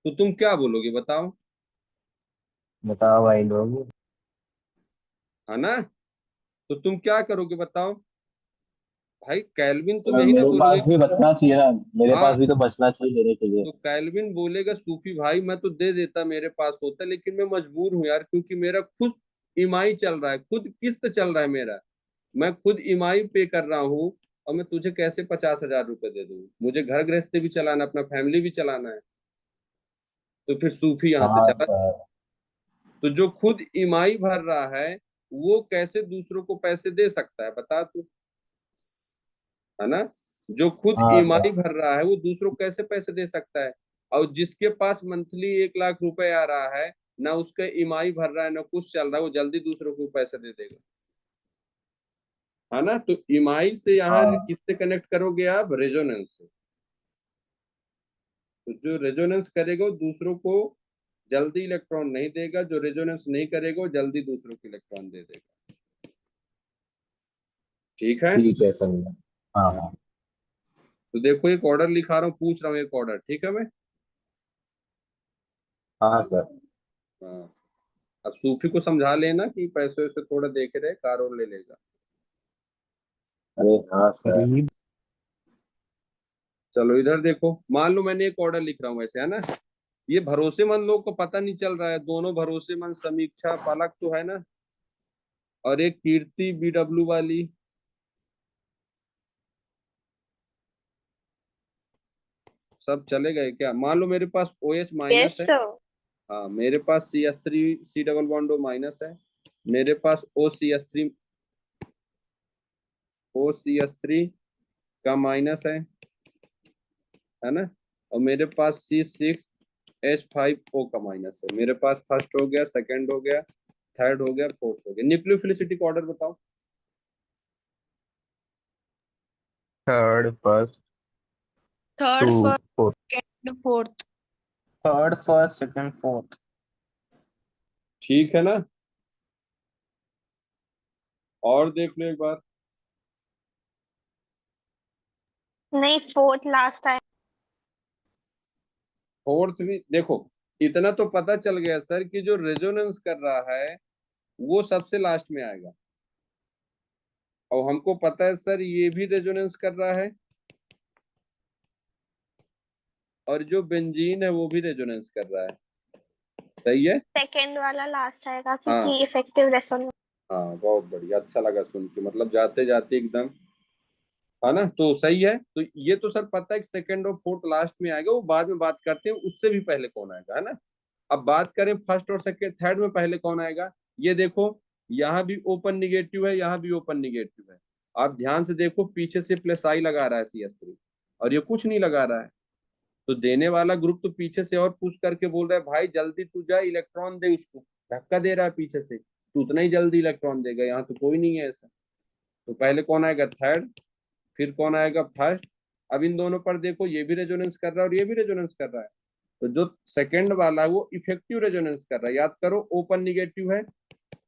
तो तुम क्या बोलोगे बताओ, बताओ भाई लोग। है ना। तो तुम क्या करोगे बताओ भाई, कैल्विन तुम सर यही ना मेरे पास बोलोगे। भी बचना चाहिए ना, मेरे पास हाँ भी तो बचना चाहिए देने के लिए। तो कैल्विन बोलेगा सूफी भाई मैं तो दे देता, मेरे पास होता, लेकिन मैं मजबूर हूँ यार, क्योंकि मेरा खुद ईएमआई चल रहा है, खुद किस्त चल रहा है मेरा, मैं खुद ईएमआई पे कर रहा हूँ। और मैं तुझे कैसे 50,000 रुपए दे दूँ? मुझे घर गृहस्थी भी चलाना, अपना फैमिली भी चलाना है। तो फिर सूफी यहाँ से हाँ चला। सर। तो जो खुद ईएमआई भर रहा है वो कैसे दूसरों को पैसे दे सकता है बता तू, है ना। जो खुद हाँ ईएमआई सर। भर रहा है वो दूसरों को कैसे पैसे दे सकता है? और जिसके पास मंथली 1 लाख रुपए आ रहा है, ना उसका ईएमआई भर रहा है ना कुछ चल रहा है, वो जल्दी दूसरों को पैसे दे देगा, है ना। तो ईएमआई से यहाँ हाँ किससे कनेक्ट करोगे आप? रेजोनेंस से। तो जो रेजोनेंस करेगा वो दूसरों को जल्दी इलेक्ट्रॉन नहीं देगा, जो रेजोनेंस नहीं करेगा वो जल्दी दूसरों को इलेक्ट्रॉन दे देगा। ठीक है। ठीक है समझा। हाँ हाँ। तो देखो एक ऑर्डर लिखा रहा हूँ, पूछ रहा हूँ एक ऑर्डर, ठीक है मैं। हाँ सर। हाँ, अब सूफी को समझा लेना कि पैसे वैसे थोड़ा देखे रहे, कार और ले लेगा। अरे हाँ सर। चलो इधर देखो, मान लो मैंने एक ऑर्डर लिख रहा हूँ ऐसे, है ना। ये भरोसेमंद लोग को पता नहीं चल रहा है, दोनों भरोसेमंद, समीक्षा पालक तो है ना, और एक कीर्ति BW वाली। सब चले गए क्या? मान लो मेरे पास OH यस माइनस है। सर। हाँ, मेरे पास CH3 C double bond O minus है। मेरे पास OCH3 का माइनस है ना। और मेरे पास C6H5O का माइनस है। मेरे पास फर्स्ट हो गया, सेकंड हो गया, थर्ड हो गया, फोर्थ हो गया। न्यूक्लियोफिलिसिटी का ऑर्डर बताओ। Third first third two first fourth. Second fourth. Third first second fourth. ठीक है ना। और देख लो एक बार। नहीं, फोर्थ लास्ट है। फोर्थ भी देखो, इतना तो पता चल गया सर कि जो रेजोनेंस कर रहा है वो सबसे लास्ट में आएगा। और हमको पता है सर ये भी रेजोनेंस कर रहा है, और जो बेंजीन है वो भी रेजोनेंस कर रहा है। सही है। सेकंड वाला लास्ट आएगा हाँ क्योंकि इफेक्टिव रेजोनेंस। हाँ, बहुत बढ़िया, अच्छा लगा सुन के, मतलब जाते जाते एकदम, है ना। तो सही है। तो ये तो सर पता है कि सेकंड और फोर्थ लास्ट में आएगा, वो बाद में बात करते हैं उससे भी पहले कौन आएगा, है ना। अब बात करें फर्स्ट और सेकंड थर्ड में पहले कौन आएगा। ये देखो, यहाँ भी ओपन निगेटिव है, यहाँ भी ओपन निगेटिव है। आप ध्यान से देखो, पीछे से +I लगा रहा है CH3, और ये कुछ नहीं लगा रहा है। तो देने वाला ग्रुप तो पीछे से और पुश करके बोल रहा है भाई जल्दी तू जा, इलेक्ट्रॉन दे उसको। धक्का दे रहा है पीछे से, तो उतना ही जल्दी इलेक्ट्रॉन देगा। यहाँ तो कोई नहीं है ऐसा। तो पहले कौन आएगा? थर्ड। फिर कौन आएगा? फर्स्ट। अब इन दोनों पर देखो, ये भी रेजोनेंस कर रहा है और ये भी रेजोनेंस कर रहा है। तो जो सेकंड वाला है वो इफेक्टिव रेजोनेंस कर रहा है। याद करो, ओपन निगेटिव है,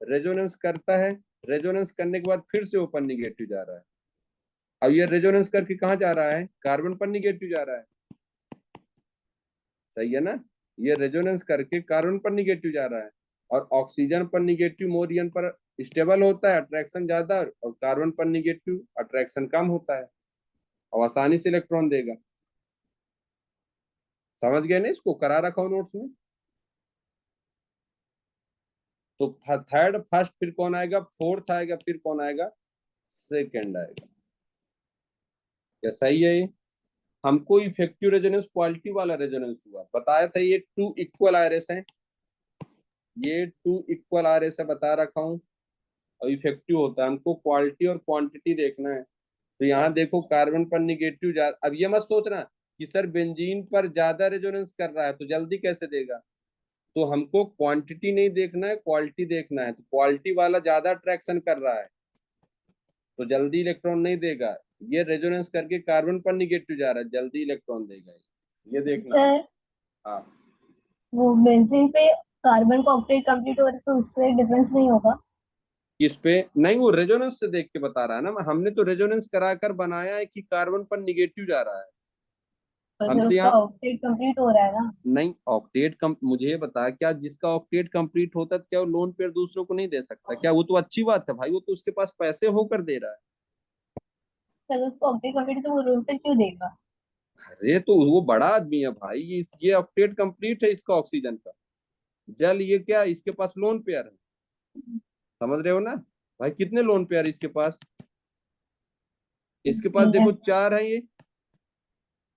रेजोनेंस करता है, रेजोनेंस करने के बाद फिर से ओपन निगेटिव जा रहा है। अब ये रेजोनेंस करके कहाँ जा रहा है? कार्बन पर निगेटिव जा रहा है। सही है ना। ये रेजोनेंस करके कार्बन पर निगेटिव जा रहा है, और ऑक्सीजन पर निगेटिव मोरियन पर स्टेबल होता है, अट्रैक्शन ज्यादा, और कार्बन पर निगेटिव अट्रैक्शन कम होता है, और आसानी से इलेक्ट्रॉन देगा। समझ गए ना? इसको करा रखा हूं नोट्स में। तो थर्ड, फर्स्ट, फिर कौन आएगा? फोर्थ आएगा, फिर कौन आएगा? सेकंड आएगा। क्या सही है ये? हमको इफेक्टिव रेजोनेंस क्वालिटी वाला रेजोनेंस हुआ, बताया था ये 2 इक्वल आरएस है। ये 2 इक्वल आरएस है, बता रखा हूँ। और इफेक्टिव होता है, हमको क्वालिटी और क्वांटिटी देखना है। तो यहाँ देखो, कार्बन पर निगेटिव जा, अब ये मत सोचना कि सर बेंजीन पर ज्यादा रेजोनेंस कर रहा है तो जल्दी कैसे देगा। तो हमको क्वांटिटी नहीं देखना है, क्वालिटी देखना है। तो क्वालिटी वाला ज्यादा अट्रैक्शन कर रहा है तो जल्दी इलेक्ट्रॉन नहीं देगा। ये रेजोनेंस करके कार्बन पर निगेटिव जा रहा है, जल्दी इलेक्ट्रॉन देगा। ये देखना। सर हाँ, वो बेंजीन पे कार्बन का ऑक्टेट कंप्लीट हो रहा है तो उससे डिफरेंस नहीं होगा। इस पे नहीं, वो रेजोनेंस से देख के बता रहा है ना। हमने तो रेजोनेंस कराकर बनाया है कि कार्बन पर निगेटिव जा रहा है। तो फिर हमसे उसका यहाँ ऑक्टेट कंप्लीट हो रहा है ना। नहीं, ऑक्टेट कम, मुझे ये बता, क्या जिसका ऑक्टेट कंप्लीट होता है क्या वो लोन पेयर दूसरों को नहीं दे सकता क्या? वो तो अच्छी बात है भाई, वो तो उसके पास पैसे होकर दे रहा है। अगर उसको ऑक्टेट कंप्लीट तो वो रूम पे क्यों देगा। अरे तो वो बड़ा आदमी है भाई, ये ऑक्टेट कंप्लीट है इसका ऑक्सीजन का। जल ये क्या, इसके पास लोन पेयर है। समझ रहे हो ना भाई? कितने लोन पेयर इसके पास? इसके पास ठीक है। देखो 4 है ये।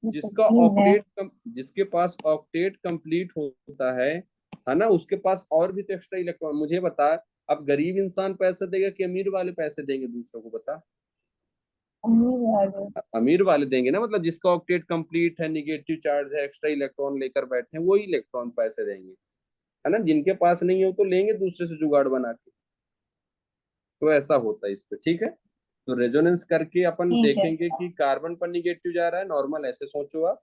जिसका ठीक है। जिसके पास ऑक्टेट कंप्लीट होता है ना, उसके पास और भी तो एक्स्ट्रा इलेक्ट्रॉन। मुझे बता, अब गरीब इंसान पैसे देगा कि अमीर वाले पैसे देंगे दूसरों को? बता। अमीर वाले देंगे ना, मतलब जिसका ऑक्टेट कंप्लीट है, निगेटिव चार्ज है, एक्स्ट्रा इलेक्ट्रॉन लेकर बैठे हैं, वही इलेक्ट्रॉन पैसे देंगे, है ना। जिनके पास नहीं हो तो लेंगे दूसरे से जुगाड़ बना के। तो ऐसा होता है इस पे, ठीक है। तो रेजोनेंस करके अपन ठीक है। देखेंगे कि कार्बन पर निगेटिव जा रहा है, नॉर्मल ऐसे सोचो आप।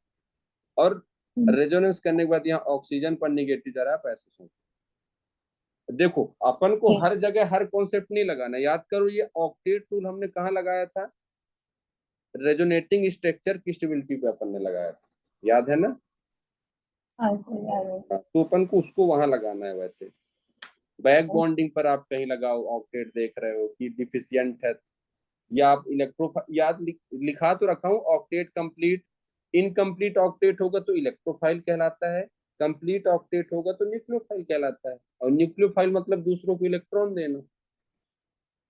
और हम्म। रेजोनेंस करने के बाद यहाँ ऑक्सीजन पर निगेटिव जा रहा है, आप ऐसे सोचो। देखो अपन को ठीक। हर जगह हर कॉन्सेप्ट नहीं लगाना, याद करो ये ऑक्टेट रूल हमने कहाँ लगाया था, रेजोनेटिंग स्ट्रक्चर की स्टेबिलिटी पे अपन ने लगाया था, याद है ना। तो अपन को उसको वहां लगाना है। वैसे बैक बॉन्डिंग पर आप कहीं लगाओ, ऑक्टेट देख रहे हो कि डिफिशियंट है, या आप याद लिखा तो रखा हूँ, ऑक्टेट कंप्लीट, इनकम्प्लीट ऑक्टेट होगा तो इलेक्ट्रोफाइल कहलाता है, कंप्लीट ऑक्टेट होगा तो न्यूक्लियोफाइल कहलाता है। और न्यूक्लियोफाइल मतलब दूसरों को इलेक्ट्रॉन देना,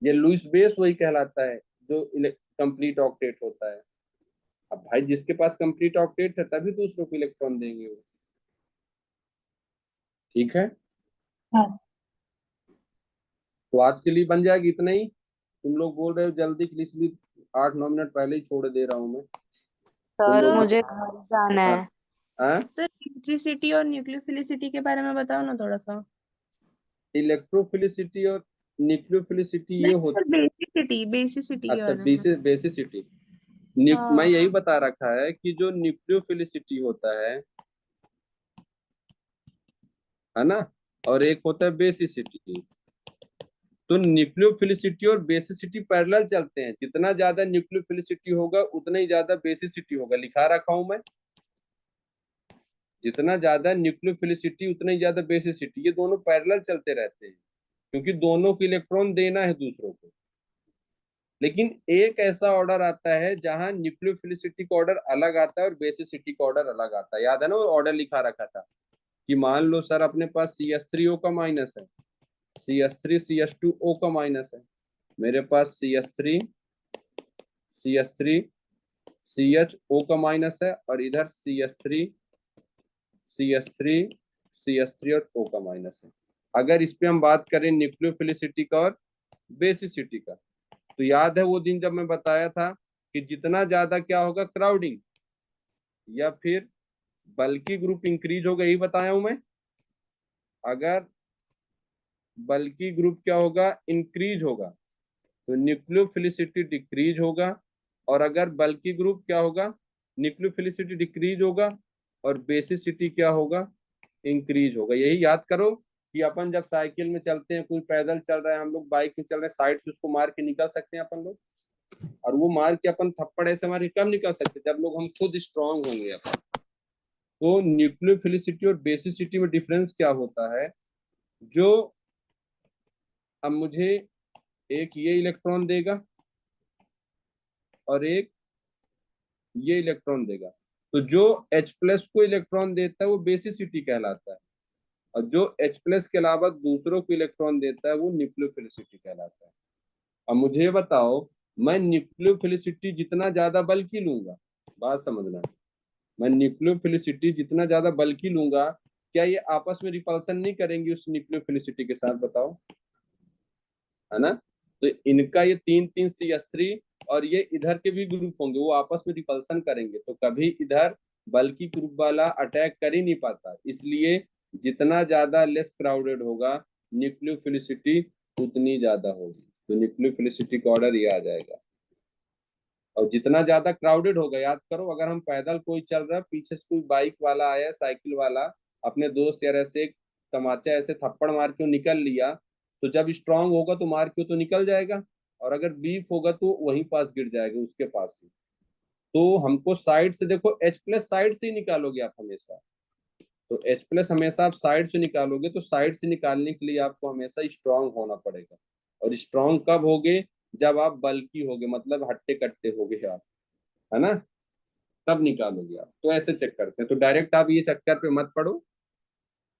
ये लुईस बेस वही कहलाता है जो कंप्लीट ऑक्टेट होता है। अब भाई जिसके पास कंप्लीट ऑक्टेट है तभी दूसरों को इलेक्ट्रॉन देंगे वो, ठीक है। हाँ। तो आज के लिए बन जाएगी इतना ही। तुम लोग बोल रहे हो जल्दी के लिए, इसलिए 8-9 मिनट पहले ही छोड़ दे रहा हूँ मैं। तुम सर लोग मुझे घर जाना है। हाँ, सर बेसिसिटी और न्यूक्लियोफिलिसिटी के बारे में बताओ ना थोड़ा सा। इलेक्ट्रोफिलिसिटी और न्यूक्लियोफिलिसिटी ये नहीं होती, सर, बेसिसिटी के अच्छा बारे में। बेसिसिटी, मैं हाँ। यही बता रखा है कि जो न्यूक्लियोफिलिसिटी होता है ना, और एक होता है बेसिसिटी। तो न्यूक्लियोफिलिसिटी और बेसिसिटी पैरेलल चलते हैं, जितना ज्यादा न्यूक्लियोफिलिसिटी होगा उतना ही ज्यादा बेसिसिटी होगा, लिखा रखा हूं मैं। जितना ज्यादा न्यूक्लियोफिलिसिटी उतना ही ज्यादा बेसिसिटी, ये दोनों पैरेलल चलते रहते हैं, क्योंकि दोनों को इलेक्ट्रॉन देना है दूसरों को। लेकिन एक ऐसा ऑर्डर आता है जहां न्यूक्लियोफिलिसिटी का ऑर्डर अलग आता है और बेसिसिटी का ऑर्डर अलग आता है, याद है ना, वो ऑर्डर लिखा रखा था कि मान लो सर अपने पास CH3O का माइनस है, CH3 CH2O का माइनस है, मेरे पास CH3 CHO का माइनस है, और इधर CH3 और O का माइनस है। अगर इस पे हम बात करें न्यूक्लियोफिलिसिटी का और बेसिसिटी का, तो याद है वो दिन जब मैं बताया था कि जितना ज्यादा क्या होगा क्राउडिंग या फिर बल्कि ग्रुप इंक्रीज होगा, यही बताया हूं मैं। अगर बल्कि ग्रुप क्या होगा, इंक्रीज होगा, तो न्यूक्लियोफिलिसिटी डिक्रीज होगा। और अगर बल्कि ग्रुप क्या होगा, न्यूक्लियोफिलिसिटी डिक्रीज होगा, और बेसिसिटी क्या होगा, इंक्रीज होगा। यही याद करो कि अपन जब साइकिल में चलते हैं, कोई पैदल चल रहा है, हम लोग बाइक में चल रहे हैं, साइड से उसको मार के निकल सकते हैं अपन लोग, और वो मार के अपन थप्पड़ ऐसे मार के कब निकल सकते, जब लोग हम खुद स्ट्रांग होंगे अपन। तो न्यूक्लियोफिलिसिटी और बेसिसिटी में डिफरेंस क्या होता है, जो अब मुझे एक ये इलेक्ट्रॉन देगा और एक ये इलेक्ट्रॉन देगा, तो जो H+ को इलेक्ट्रॉन देता है वो बेसिसिटी कहलाता है, और जो H+ के अलावा दूसरों को इलेक्ट्रॉन देता है वो न्यूक्लियोफिलिसिटी कहलाता है। अब मुझे बताओ, मैं न्यूक्लियोफिलिसिटी जितना ज्यादा बल्कि लूंगा, बात समझना, मैं न्यूक्लियोफिलिसिटी जितना ज्यादा बल्कि लूंगा, क्या ये आपस में रिपल्सन नहीं करेंगी उस न्यूक्लियोफिलिसिटी के साथ, बताओ, है ना। तो इनका ये 3-3 CH3 और ये इधर के भी ग्रुप होंगे, वो आपस में रिपल्सन करेंगे, तो कभी इधर बल्कि ग्रुप वाला अटैक कर ही नहीं पाता। इसलिए जितना ज्यादा लेस क्राउडेड होगा, न्यूक्लियोफिलिसिटी उतनी ज्यादा होगी। तो न्यूक्लियोफिलिसिटी का ऑर्डर ये आ जाएगा। और जितना ज्यादा क्राउडेड होगा, याद करो, अगर हम पैदल कोई चल रहा है, पीछे से कोई बाइक वाला आया, साइकिल वाला, अपने दोस्त यार ऐसे एक तमाचा ऐसे थप्पड़ मार के निकल लिया, तो जब स्ट्रांग होगा तो मार के तो निकल जाएगा, और अगर वीक होगा तो वहीं पास गिर जाएगा, उसके पास ही। तो हमको साइड से देखो, H+ साइड से ही निकालोगे आप हमेशा, तो H+ हमेशा आप साइड से निकालोगे, तो साइड से निकालने के लिए आपको हमेशा स्ट्रांग होना पड़ेगा। और स्ट्रांग कब होगे, जब आप बल्कि होगे, मतलब हट्टे कट्टे होगे आप, है ना, तब निकालोगे आप। तो ऐसे चेक करते हैं, तो डायरेक्ट आप ये चक्कर पे मत पड़ो।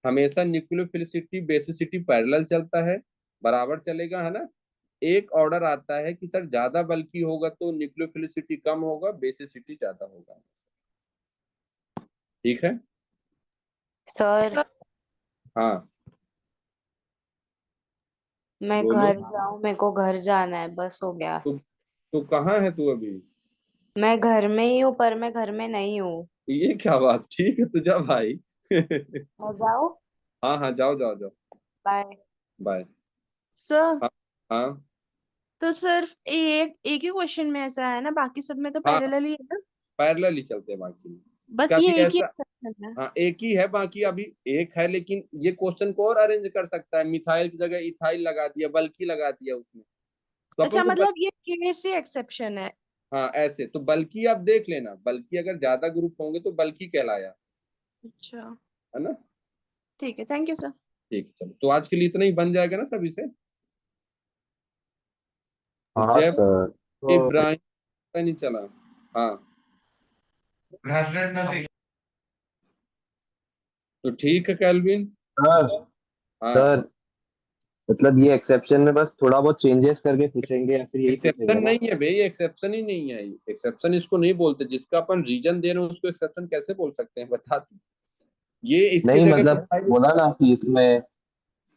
हमेशा न्यूक्लियोफिलिसिटी बेसिसिटी पैरेलल चलता है, बराबर चलेगा, है ना। एक ऑर्डर आता है कि सर ज्यादा बल्कि होगा तो न्यूक्लियोफिलिसिटी कम होगा, बेसिसिटी ज्यादा होगा, ठीक है। सर हाँ मैं बोलो। घर जाऊं, मेरे को घर जाना है, बस हो गया। तो कहाँ है तू अभी? मैं घर में ही हूँ, पर मैं घर में नहीं हूँ। ये क्या बात, ठीक है तू जा भाई। मैं जाऊँ? हाँ हाँ, जाओ जाओ जाओ, बाय। बाय। सर हाँ हाँ तो सिर्फ एक एक ही क्वेश्चन में ऐसा है ना, बाकी सब में तो हाँ, पैरेलल ही है ना। पैरेलल ही चलते हैं बाकी में। बस कभी ये एक ही ऐसा, एक्सेप्शन है। हाँ एक ही है, बाकी अभी एक है, लेकिन ये क्वेश्चन को और अरेंज कर सकता है, मिथाइल की जगह इथाइल लगा दिया, बल्कि लगा दिया उसमें, तो अपन अच्छा को मतलब ये केस से एक्सेप्शन है। हाँ ऐसे तो बल्कि आप देख लेना, बल्कि अगर ज्यादा ग्रुप होंगे तो बल्कि कहलाया, अच्छा है ना। ठीक है, थैंक यू सर। ठीक है, चलो तो आज के लिए इतना ही बन जाएगा ना सभी से। हाँ जय सर। तो इब्राहिम, पता नहीं चला। हाँ तो ठीक है कैल्विन। सर हाँ, सर मतलब ये एक्सेप्शन में बस थोड़ा बहुत चेंजेस करके पूछेंगे या फिर यही एक्सेप्शन पूछेंगे ना? नहीं है भाई, ये एक्सेप्शन ही नहीं है, एक्सेप्शन इसको नहीं बोलते, जिसका अपन रीजन दे रहे हैं उसको एक्सेप्शन कैसे बोल सकते हैं, बता तू। ये इसकी नहीं जगह मतलब मिथाइल, बोला ना कि इसमें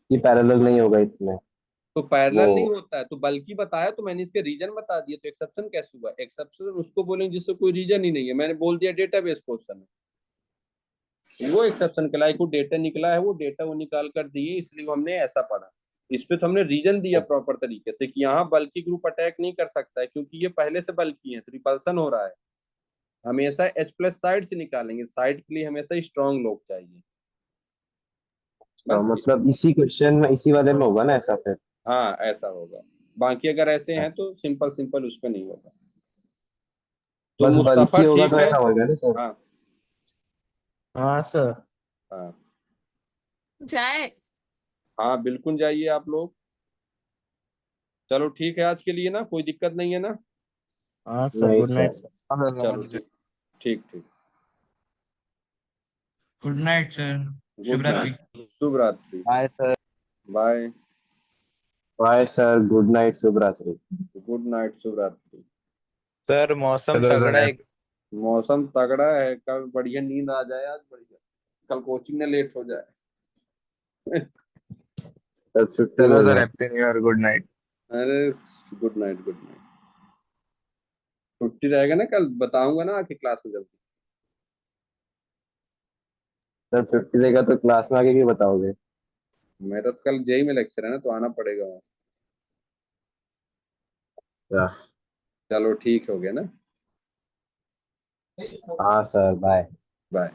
ये पैरेलल नहीं होगा इसमें। तो वो पैरेलल नहीं होता है, तो बल्कि बताया तो मैंने इसके रीजन बता दिए, तो एक्सेप्शन कैसे हुआ? एक्सेप्शन उसको बोलेंगे जिससे कोई रीजन ही नहीं है, मैंने बोल दिया डेटाबेस क्वेश्चन है, वो एक्सेप्शन कहलाए, को डेटा निकला है, वो डेटा वो निकाल कर दिए, इसलिए हमने ऐसा पढ़ा। इस पे तो हमने रीजन दिया प्रॉपर तरीके से कि यहाँ बल्कि ग्रुप अटैक नहीं कर सकता है, क्योंकि ये पहले से बल्कि है, तो रिपल्सन हो रहा है। हमेशा H प्लस साइड से निकालेंगे, साइड के लिए हमेशा स्ट्रॉन्ग लोग चाहिए, बस इस, मतलब इसी क्वेश्चन में इसी वाले में होगा ना ऐसा फिर? हाँ ऐसा होगा। बाकी अगर ऐसे अच्छा। हैं तो सिंपल सिंपल उस पर नहीं होगा। तो बस मुस्तफा बल्कि होगा ठीक तो है। ऐसा होगा ना सर? हाँ हाँ सर। हाँ जाए। हाँ, बिल्कुल जाइए आप लोग। चलो ठीक है, आज के लिए ना कोई दिक्कत नहीं है ना। हाँ सर, नहीं गुड नाइट सर। सर। चलो ठीक, ठीक ठीक। Good night sir. शुभ गुड रात्रि। नाइट, शुभ रात्रि। Bye sir. Bye. Bye sir, good night, शुभ रात्रि। गुड नाइट, शुभ रात्रि। सर मौसम तगड़ा है। मौसम तगड़ा है, कल बढ़िया नींद आ जाए आज, बढ़िया, कल कोचिंग में लेट हो जाए। सर छुट्टी चलो मिल सर, जाए। Happy new year, good night. अरे गुड नाइट, गुड नाइट। छुट्टी रहेगा ना कल, बताऊंगा ना आके क्लास में जल्दी। सर छुट्टी देगा तो क्लास में आके क्यों बताओगे? मेरा तो कल जेई में लेक्चर है ना, तो आना पड़ेगा वहाँ। अच्छा। चलो ठीक हो गया ना। हाँ सर, बाय। बाय।